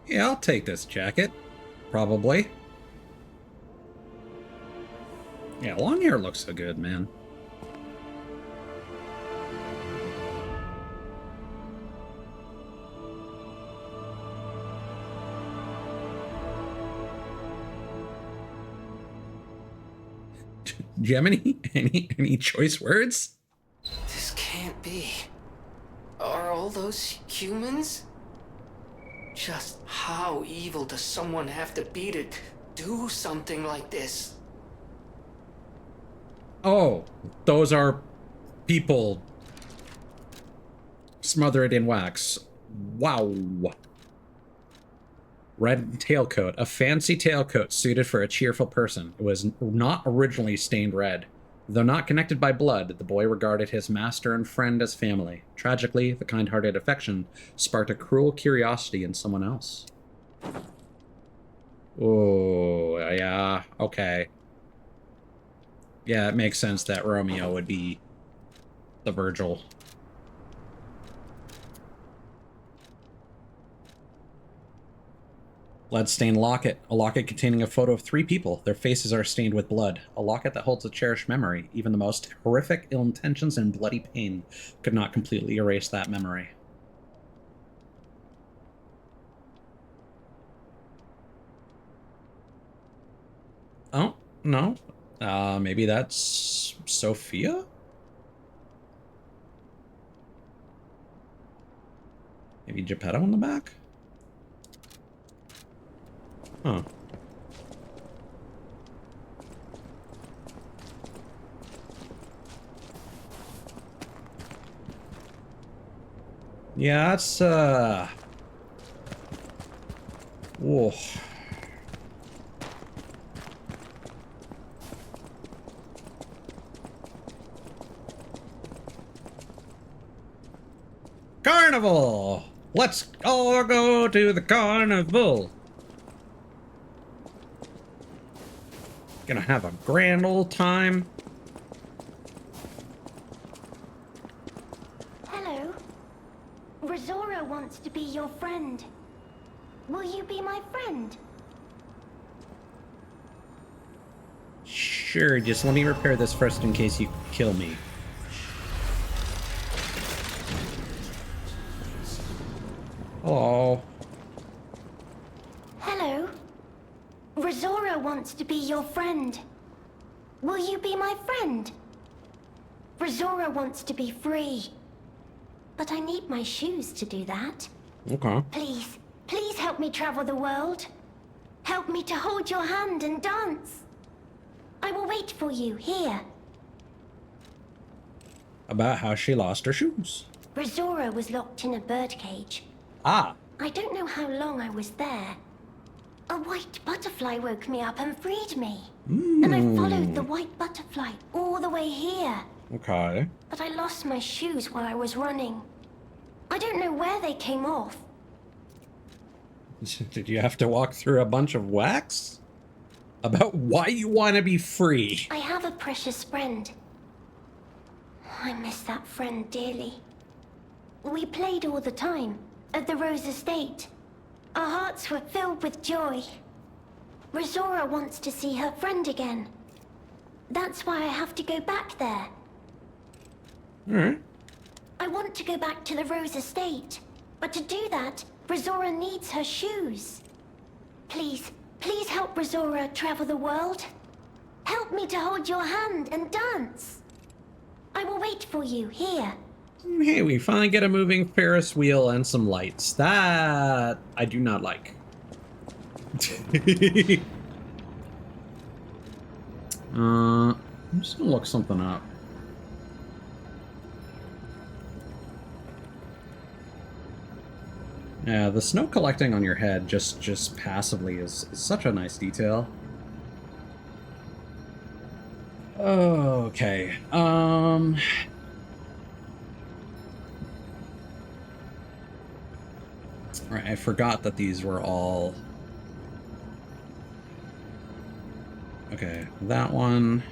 Yeah, I'll take this jacket. Probably. Yeah, long hair looks so good, man. Do you have any choice words? This can't be. Are all those humans? Just how evil does someone have to be to do something like this? Oh, those are people smothered in wax. Wow. Red tailcoat. A fancy tailcoat suited for a cheerful person. It was not originally stained red. Though not connected by blood, the boy regarded his master and friend as family. Tragically, the kind-hearted affection sparked a cruel curiosity in someone else. Oh, yeah, okay. Yeah, it makes sense that Romeo would be the Virgil. Blood-stained locket. A locket containing a photo of 3 people. Their faces are stained with blood. A locket that holds a cherished memory. Even the most horrific ill intentions and bloody pain could not completely erase that memory. Oh, no. Maybe that's Sophia? Maybe Geppetto in the back? Huh. Yeah, that's, whoa. carnival! Let's all go to the carnival! Gonna have a grand old time. Hello. Rosora wants to be your friend. Will you be my friend? Sure, just let me repair this first in case you kill me. Hello. Hello. Rosora wants to be your friend. Will you be my friend? Rosora wants to be free. But I need my shoes to do that. Okay. Please, please help me travel the world. Help me to hold your hand and dance. I will wait for you here. About how she lost her shoes. Rosora was locked in a birdcage. Ah. I don't know how long I was there. A white butterfly woke me up and freed me. And I followed the white butterfly all the way here. Okay. But I lost my shoes while I was running. I don't know where they came off. Did you have to walk through a bunch of wax? About why you want to be free. I have a precious friend. I miss that friend dearly. We played all the time at the Rose Estate. Our hearts were filled with joy. Rosora wants to see her friend again. That's why I have to go back there. Alright. I want to go back to the Rose Estate. But to do that, Rosora needs her shoes. Please, please help Rosora travel the world. Help me to hold your hand and dance. I will wait for you here. Hey, we finally get a moving Ferris wheel and some lights. That I do not like. I'm just gonna look something up. Yeah, the snow collecting on your head just passively is such a nice detail. Okay. Right, I forgot that these were all... Okay, that one...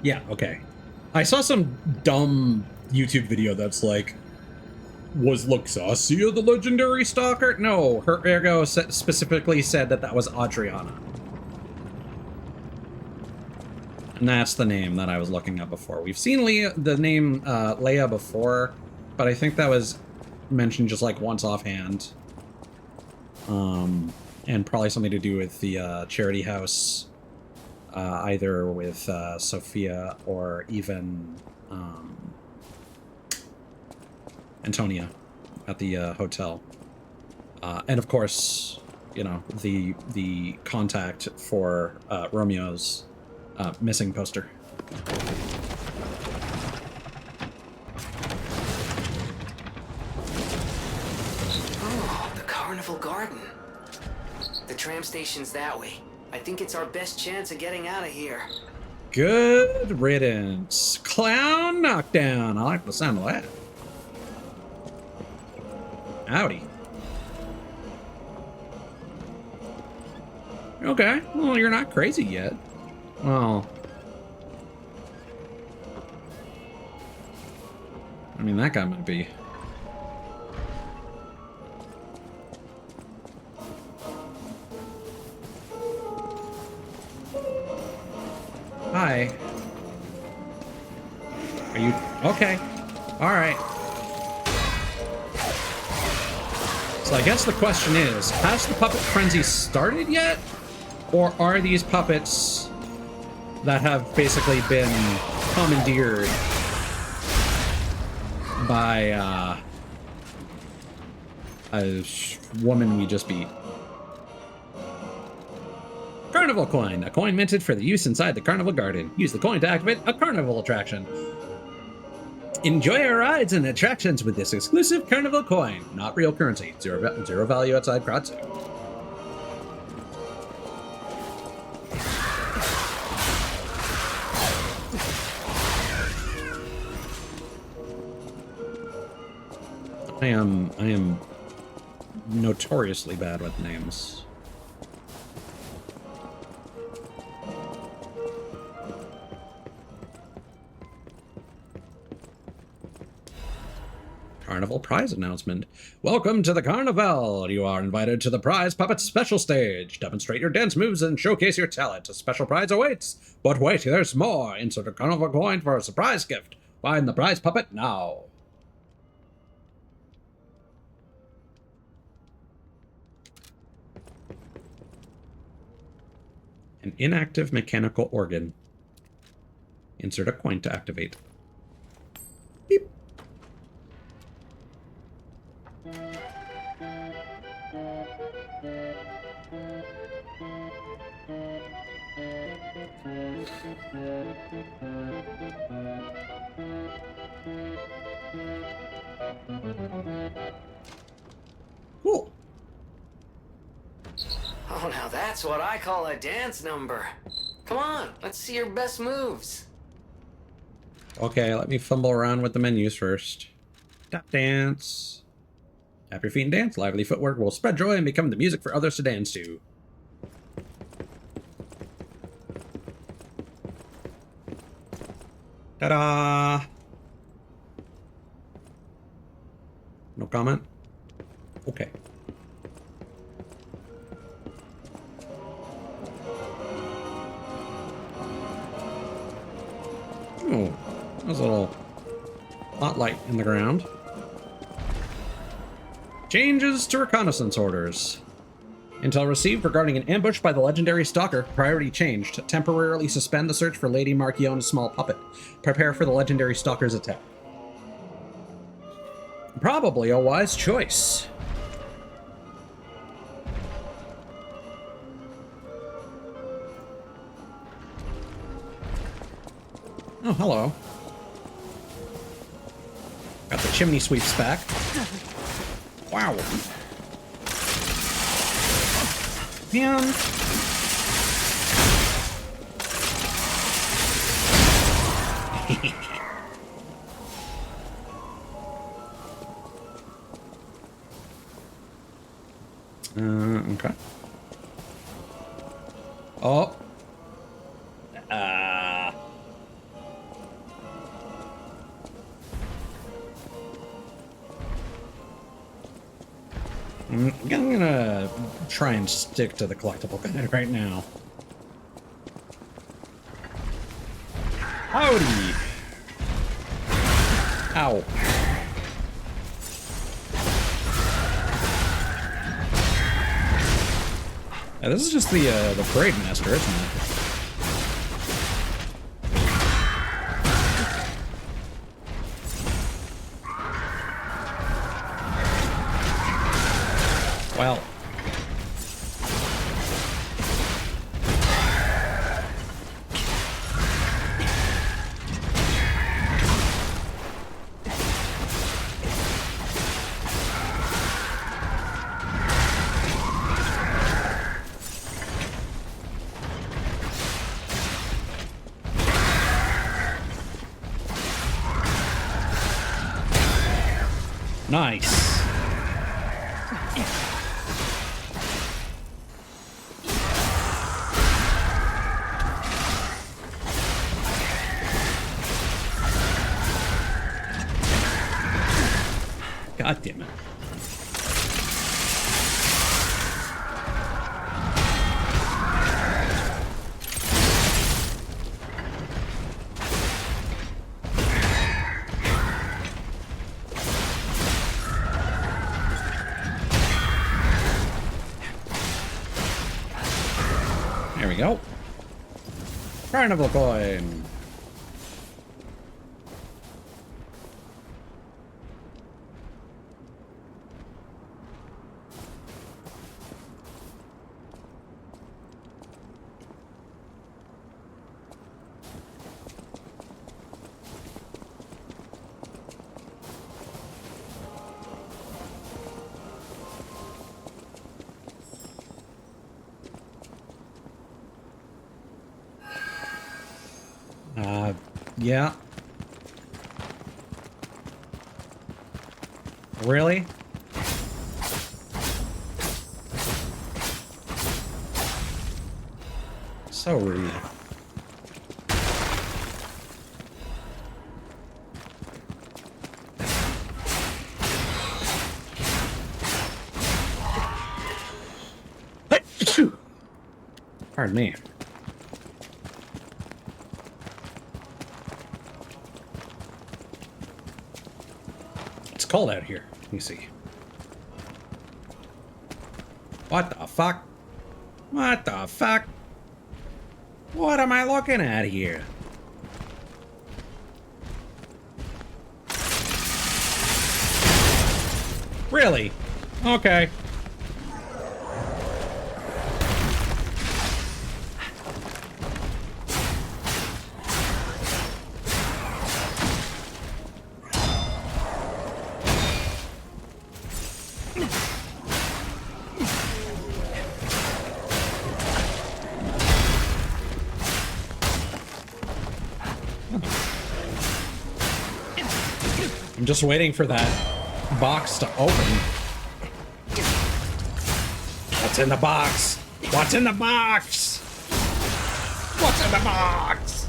Yeah, okay. I saw some dumb YouTube video that's like, was Luxasia the legendary stalker? No, her ergo specifically said that that was Adriana. And that's the name that I was looking up before. We've seen the name Leia before, but I think that was mentioned just like once offhand. And probably something to do with the charity house. Either with Sophia or even Antonia at the hotel. And of course, you know, the contact for Romeo's missing poster. Oh, the Carnival Garden. The tram station's that way. I think it's our best chance of getting out of here. Good riddance. Clown knockdown. I like the sound of that. Howdy. Okay, well, you're not crazy yet. Well... I mean, that guy might be. Hi. Are you... Okay. Alright. So I guess the question is, has the puppet frenzy started yet? Or are these puppets that have basically been commandeered by a woman we just beat? Carnival coin, a coin minted for the use inside the carnival garden. Use the coin to activate a carnival attraction. Enjoy our rides and attractions with this exclusive Carnival coin. Not real currency. Zero value outside Crot Zoo. I am notoriously bad with names. Carnival prize announcement. Welcome to the Carnival! You are invited to the Prize Puppet Special Stage. Demonstrate your dance moves and showcase your talent. A special prize awaits. But wait, there's more. Insert a Carnival coin for a surprise gift. Find the prize puppet now. An inactive mechanical organ. Insert a coin to activate. Beep. Cool. Oh, now that's what I call a dance number. Come on, let's see your best moves. Okay, let me fumble around with the menus first. Tap dance. Tap your feet and dance. Lively footwork will spread joy and become the music for others to dance to. Ta-da! No comment? Okay. Oh, there's a little spotlight in the ground. Changes to reconnaissance orders. Intel received regarding an ambush by the legendary stalker. Priority changed. Temporarily suspend the search for Lady Marchione's small puppet. Prepare for the legendary stalker's attack. Probably a wise choice. Oh, hello. Got the chimney sweeps back. Wow. Man. Okay. Oh. I'm gonna try and stick to the collectible guide right now. Howdy! Ow. Yeah, this is just the parade master, isn't it? Well. Nice. God damn it. There we go. Carnival coin. Yeah. Really? So rude. Pardon me. It's cold out here. Let me see. What the fuck? What the fuck? What am I looking at here? Really? Okay. I'm just waiting for that box to open. What's in the box? What's in the box? What's in the box?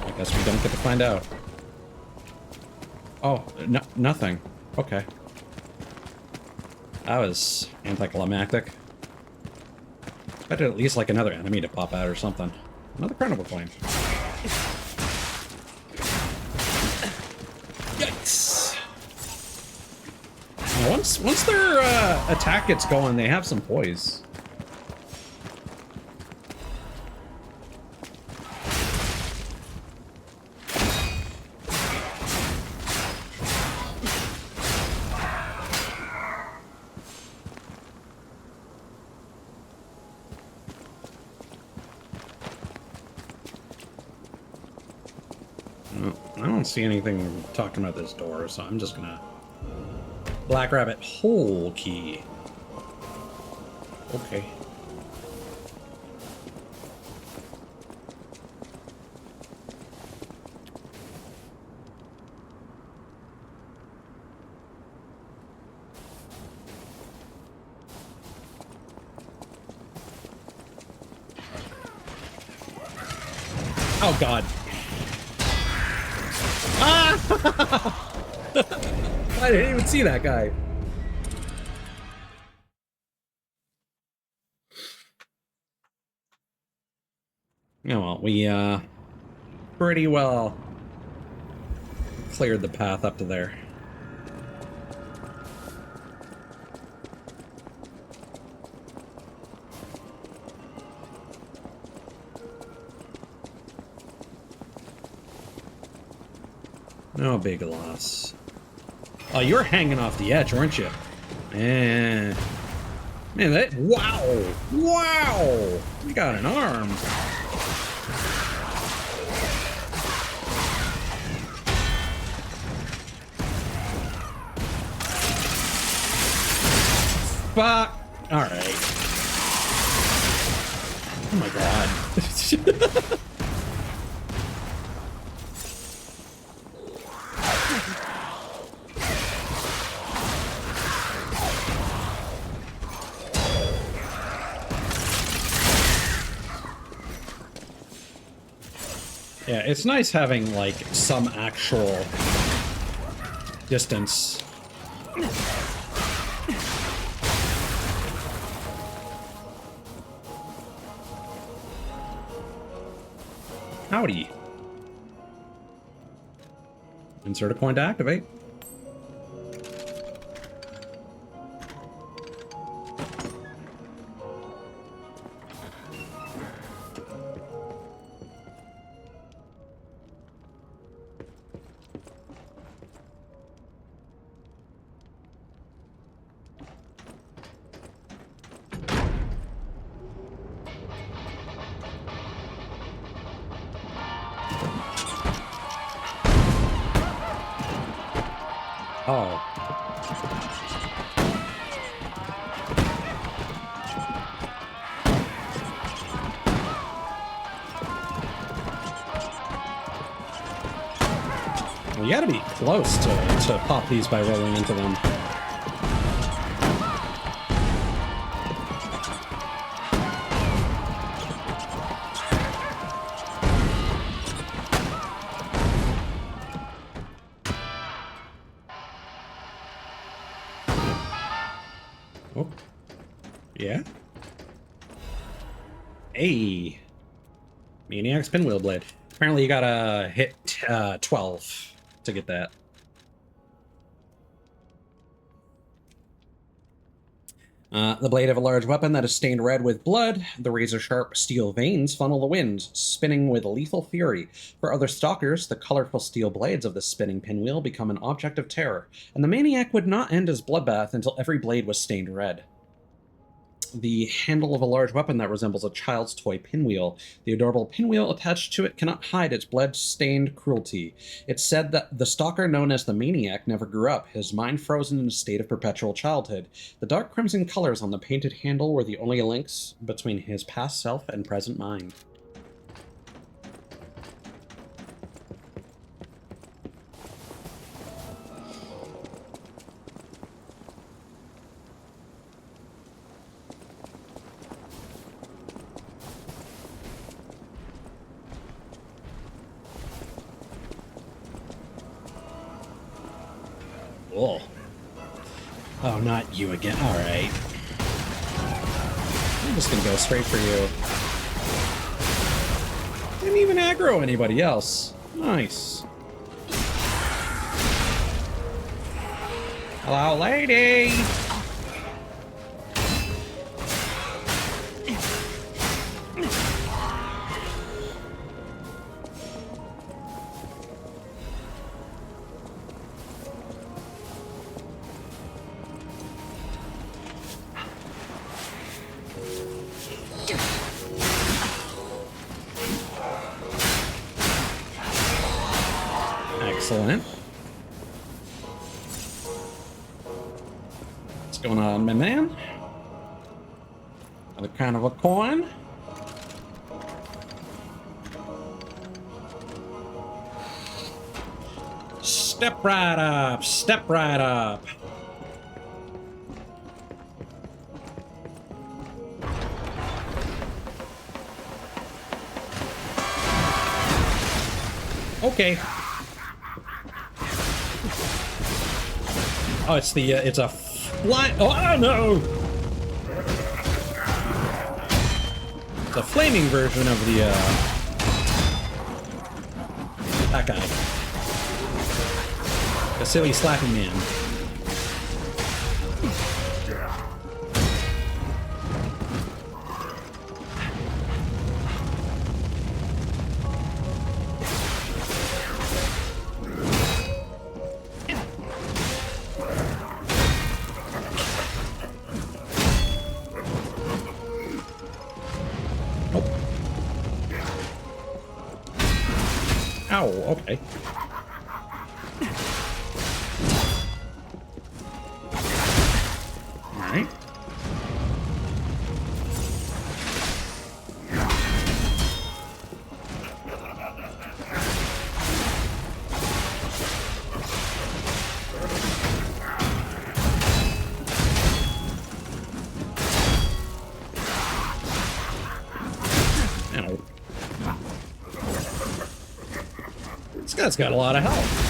I guess we don't get to find out. Oh, no, nothing. Okay. That was anticlimactic. I did at least like another enemy to pop out or something. Another carnival coin. Yikes! Now, once their attack gets going, they have some poise. I don't see anything talking about this door, so I'm just gonna... Black rabbit hole key. Okay. Oh god. Ah! I didn't even see that guy. Yeah, well, we pretty well cleared the path up to there. No big loss. Oh, you were hanging off the edge, weren't you? Man, that... Wow! Wow! We got an arm. Fuck! Alright. Oh my god. Yeah, it's nice having, like, some actual distance. Howdy. Insert a coin to activate. Oh. Well, you gotta be close to pop these by rolling into them. Oh. Yeah? Hey. Maniac's Pinwheel Blade. Apparently you gotta hit 12 to get that. The blade of a large weapon that is stained red with blood. The razor-sharp steel veins funnel the wind, spinning with lethal fury. For other stalkers, the colorful steel blades of the spinning pinwheel become an object of terror, and the maniac would not end his bloodbath until every blade was stained red. The handle of a large weapon that resembles a child's toy pinwheel. The adorable pinwheel attached to it cannot hide its blood-stained cruelty. It's said that the stalker known as the Maniac never grew up, his mind frozen in a state of perpetual childhood. The dark crimson colors on the painted handle were the only links between his past self and present mind. Oh. Oh, not you again. Alright. I'm just gonna go straight for you. Didn't even aggro anybody else. Nice. Hello, lady! Excellent. What's going on, my man? Another kind of a coin? Step right up! Step right up! Okay. Oh, it's a fly. Oh no! It's a flaming version of the, that guy. The silly slapping man. Ow, okay. Alright. Ow. This guy's got a lot of health.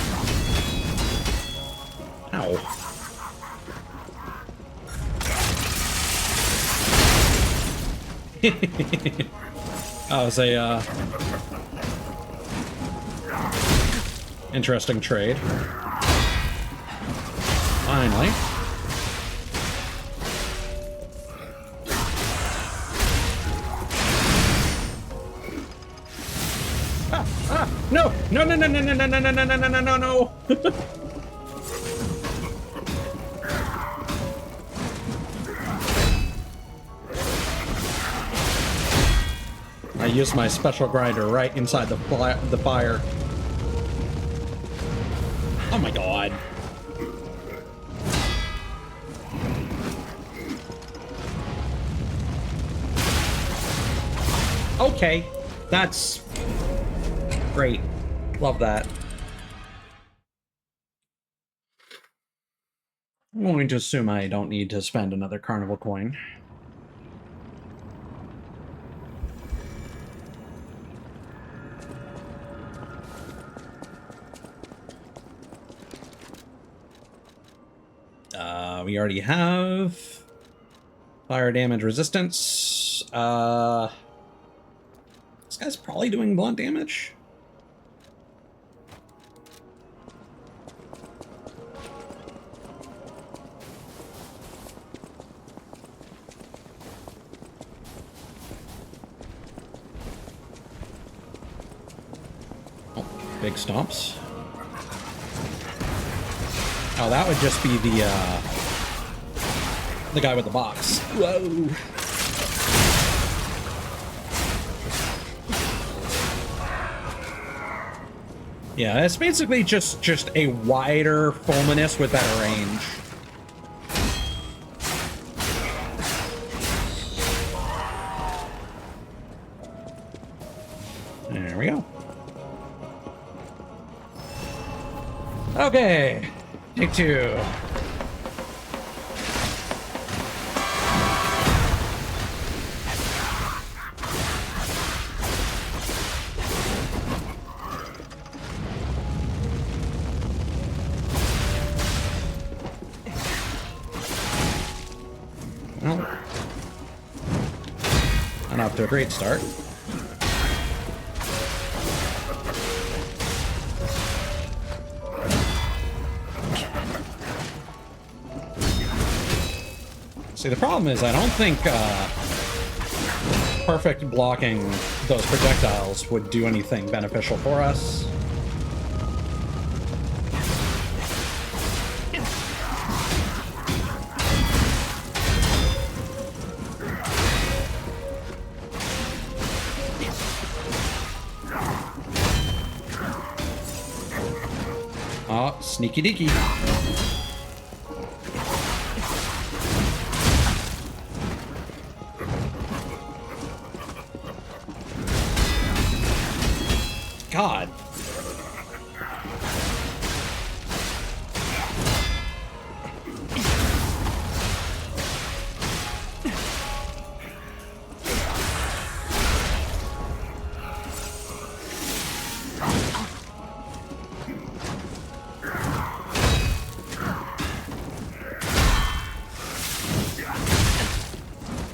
Ow. That was a, interesting trade. Finally. No! No, no, no, no, no, no, no, no, no, no, no, no, no! I used my special grinder right inside the fire. Oh my god. Okay, that's great. Love that. I'm going to assume I don't need to spend another carnival coin. We already have fire damage resistance. This guy's probably doing blunt damage. Oh, big stomps. Oh, that would just be the guy with the box. Whoa. Yeah, it's basically just a wider Fulminous with better range. There we go. Okay, take two. Well, not off to a great start. See, the problem is I don't think perfect blocking those projectiles would do anything beneficial for us. Oh, sneaky deaky. God.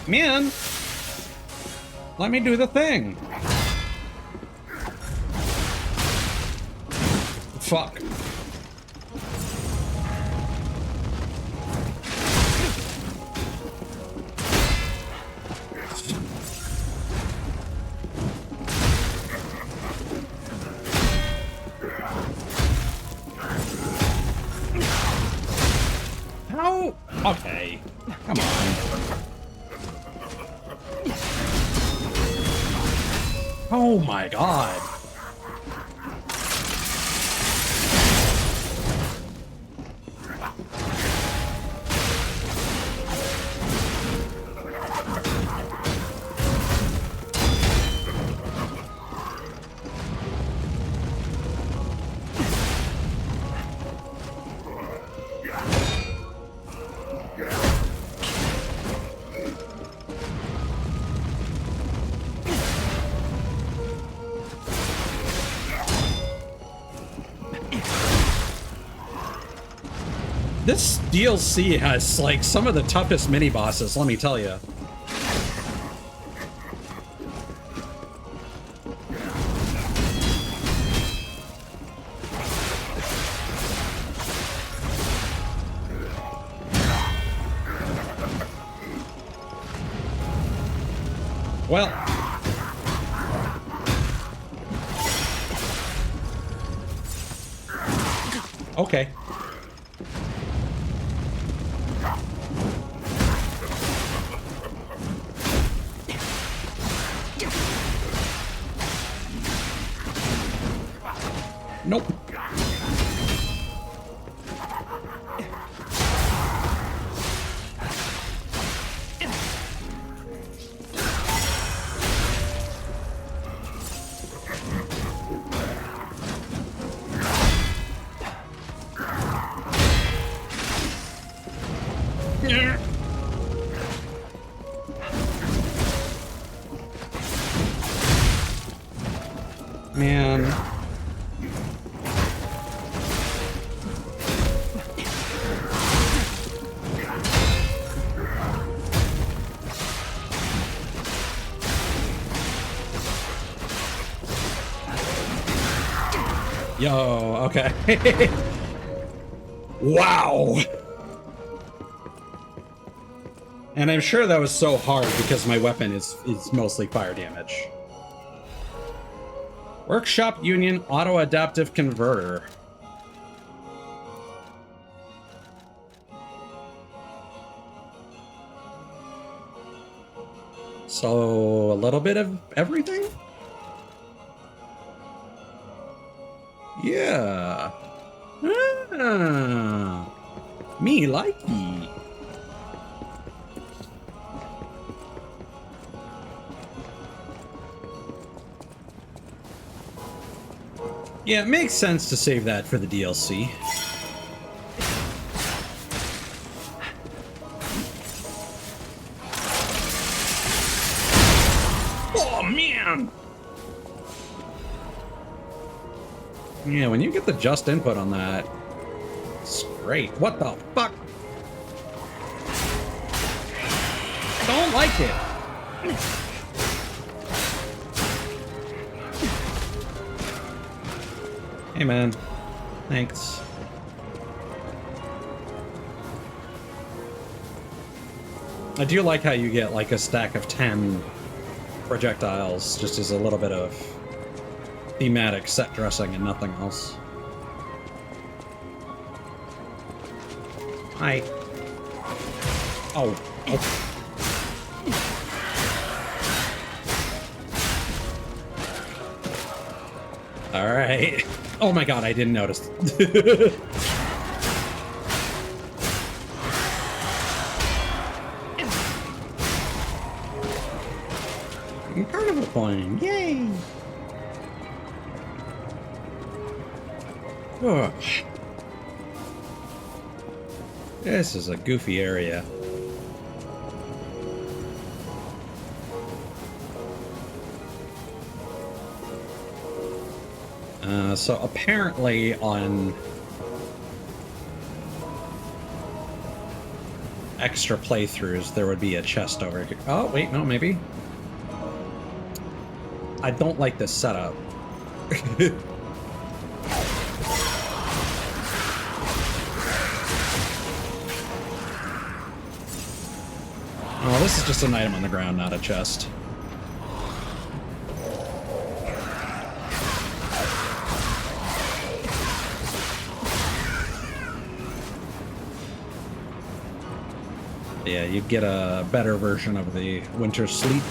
Man, let me do the thing. Fuck. How? Okay. Come on. Oh my god. This DLC has, like, some of the toughest mini-bosses, let me tell you. Well. Okay. Nope. Man. Yo, okay. Wow. And I'm sure that was so hard because my weapon is mostly fire damage. Workshop Union Auto Adaptive Converter. So a little bit of everything? Yeah. Ah, me likey. Yeah, it makes sense to save that for the DLC. Oh, man! Yeah, when you get the just input on that, it's great. What the fuck? I don't like it. Hey, man. Thanks. I do like how you get like a stack of 10 projectiles just as a little bit of thematic set dressing and nothing else. Hi. Oh. Oh. All right. Oh my god, I didn't notice. Carnival coin, yay! Oh. This is a goofy area. So apparently on extra playthroughs there would be a chest over here. Oh, wait, no, maybe. I don't like this setup. Oh, this is just an item on the ground, not a chest. Yeah, you get a better version of the Winter Sleep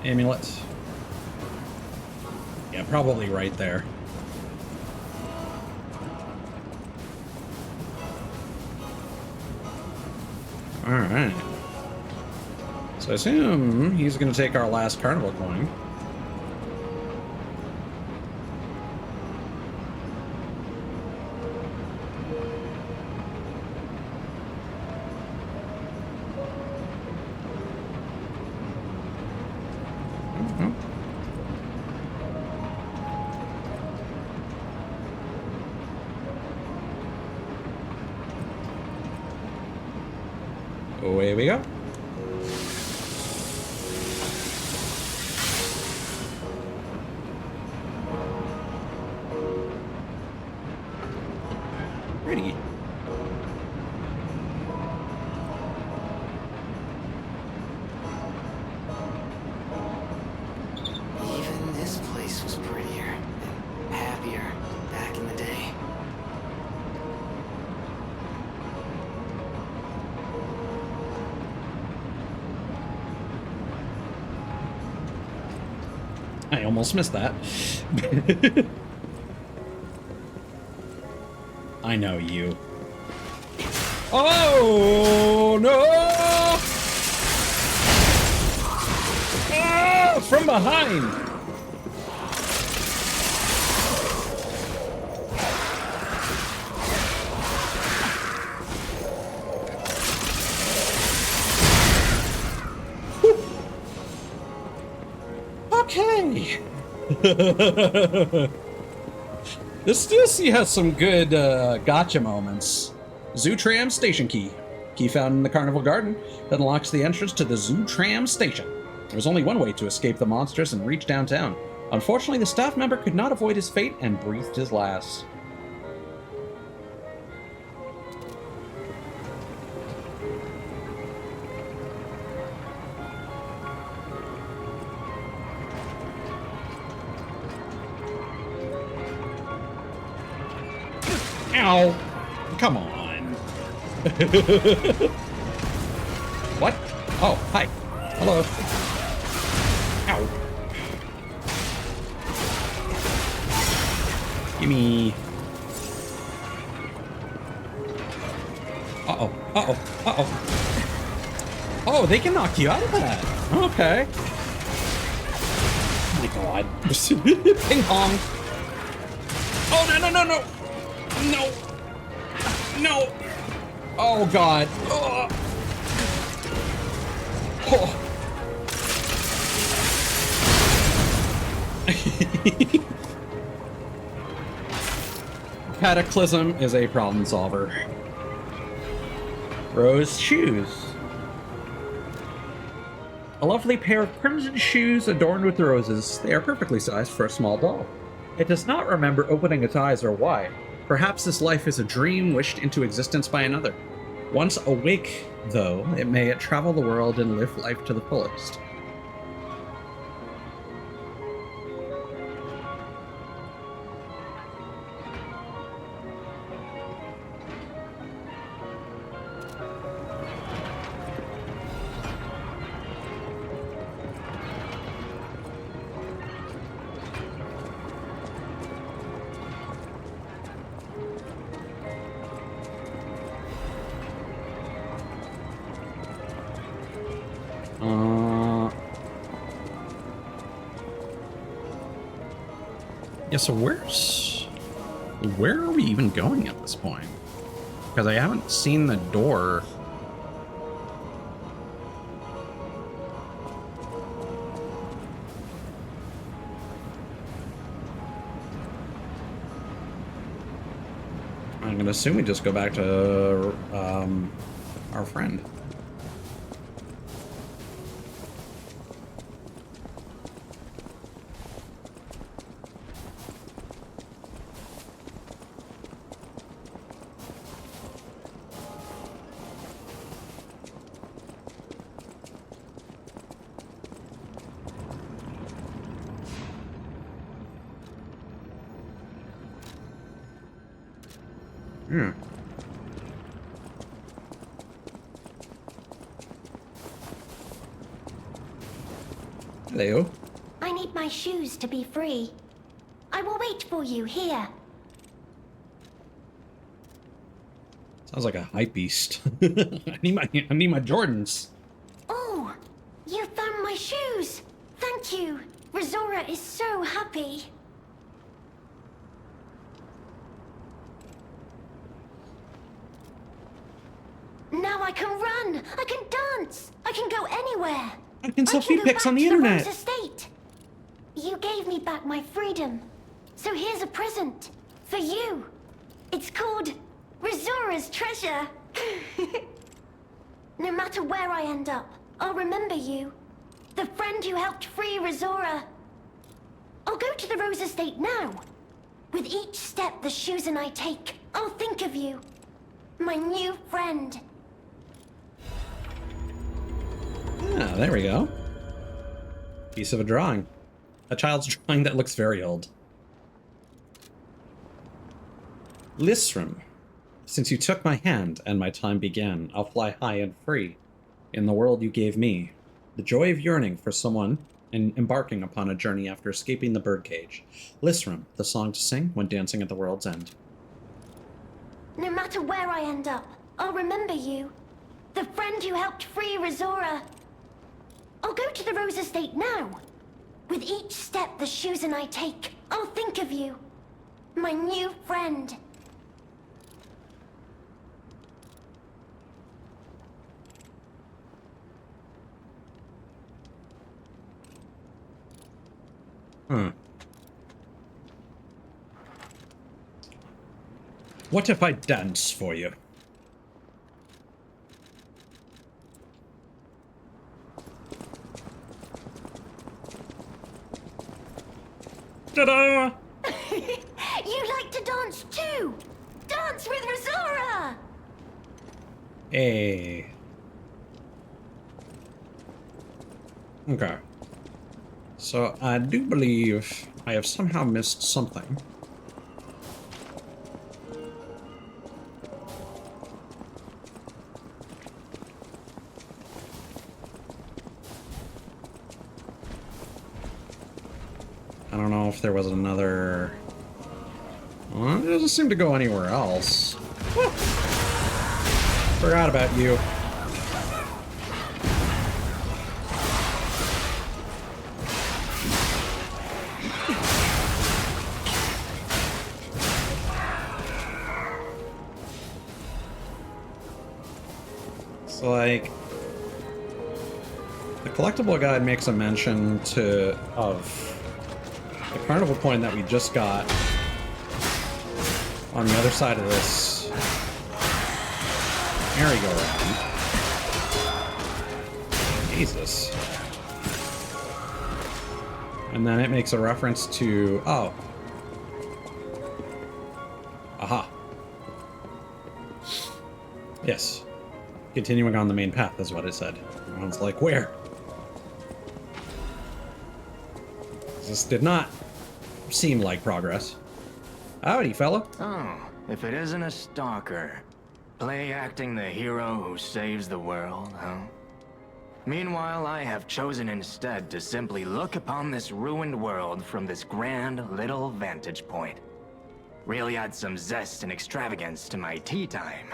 amulet. Yeah, probably right there. Alright. So I assume he's going to take our last carnival coin. Away we go. Pretty. Even this place was prettier and happier back in the day. I almost missed that. I know you. Oh no! Oh, from behind! This DLC has some good gotcha moments. Zoo Tram Station Key. Key found in the Carnival Garden that unlocks the entrance to the Zoo Tram Station. There was only one way to escape the monsters and reach downtown. Unfortunately, the staff member could not avoid his fate and breathed his last. Ow! Come on. What? Oh, hi. Hello. Ow. Gimme. Uh-oh. Uh-oh. Uh-oh. Oh, they can knock you out of that. Okay. Oh my god. Ping pong. Oh, no, no, no, no. No. No. Oh, God. Oh. Oh. Cataclysm is a problem solver. Rose shoes. A lovely pair of crimson shoes adorned with roses. They are perfectly sized for a small doll. It does not remember opening its eyes or why. Perhaps this life is a dream wished into existence by another. Once awake, though, it may travel the world and live life to the fullest. Yeah, so where are we even going at this point? Because I haven't seen the door. I'm gonna assume we just go back to our friend. Hmm. Hello. I need my shoes to be free. I will wait for you here. Sounds like a hype beast. I need my Jordans. Oh, you found my shoes. Thank you. Rizora is so happy. Now I can run. I can dance. I can go anywhere. I can sell go feed pics back on the to internet. Rose Estate. You gave me back my freedom. So here's a present for you. It's called Rizora's Treasure. No matter where I end up, I'll remember you. The friend who helped free Rizora. I'll go to the Rose Estate now. With each step the shoes and I take, I'll think of you. My new friend. Ah, there we go. Piece of a drawing. A child's drawing that looks very old. Listrum. Since you took my hand and my time began, I'll fly high and free. In the world you gave me, the joy of yearning for someone and embarking upon a journey after escaping the birdcage. Listrum, the song to sing when dancing at the world's end. No matter where I end up, I'll remember you. The friend who helped free Rizora. I'll go to the Rose Estate now. With each step the shoes and I take, I'll think of you. My new friend. Hmm. What if I dance for you? Ta-da! You like to dance too! Dance with Razora! Hey. Okay. So I do believe I have somehow missed something. I don't know if there was another... Well, it doesn't seem to go anywhere else. Woo! Forgot about you. So, like, the collectible guide makes a mention of the carnival coin that we just got on the other side of this merry-go-round. Jesus. And then it makes a reference to... Oh. Aha. Yes. Continuing on the main path is what it said. Everyone's like, where? This did not seem like progress. Howdy, fella. Oh, if it isn't a stalker. Play acting the hero who saves the world, huh? Meanwhile, I have chosen instead to simply look upon this ruined world from this grand little vantage point. Really add some zest and extravagance to my tea time.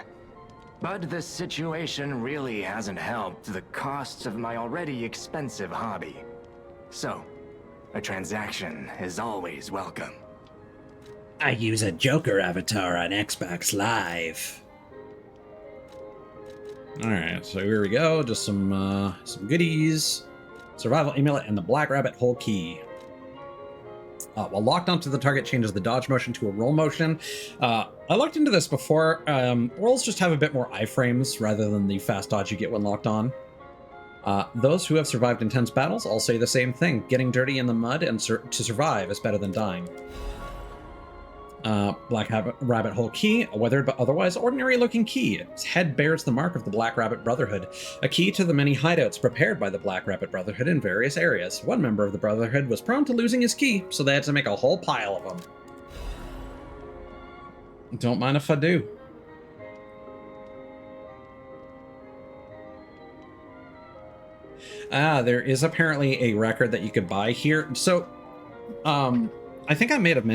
But this situation really hasn't helped the costs of my already expensive hobby. So, a transaction is always welcome. I use a Joker avatar on Xbox Live. Alright, so here we go. Just some goodies. Survival amulet and the Black Rabbit Hole key. While locked onto the target, changes the dodge motion to a roll motion. I looked into this before. Rolls just have a bit more iframes rather than the fast dodge you get when locked on. Those who have survived intense battles all say the same thing. Getting dirty in the mud and to survive is better than dying. Black Rabbit Hole key, a weathered but otherwise ordinary-looking key. Its head bears the mark of the Black Rabbit Brotherhood, a key to the many hideouts prepared by the Black Rabbit Brotherhood in various areas. One member of the Brotherhood was prone to losing his key, so they had to make a whole pile of them. Don't mind if I do. There is apparently a record that you could buy here. So, I think I might have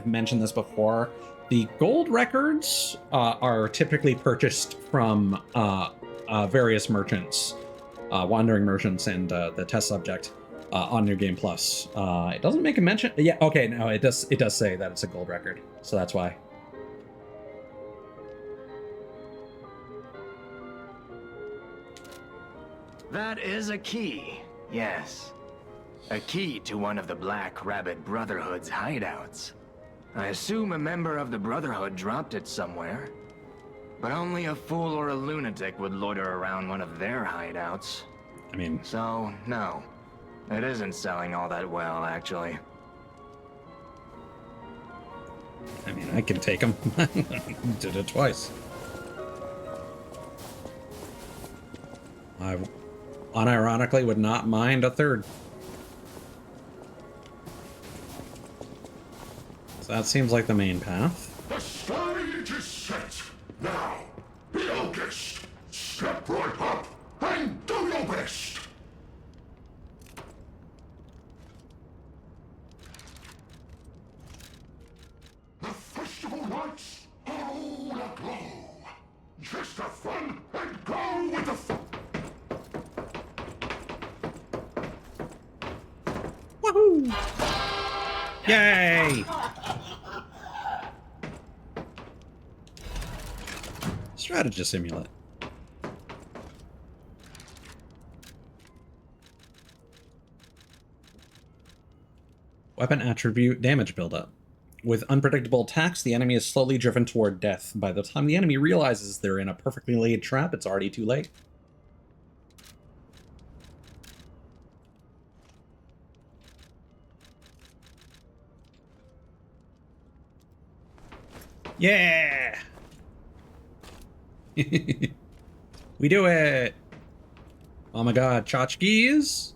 mentioned this before. The gold records are typically purchased from various merchants, wandering merchants, and the test subject on New Game Plus. It doesn't make a mention. Yeah, okay, no, it does. It does say that it's a gold record, so that's why. That is a key, yes. A key to one of the Black Rabbit Brotherhood's hideouts. I assume a member of the Brotherhood dropped it somewhere. But only a fool or a lunatic would loiter around one of their hideouts. I mean... So, no. It isn't selling all that well, actually. I mean, I can take them. Did it twice. I unironically would not mind a third. So that seems like the main path. The stage is set. Now, be our guest. Step right up and do your best. The festival lights are all aglow. Just have fun and go with the fun. Woohoo! Yay! Strategist amulet. Weapon attribute damage buildup. With unpredictable attacks, the enemy is slowly driven toward death. By the time the enemy realizes they're in a perfectly laid trap, it's already too late. Yeah! We do it! Oh my god, tchotchkes!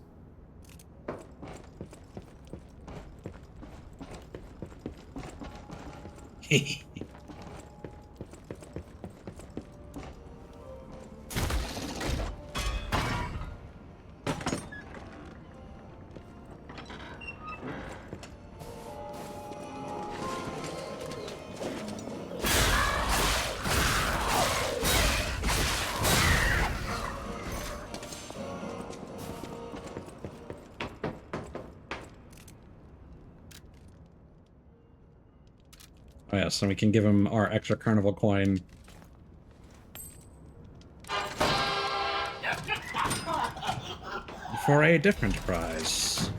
Oh yeah, so we can give him our extra carnival coin. For a different prize.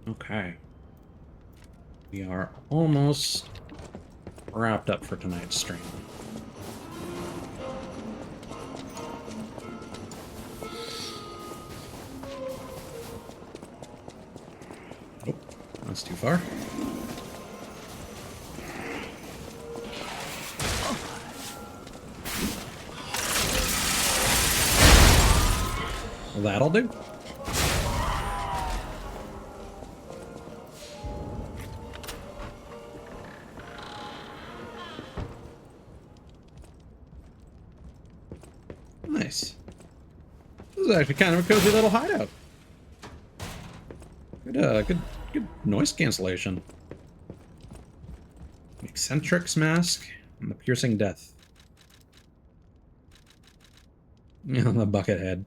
Okay. We are almost wrapped up for tonight's stream. Oh, that's too far. Well, that'll do. Nice. This is actually kind of a cozy little hideout. Good noise cancellation. Eccentric's mask and the piercing death. Yeah, the bucket head.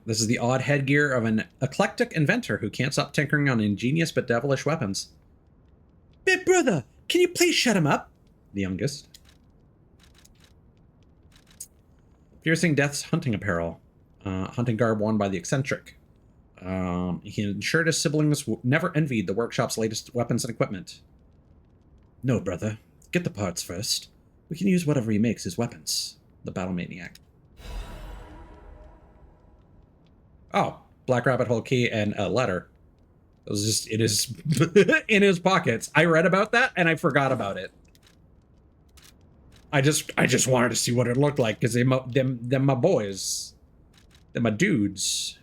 This is the odd headgear of an eclectic inventor who can't stop tinkering on ingenious but devilish weapons. Big brother, can you please shut him up? The youngest. Piercing Death's hunting apparel. Hunting garb worn by the eccentric. He ensured his siblings never envied the workshop's latest weapons and equipment. No, brother. Get the parts first. We can use whatever he makes as weapons. The Battle Maniac. Oh, Black Rabbit Hole key and a letter. It was just, it is in his pockets. I read about that and I forgot about it. I just wanted to see what it looked like because them my boys. Them my dudes.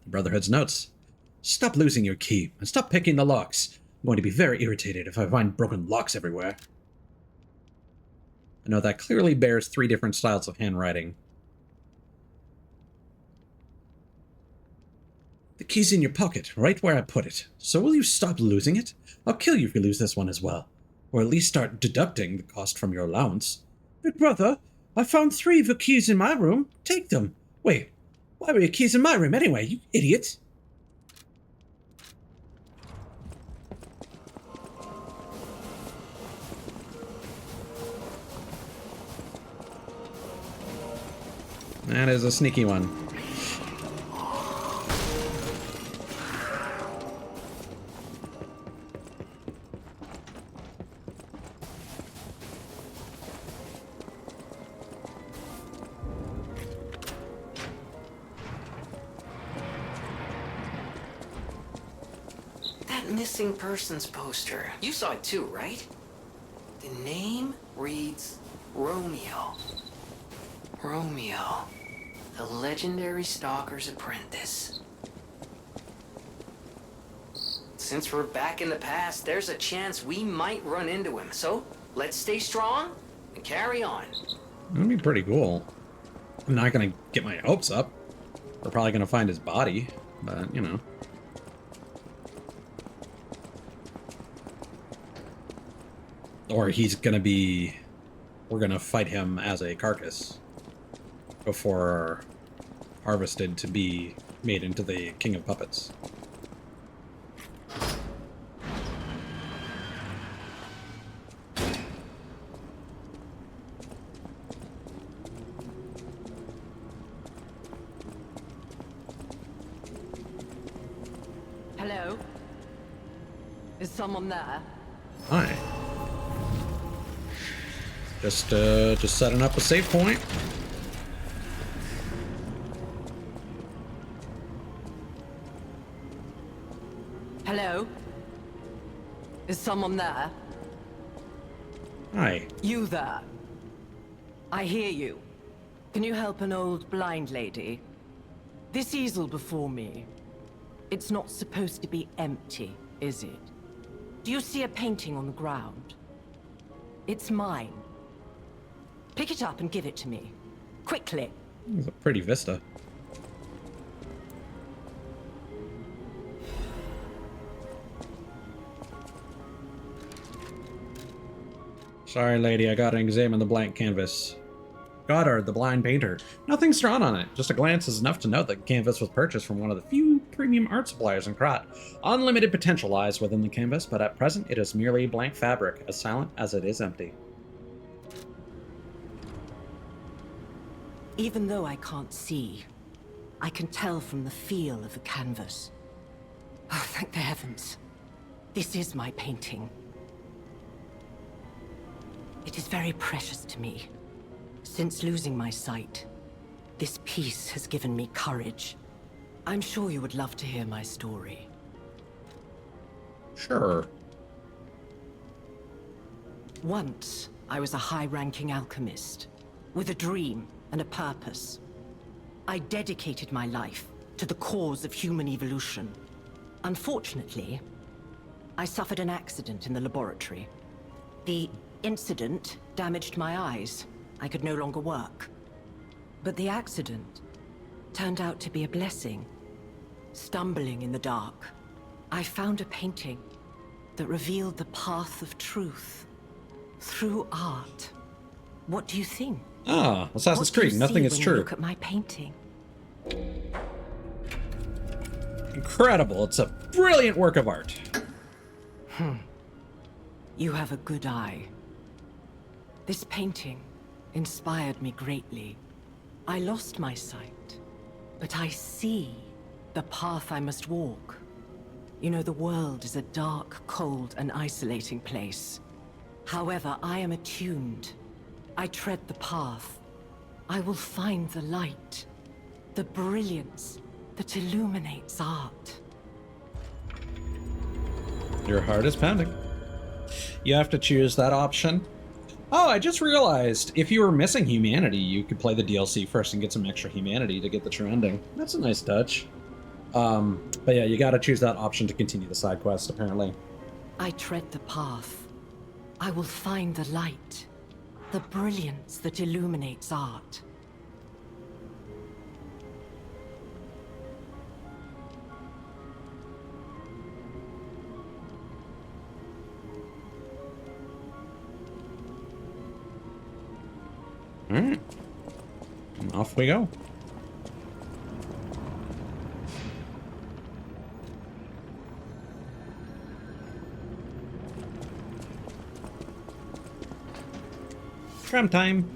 Brotherhood's notes. Stop losing your key and stop picking the locks. I'm going to be very irritated if I find broken locks everywhere. I know that clearly bears 3 different styles of handwriting. The key's in your pocket, right where I put it. So will you stop losing it? I'll kill you if you lose this one as well. Or at least start deducting the cost from your allowance. Big brother, I found 3 of the keys in my room. Take them. Wait, why were your keys in my room anyway, you idiot? That is a sneaky one. That missing persons poster. You saw it too, right? The name reads Romeo. Romeo, the legendary stalker's apprentice. Since we're back in the past, there's a chance we might run into him. So let's stay strong and carry on. That'd be pretty cool. I'm not gonna get my hopes up. We're probably gonna find his body, but you know. Or he's gonna be... We're gonna fight him as a carcass before harvested to be made into the King of Puppets. Hello? Is someone there? Hi. Just setting up a save point. Hello? Is someone there? Hi. You there? I hear you. Can you help an old blind lady? This easel before me. It's not supposed to be empty, is it? Do you see a painting on the ground? It's mine. Pick it up and give it to me. Quickly. It's a pretty vista. Sorry, lady, I gotta examine the blank canvas. Goddard, the blind painter. Nothing's drawn on it. Just a glance is enough to know that the canvas was purchased from one of the few premium art suppliers in Krat. Unlimited potential lies within the canvas, but at present it is merely blank fabric, as silent as it is empty. Even though I can't see, I can tell from the feel of the canvas. Oh, thank the heavens. This is my painting. It is very precious to me. Since losing my sight, this piece has given me courage. I'm sure you would love to hear my story. Sure. Once, I was a high-ranking alchemist, with a dream and a purpose. I dedicated my life to the cause of human evolution. Unfortunately, I suffered an accident in the laboratory. The incident damaged my eyes. I could no longer work. But the accident turned out to be a blessing. Stumbling in the dark, I found a painting that revealed the path of truth through art. What do you think? Ah, Assassin's Creed, nothing is true. Look at my painting. Incredible, it's a brilliant work of art. You have a good eye. This painting inspired me greatly. I lost my sight, but I see the path I must walk. You know, the world is a dark, cold, and isolating place. However, I am attuned. I tread the path. I will find the light, the brilliance that illuminates art. Your heart is pounding. You have to choose that option. Oh, I just realized if you were missing humanity, you could play the DLC first and get some extra humanity to get the true ending. That's a nice touch. But yeah, you gotta choose that option to continue the side quest, apparently. I tread the path. I will find the light, the brilliance that illuminates art. Alright. And off we go. Tram time.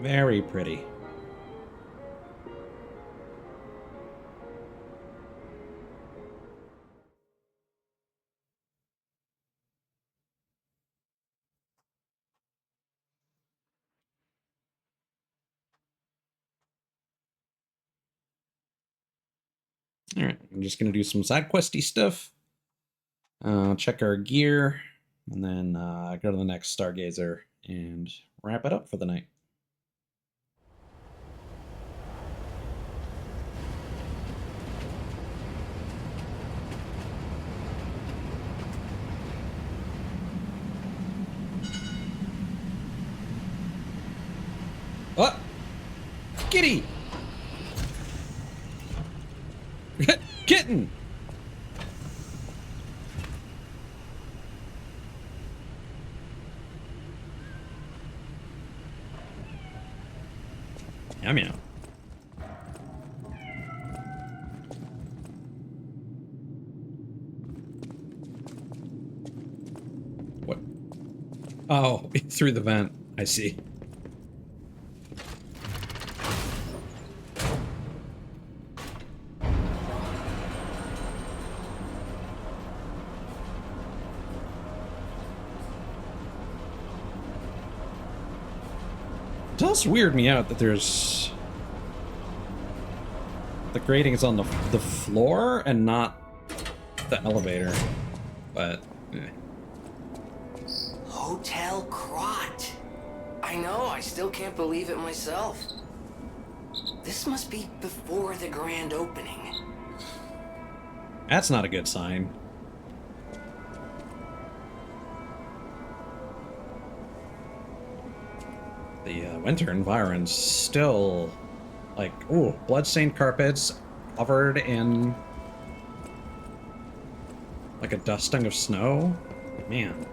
Very pretty. All right, I'm just gonna do some side questy stuff. Check our gear, and then go to the next Stargazer and wrap it up for the night. What? Kitty! Kitten! Meow meow. What? Oh, through the vent. I see. It does weird me out that there's... the grating is on the floor and not the elevator. But, Hotel Crot. I know, I still can't believe it myself. This must be before the grand opening. That's not a good sign. The winter environment's still like, ooh, bloodstained carpets covered in like a dusting of snow. Man.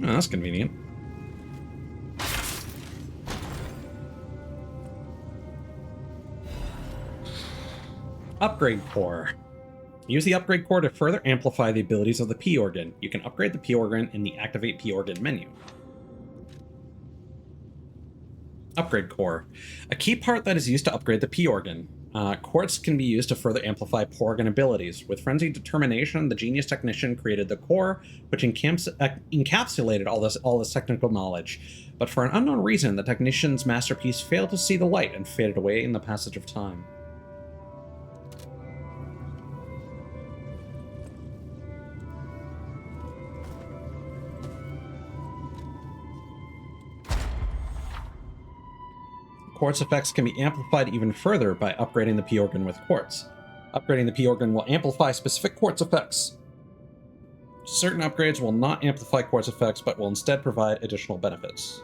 Oh, that's convenient. Upgrade core. Use the upgrade core to further amplify the abilities of the P organ. You can upgrade the P organ in the Activate P organ menu. Upgrade core. A key part that is used to upgrade the P organ. Quartz can be used to further amplify P organ abilities. With frenzied determination, the genius technician created the core, which encapsulated all this technical knowledge. But for an unknown reason, the technician's masterpiece failed to see the light and faded away in the passage of time. Quartz effects can be amplified even further by upgrading the P organ with quartz. Upgrading the P organ will amplify specific quartz effects. Certain upgrades will not amplify quartz effects, but will instead provide additional benefits.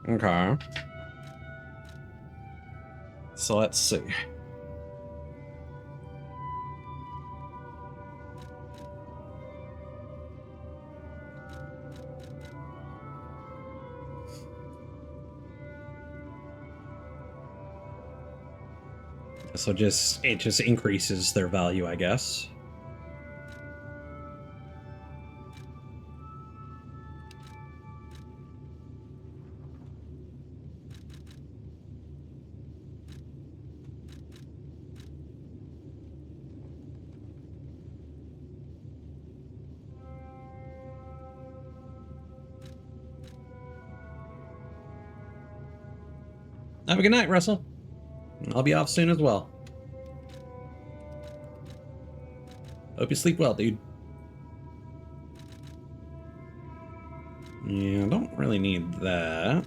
Okay. So let's see. So it just increases their value, I guess. Have a good night, Russell. I'll be off soon as well. Hope you sleep well, dude. Yeah, I don't really need that.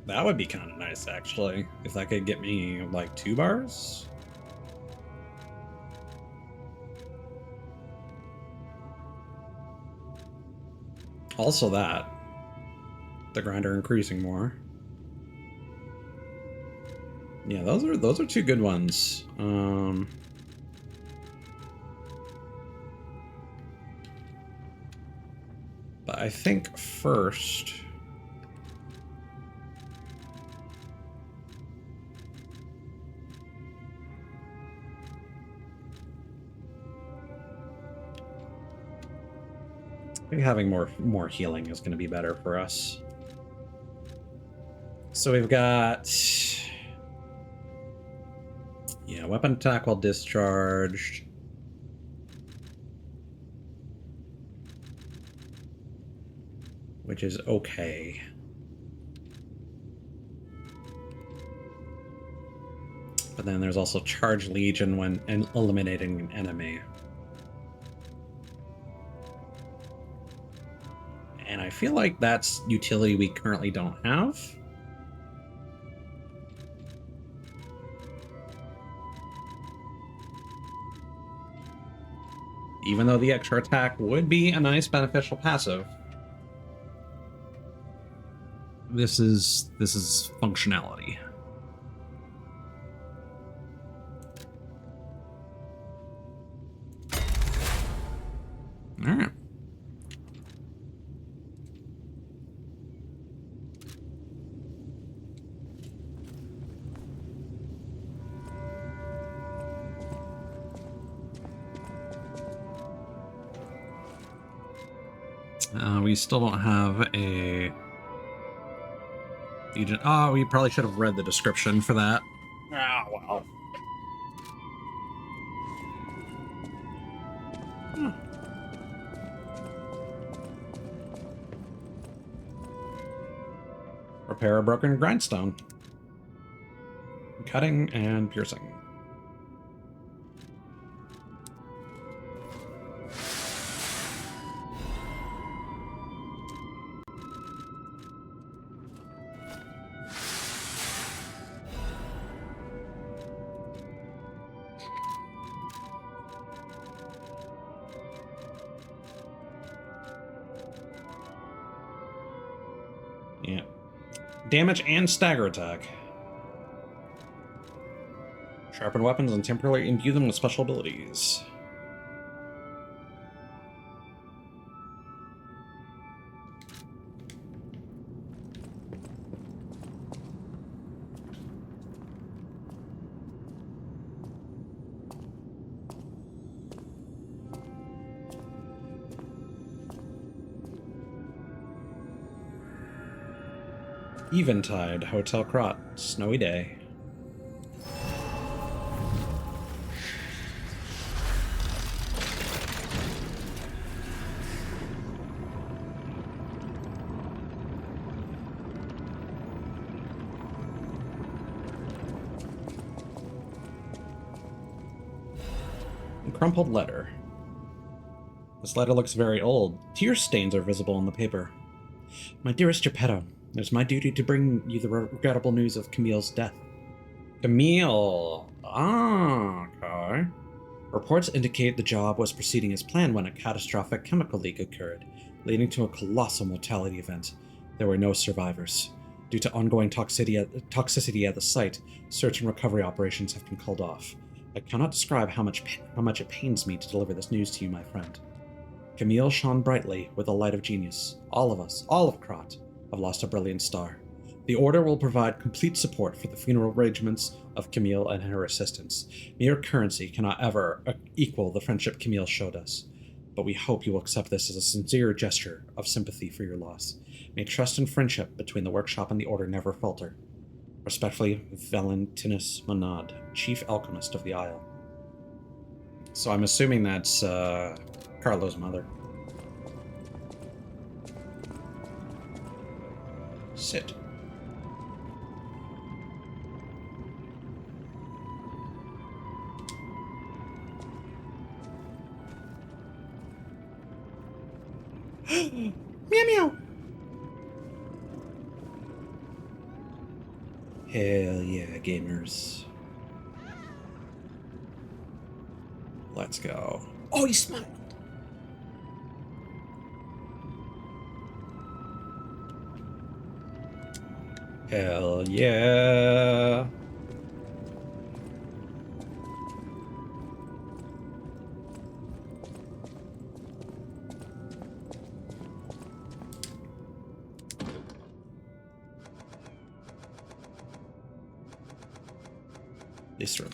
That would be kind of nice, actually. If that could get me, like, 2 bars. Also that. The grinder increasing more. Yeah, those are 2 good ones. But I think first... I think having more healing is going to be better for us. So we've got... yeah, weapon attack while discharged. Which is okay. But then there's also Charge Legion when eliminating an enemy. And I feel like that's utility we currently don't have. Even though the extra attack would be a nice beneficial passive. This is functionality. All right. We still don't have a... Oh, we probably should have read the description for that. Ah, well. Repair a broken grindstone. Cutting and piercing. Yeah. Damage and stagger attack. Sharpen weapons and temporarily imbue them with special abilities. Eventide, Hotel Crot, snowy day. Crumpled letter. This letter looks very old. Tear stains are visible on the paper. My dearest Geppetto, it is my duty to bring you the regrettable news of Camille's death. Camille! Ah, okay. Reports indicate the job was proceeding as planned when a catastrophic chemical leak occurred, leading to a colossal mortality event. There were no survivors. Due to ongoing toxicity at the site, search and recovery operations have been called off. I cannot describe how much it pains me to deliver this news to you, my friend. Camille shone brightly with the light of genius. All of us, all of Crot, have lost a brilliant star. The Order will provide complete support for the funeral arrangements of Camille and her assistants. Mere currency cannot ever equal the friendship Camille showed us, but we hope you will accept this as a sincere gesture of sympathy for your loss. May trust and friendship between the workshop and the Order never falter. Respectfully, Valentinus Monad, Chief Alchemist of the Isle. So I'm assuming that's Carlo's mother. Sit. Meow meow. Hell yeah, gamers. Let's go. Oh, he smiled. Hell yeah. This room.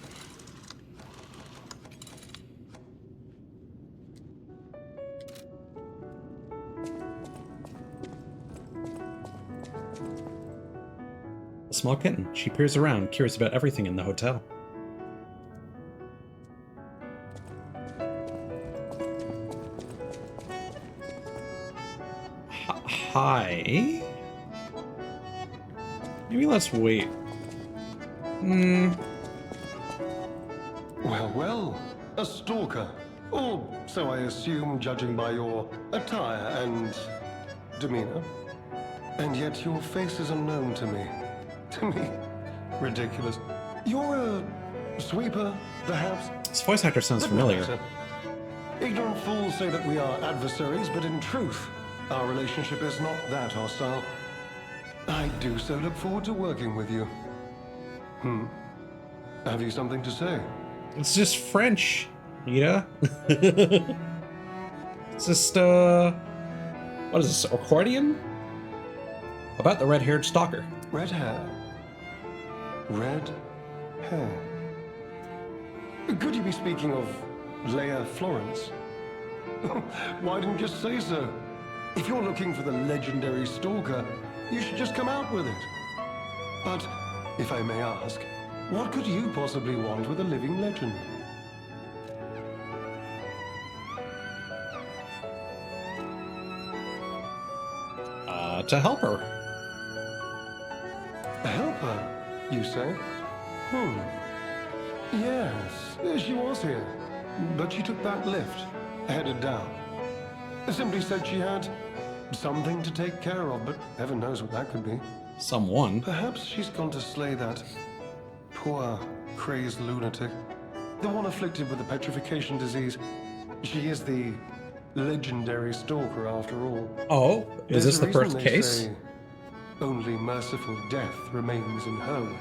A small kitten. She peers around, curious about everything in the hotel. Hi? Maybe let's wait. Well, well, a stalker. Or so I assume, judging by your attire and demeanor, and yet your face is unknown to me. To me? Ridiculous. You're a sweeper, perhaps? This voice actor sounds But no familiar. matter. Ignorant fools say that we are adversaries, but in truth, our relationship is not that hostile. I do so look forward to working with you. Have you something to say? It's just French, Ida. It's just, what is this, accordion? About the red-haired stalker. Red hair. Red hair. Could you be speaking of Leia Florence? Why didn't you just say so? If you're looking for the legendary stalker, you should just come out with it. But, if I may ask, what could you possibly want with a living legend? To help her. Help her, you say? Yes, she was here. But she took that lift, headed down. Simply said she had something to take care of, but heaven knows what that could be. Someone. Perhaps she's gone to slay that poor, crazed lunatic. The one afflicted with the petrification disease. She is the legendary stalker after all. Oh, is There's this a the reason first they case? say only merciful death remains in her way.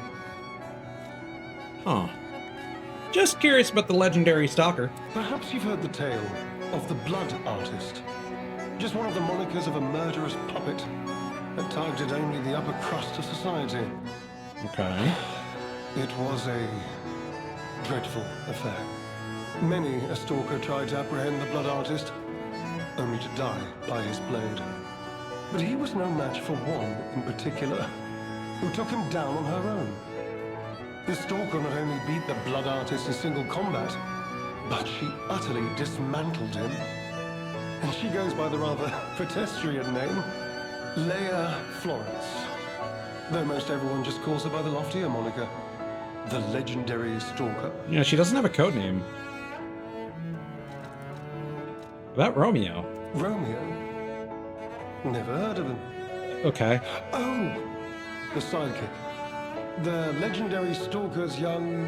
Huh. Just curious about the legendary stalker. Perhaps you've heard the tale of the Blood Artist. Just one of the monikers of a murderous puppet that targeted only the upper crust of society. Okay. It was a dreadful affair. Many a stalker tried to apprehend the Blood Artist, only to die by his blade. But he was no match for one in particular, who took him down on her own. The stalker not only beat the Blood Artist in single combat, but she utterly dismantled him. And she goes by the rather pedestrian name, Leia Florence. Though most everyone just calls her by the loftier moniker, the legendary stalker. Yeah, she doesn't have a code name. About Romeo. Romeo? Never heard of him. Okay. Oh, the sidekick. The legendary stalker's young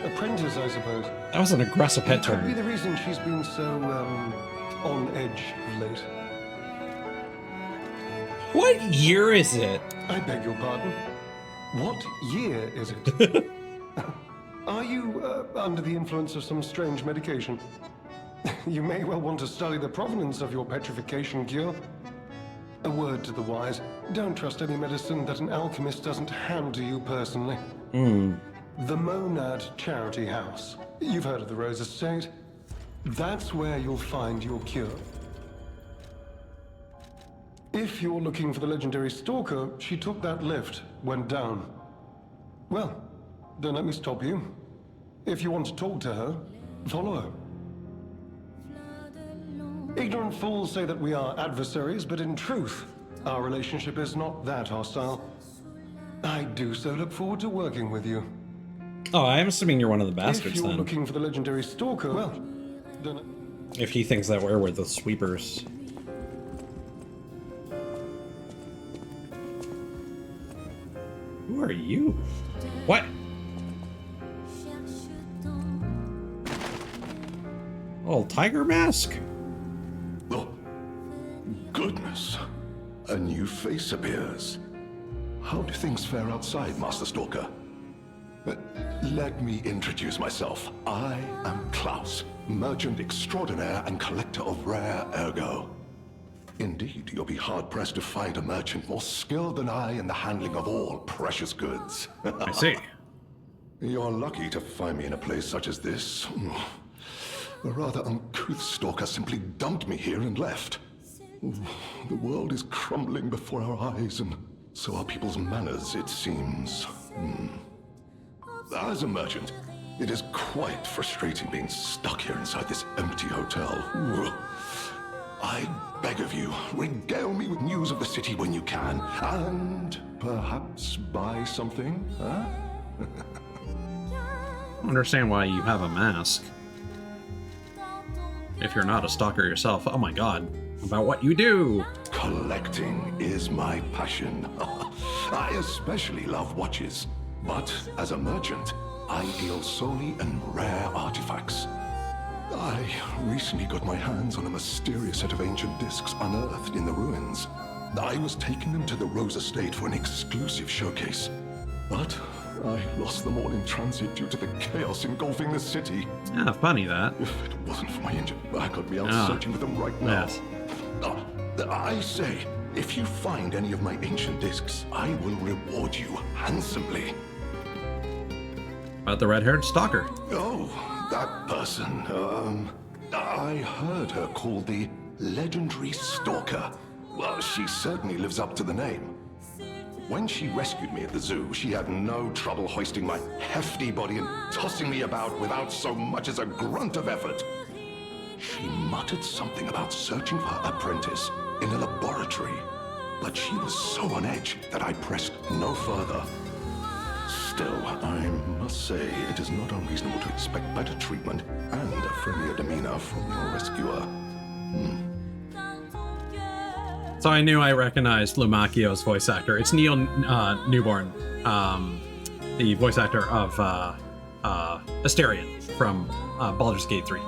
apprentice, I suppose. That was an aggressive head It could be turn. the reason she's been so, on edge of late. What year is it? I beg your pardon? What year is it? Are you under the influence of some strange medication? You may well want to study the provenance of your petrification cure. A word to the wise, don't trust any medicine that an alchemist doesn't hand to you personally. The Monad Charity House. You've heard of the Rose Estate. That's where you'll find your cure. If you're looking for the legendary stalker, she took that lift, went down. Well, don't let me stop you. If you want to talk to her, follow her. Ignorant fools say that we are adversaries, but in truth, our relationship is not that hostile. I do so look forward to working with you. Oh, I'm assuming you're one of the If bastards you're then. looking for the legendary stalker, well, then... If he thinks that we're the sweepers. Who are you? What? Oh, tiger mask? Oh, goodness. A new face appears. How do things fare outside, Master Stalker? Let me introduce myself. I am Klaus, merchant extraordinaire and collector of rare ergo. Indeed, you'll be hard-pressed to find a merchant more skilled than I in the handling of all precious goods. I see. You're lucky to find me in a place such as this. A rather uncouth stalker simply dumped me here and left. The world is crumbling before our eyes, and so are people's manners, it seems. As a merchant, it is quite frustrating being stuck here inside this empty hotel. I beg of you, regale me with news of the city when you can, and perhaps buy something, huh? I understand why you have a mask. If you're not a stalker yourself, oh my god, about what you do. Collecting is my passion. I especially love watches. But as a merchant, I deal solely in rare artifacts. I recently got my hands on a mysterious set of ancient discs unearthed in the ruins. I was taking them to the Rose Estate for an exclusive showcase. But I lost them all in transit due to the chaos engulfing the city. Yeah, funny that. If it wasn't for my injured back, I'd be out Ah, searching for them right now. yes. I say, if you find any of my ancient discs, I will reward you handsomely. About the red-haired stalker. Oh, that person. I heard her called the legendary stalker. Well, she certainly lives up to the name. When she rescued me at the zoo, she had no trouble hoisting my hefty body and tossing me about without so much as a grunt of effort. She muttered something about searching for her apprentice in a laboratory, but she was so on edge that I pressed no further. Still, I must say it is not unreasonable to expect better treatment and a friendlier demeanor from your rescuer. So I knew I recognized Lumacchio's voice actor. It's Neil Newborn, the voice actor of Asterion from Baldur's Gate 3.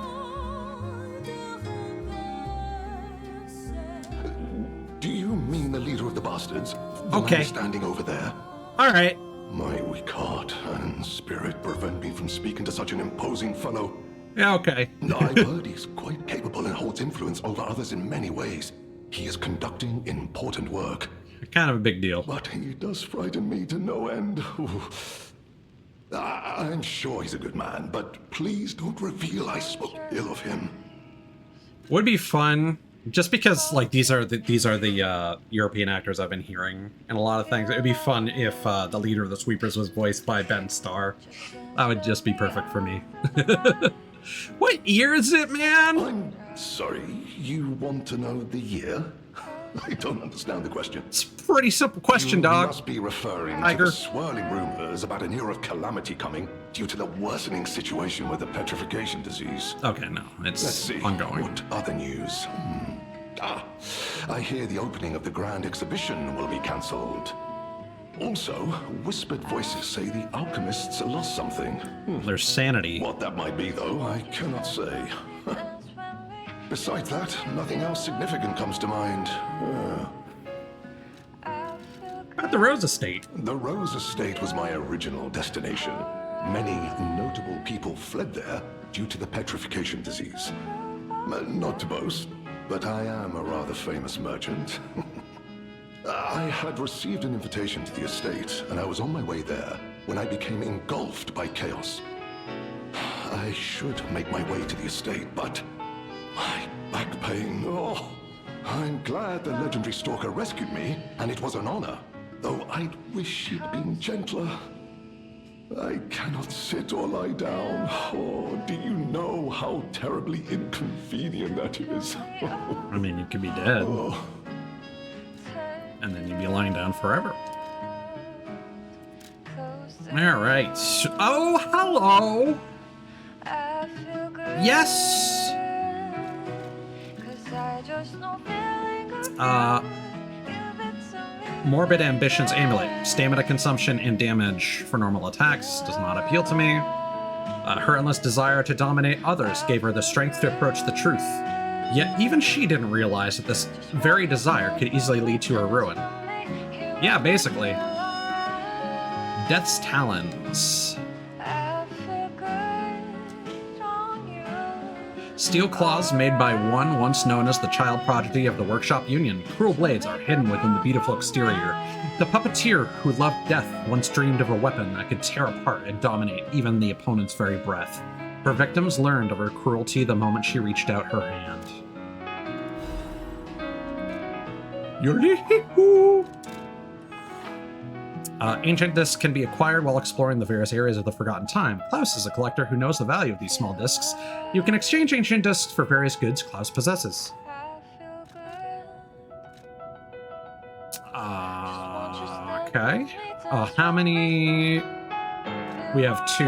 Do you mean the leader of the bastards? The Okay. man standing over there? All right. My weak heart and spirit prevent me from speaking to such an imposing fellow. Yeah, okay. I've heard he's quite capable and holds influence over others in many ways. He is conducting important work. Kind of a big deal. But he does frighten me to no end. Ooh. I'm sure he's a good man, but please don't reveal I spoke ill of him. Would be fun, just because like these are the European actors I've been hearing and a lot of things. It would be fun if the leader of the Sweepers was voiced by Ben Starr. That would just be perfect for me. What year is it, man? I'm sorry, you want to know the year? I don't understand the question. It's a pretty simple question, You dog. must be referring Tiger. to the swirling rumors about an era of calamity coming due to the worsening situation with the petrification disease. Okay, no, Let's it's see. ongoing. What other news? I hear the opening of the grand exhibition will be cancelled. Also, whispered voices say the alchemists lost something. There's sanity. What that might be, though, I cannot say. Besides that, nothing else significant comes to mind. At the Rose Estate. The Rose Estate was my original destination. Many notable people fled there due to the petrification disease. Not to boast, but I am a rather famous merchant. I had received an invitation to the estate, and I was on my way there when I became engulfed by chaos. I should make my way to the estate, but my back pain, oh. I'm glad the legendary stalker rescued me, and it was an honor, though I'd wish he'd been gentler. I cannot sit or lie down. Oh, do you know how terribly inconvenient that is? I mean, you could be dead, Oh. and then you'd be lying down forever. All right. Oh, hello. Yes. Morbid Ambitions Amulet. Stamina consumption and damage for normal attacks does not appeal to me. Her endless desire to dominate others gave her the strength to approach the truth. Yet even she didn't realize that this very desire could easily lead to her ruin. Yeah, basically. Death's Talons. Steel claws made by one once known as the child prodigy of the Workshop Union. Cruel blades are hidden within the beautiful exterior. The puppeteer who loved death once dreamed of a weapon that could tear apart and dominate even the opponent's very breath. Her victims learned of her cruelty the moment she reached out her hand. Ancient discs can be acquired while exploring the various areas of the Forgotten Time. Klaus is a collector who knows the value of these small discs. You can exchange ancient discs for various goods Klaus possesses. Okay. How many? We have 2.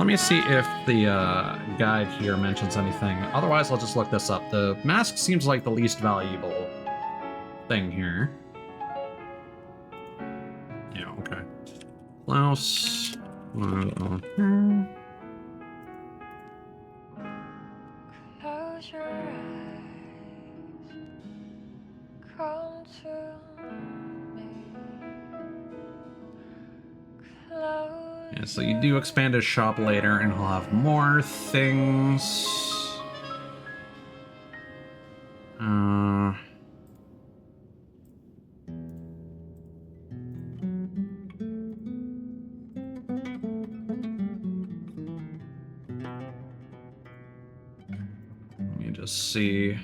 let me see if the guide here mentions anything. Otherwise, I'll just look this up. The mask seems like the least valuable thing here. Yeah, okay. Klaus. Close your eyes. Come to me. Close Yeah, so you do expand his shop later, and he'll have more things. Let me just see.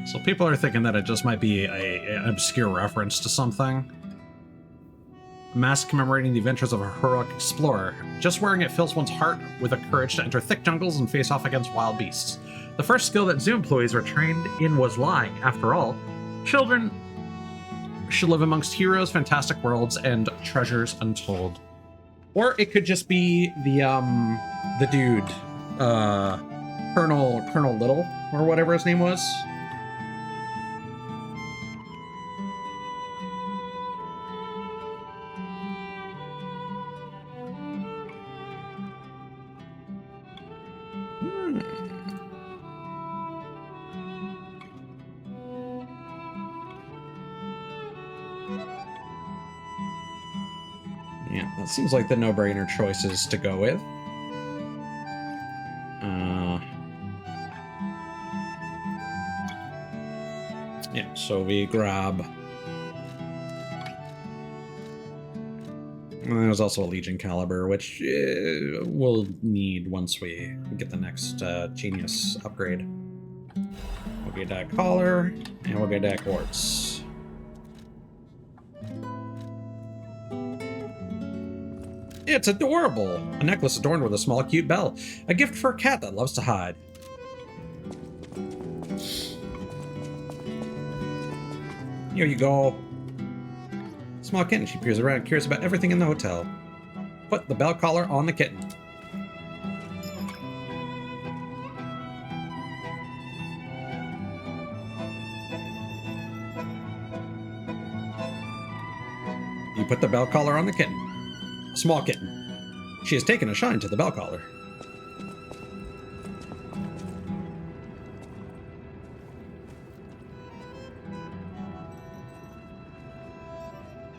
So people are thinking that it just might be an obscure reference to something. A mask commemorating the adventures of a heroic explorer. Just wearing it fills one's heart with the courage to enter thick jungles and face off against wild beasts. The first skill that zoo employees were trained in was lying. After all, children should live amongst heroes, fantastic worlds, and treasures untold. Or it could just be the dude, Colonel Little, or whatever his name was. Yeah, that seems like the no-brainer choices to go with. Yeah, so we grab... And there's also a Legion Caliber, which we'll need once we get the next Genius upgrade. We'll get that collar, and we'll get that quartz. It's adorable! A necklace adorned with a small cute bell. A gift for a cat that loves to hide. Here you go. Small kitten, she peers around, curious about everything in the hotel. Put the bell collar on the kitten. You put the bell collar on the kitten. A small kitten. She has taken a shine to the bell collar.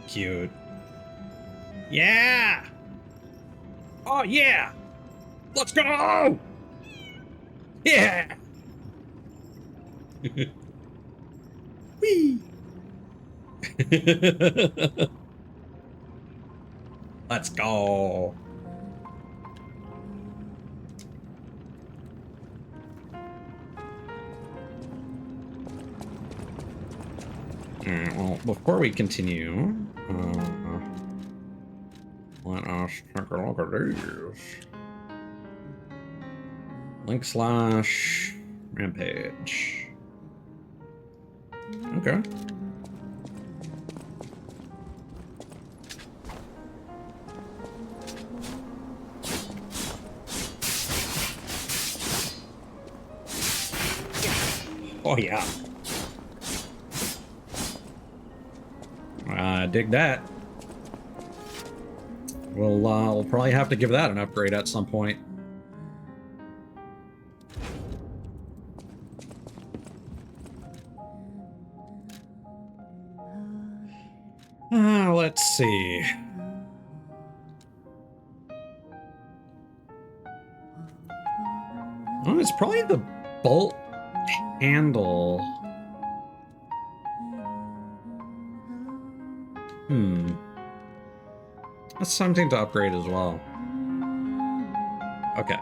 Cute. Yeah! Oh, yeah! Let's go! Yeah! Whee! Let's go! Alright, well, before we continue, let us take a look at these. / rampage. Okay. Oh yeah. Dig that. We'll probably have to give that an upgrade at some point. Let's see. Oh, it's probably the bolt handle. That's something to upgrade as well. Okay.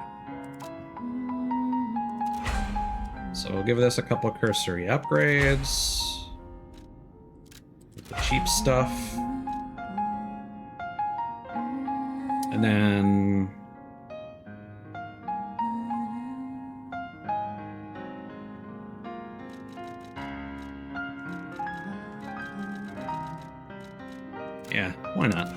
So we'll give this a couple cursory upgrades. The cheap stuff. And then... yeah, why not?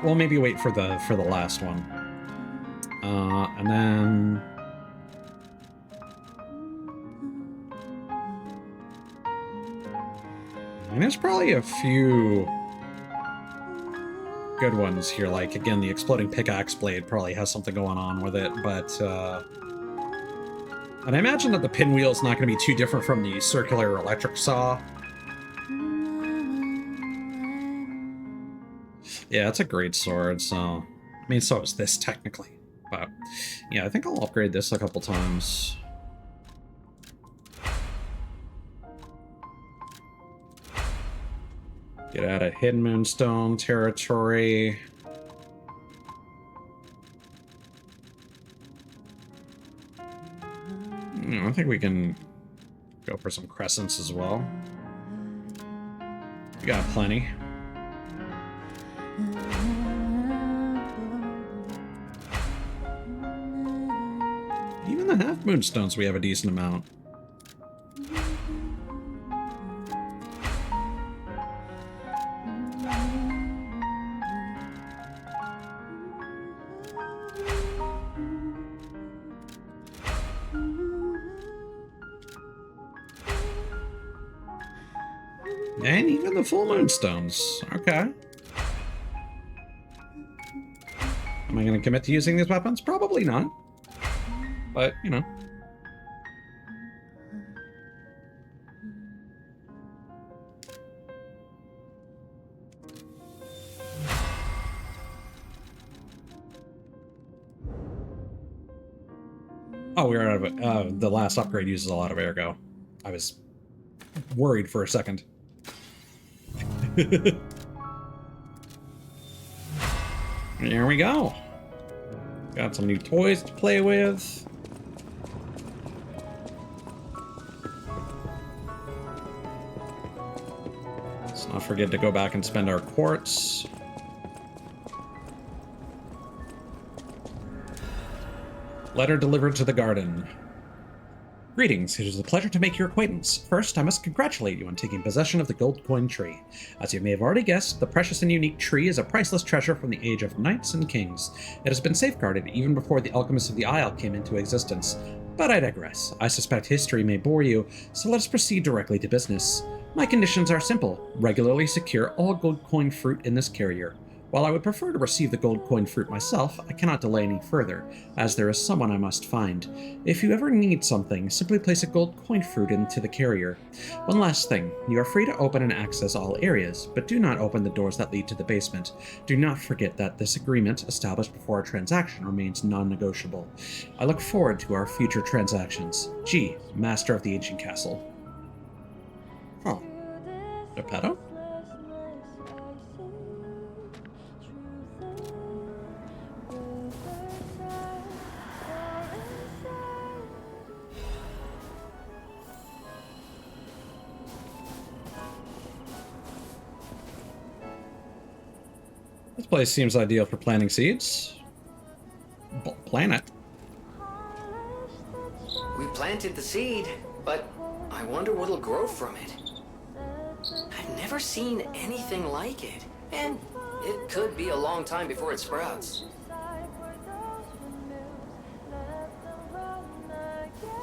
We'll maybe wait for the last one. And then... I mean, there's probably a few good ones here. Like, again, the exploding pickaxe blade probably has something going on with it, but... and I imagine that the pinwheel's not going to be too different from the circular electric saw. Yeah, it's a great sword, so... I mean, so is this, technically. But, yeah, I think I'll upgrade this a couple times. Get out of Hidden Moonstone territory. I think we can go for some crescents as well. We got plenty. Even the half moonstones we have a decent amount. And even the full moonstones. Okay. Am I going to commit to using these weapons? Probably not. But, you know. Oh, we're out of it. The last upgrade uses a lot of ergo. I was worried for a second. There we go. Got some new toys to play with. Let's not forget to go back and spend our quartz. Letter delivered to the garden. Greetings, it is a pleasure to make your acquaintance. First, I must congratulate you on taking possession of the gold coin tree. As you may have already guessed, the precious and unique tree is a priceless treasure from the age of knights and kings. It has been safeguarded even before the alchemists of the Isle came into existence. But I digress. I suspect history may bore you, so let us proceed directly to business. My conditions are simple. Regularly secure all gold coin fruit in this carrier. While I would prefer to receive the gold coin fruit myself, I cannot delay any further, as there is someone I must find. If you ever need something, simply place a gold coin fruit into the carrier. One last thing, you are free to open and access all areas, but do not open the doors that lead to the basement. Do not forget that this agreement, established before our transaction, remains non-negotiable. I look forward to our future transactions. G, Master of the Ancient Castle. Oh. Geppetto? This place seems ideal for planting seeds. Plant it. We planted the seed, but I wonder what'll grow from it. I've never seen anything like it, and it could be a long time before it sprouts.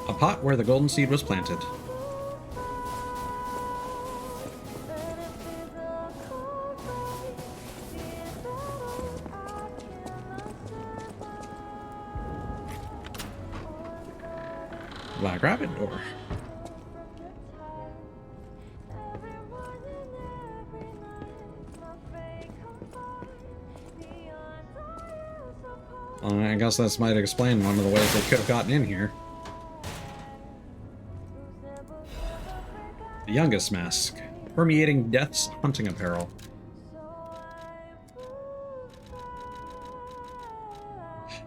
A pot where the golden seed was planted. Black rabbit door. I guess this might explain one of the ways they could have gotten in here. The youngest mask. Permeating Death's hunting apparel.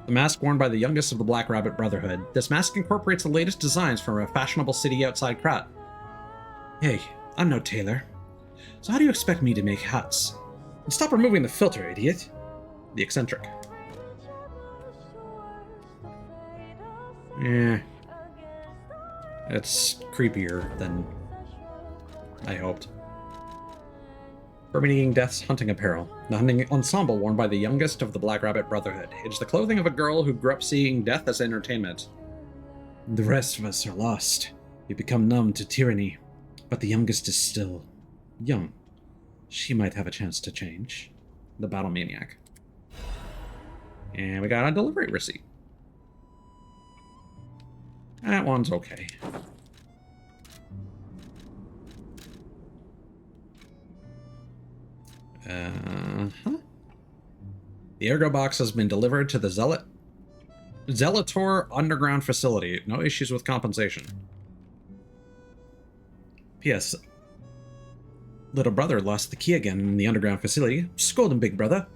The mask worn by the youngest of the Black Rabbit Brotherhood. This mask incorporates the latest designs from a fashionable city outside Krat. Hey, I'm no tailor. So how do you expect me to make hats? Stop removing the filter, idiot. The eccentric. Eh. It's creepier than I hoped. Permeating Death's hunting apparel. The hunting ensemble worn by the youngest of the Black Rabbit Brotherhood. It's the clothing of a girl who grew up seeing death as entertainment. The rest of us are lost. We become numb to tyranny. But the youngest is still young. She might have a chance to change. The Battle Maniac. And we got a delivery receipt. That one's okay. The Ergo box has been delivered to the Zelator underground facility. No issues with compensation. P.S. Little brother lost the key again in the underground facility. Scold him, big brother.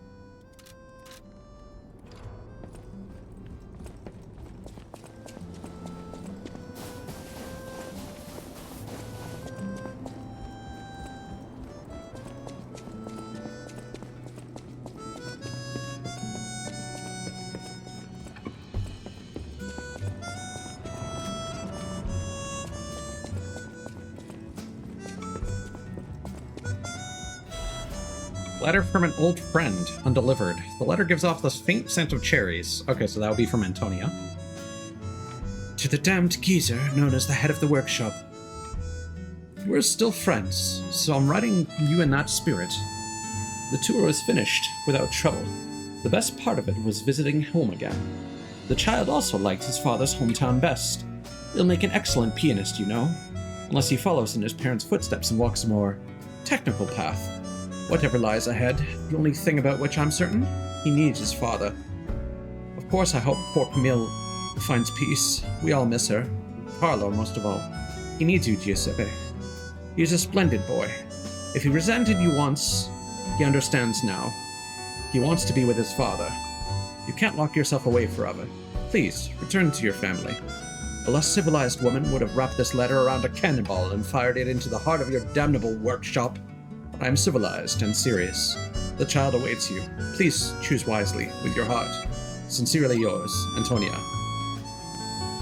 Letter from an old friend, undelivered. The letter gives off this faint scent of cherries. Okay, so that would be from Antonia. To the damned geezer known as the head of the workshop. We're still friends, so I'm writing you in that spirit. The tour was finished without trouble. The best part of it was visiting home again. The child also liked his father's hometown best. He'll make an excellent pianist, you know. Unless he follows in his parents' footsteps and walks a more technical path. Whatever lies ahead, the only thing about which I'm certain, he needs his father. Of course, I hope poor Camille finds peace. We all miss her. Carlo, most of all. He needs you, Giuseppe. He's a splendid boy. If he resented you once, he understands now. He wants to be with his father. You can't lock yourself away forever. Please, return to your family. A less civilized woman would have wrapped this letter around a cannonball and fired it into the heart of your damnable workshop. I am civilized and serious. The child awaits you. Please choose wisely with your heart. Sincerely yours, Antonia.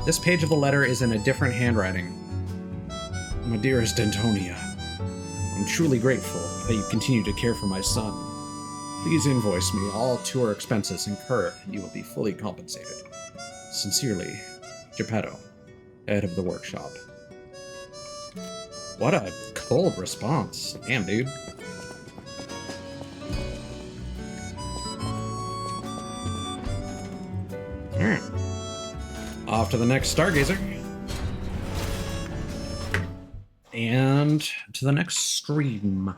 This page of the letter is in a different handwriting. My dearest Antonia, I'm truly grateful that you continue to care for my son. Please invoice me all tour expenses incurred and you will be fully compensated. Sincerely, Geppetto, head of the workshop. What a cold response. Damn, dude. Alright. Off to the next Stargazer. And to the next stream.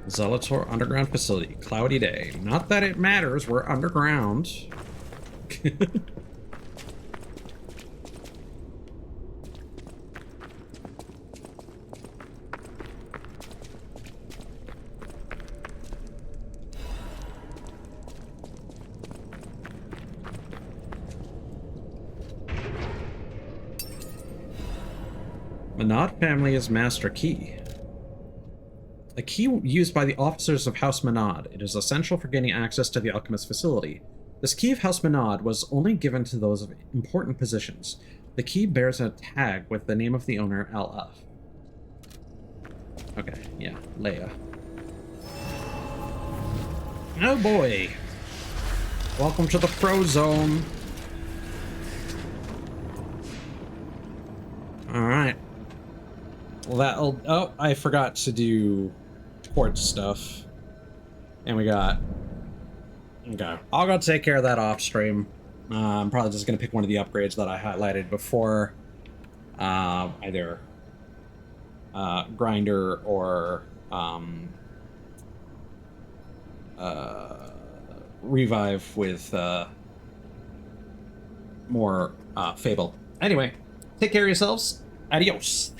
Zelator underground facility. Cloudy day. Not that it matters, we're underground. Manad family is master key. A key used by the officers of House Manad. It is essential for gaining access to the alchemist facility. This key of House Manad was only given to those of important positions. The key bears a tag with the name of the owner, LF. Okay, yeah, Leia. Oh boy. Welcome to the Pro Zone. Alright. Well, that'll... Oh, I forgot to do quartz stuff. And we got... Okay. I'll go take care of that off stream. I'm probably just going to pick one of the upgrades that I highlighted before. Either grinder or revive with more fable. Anyway, take care of yourselves. Adios.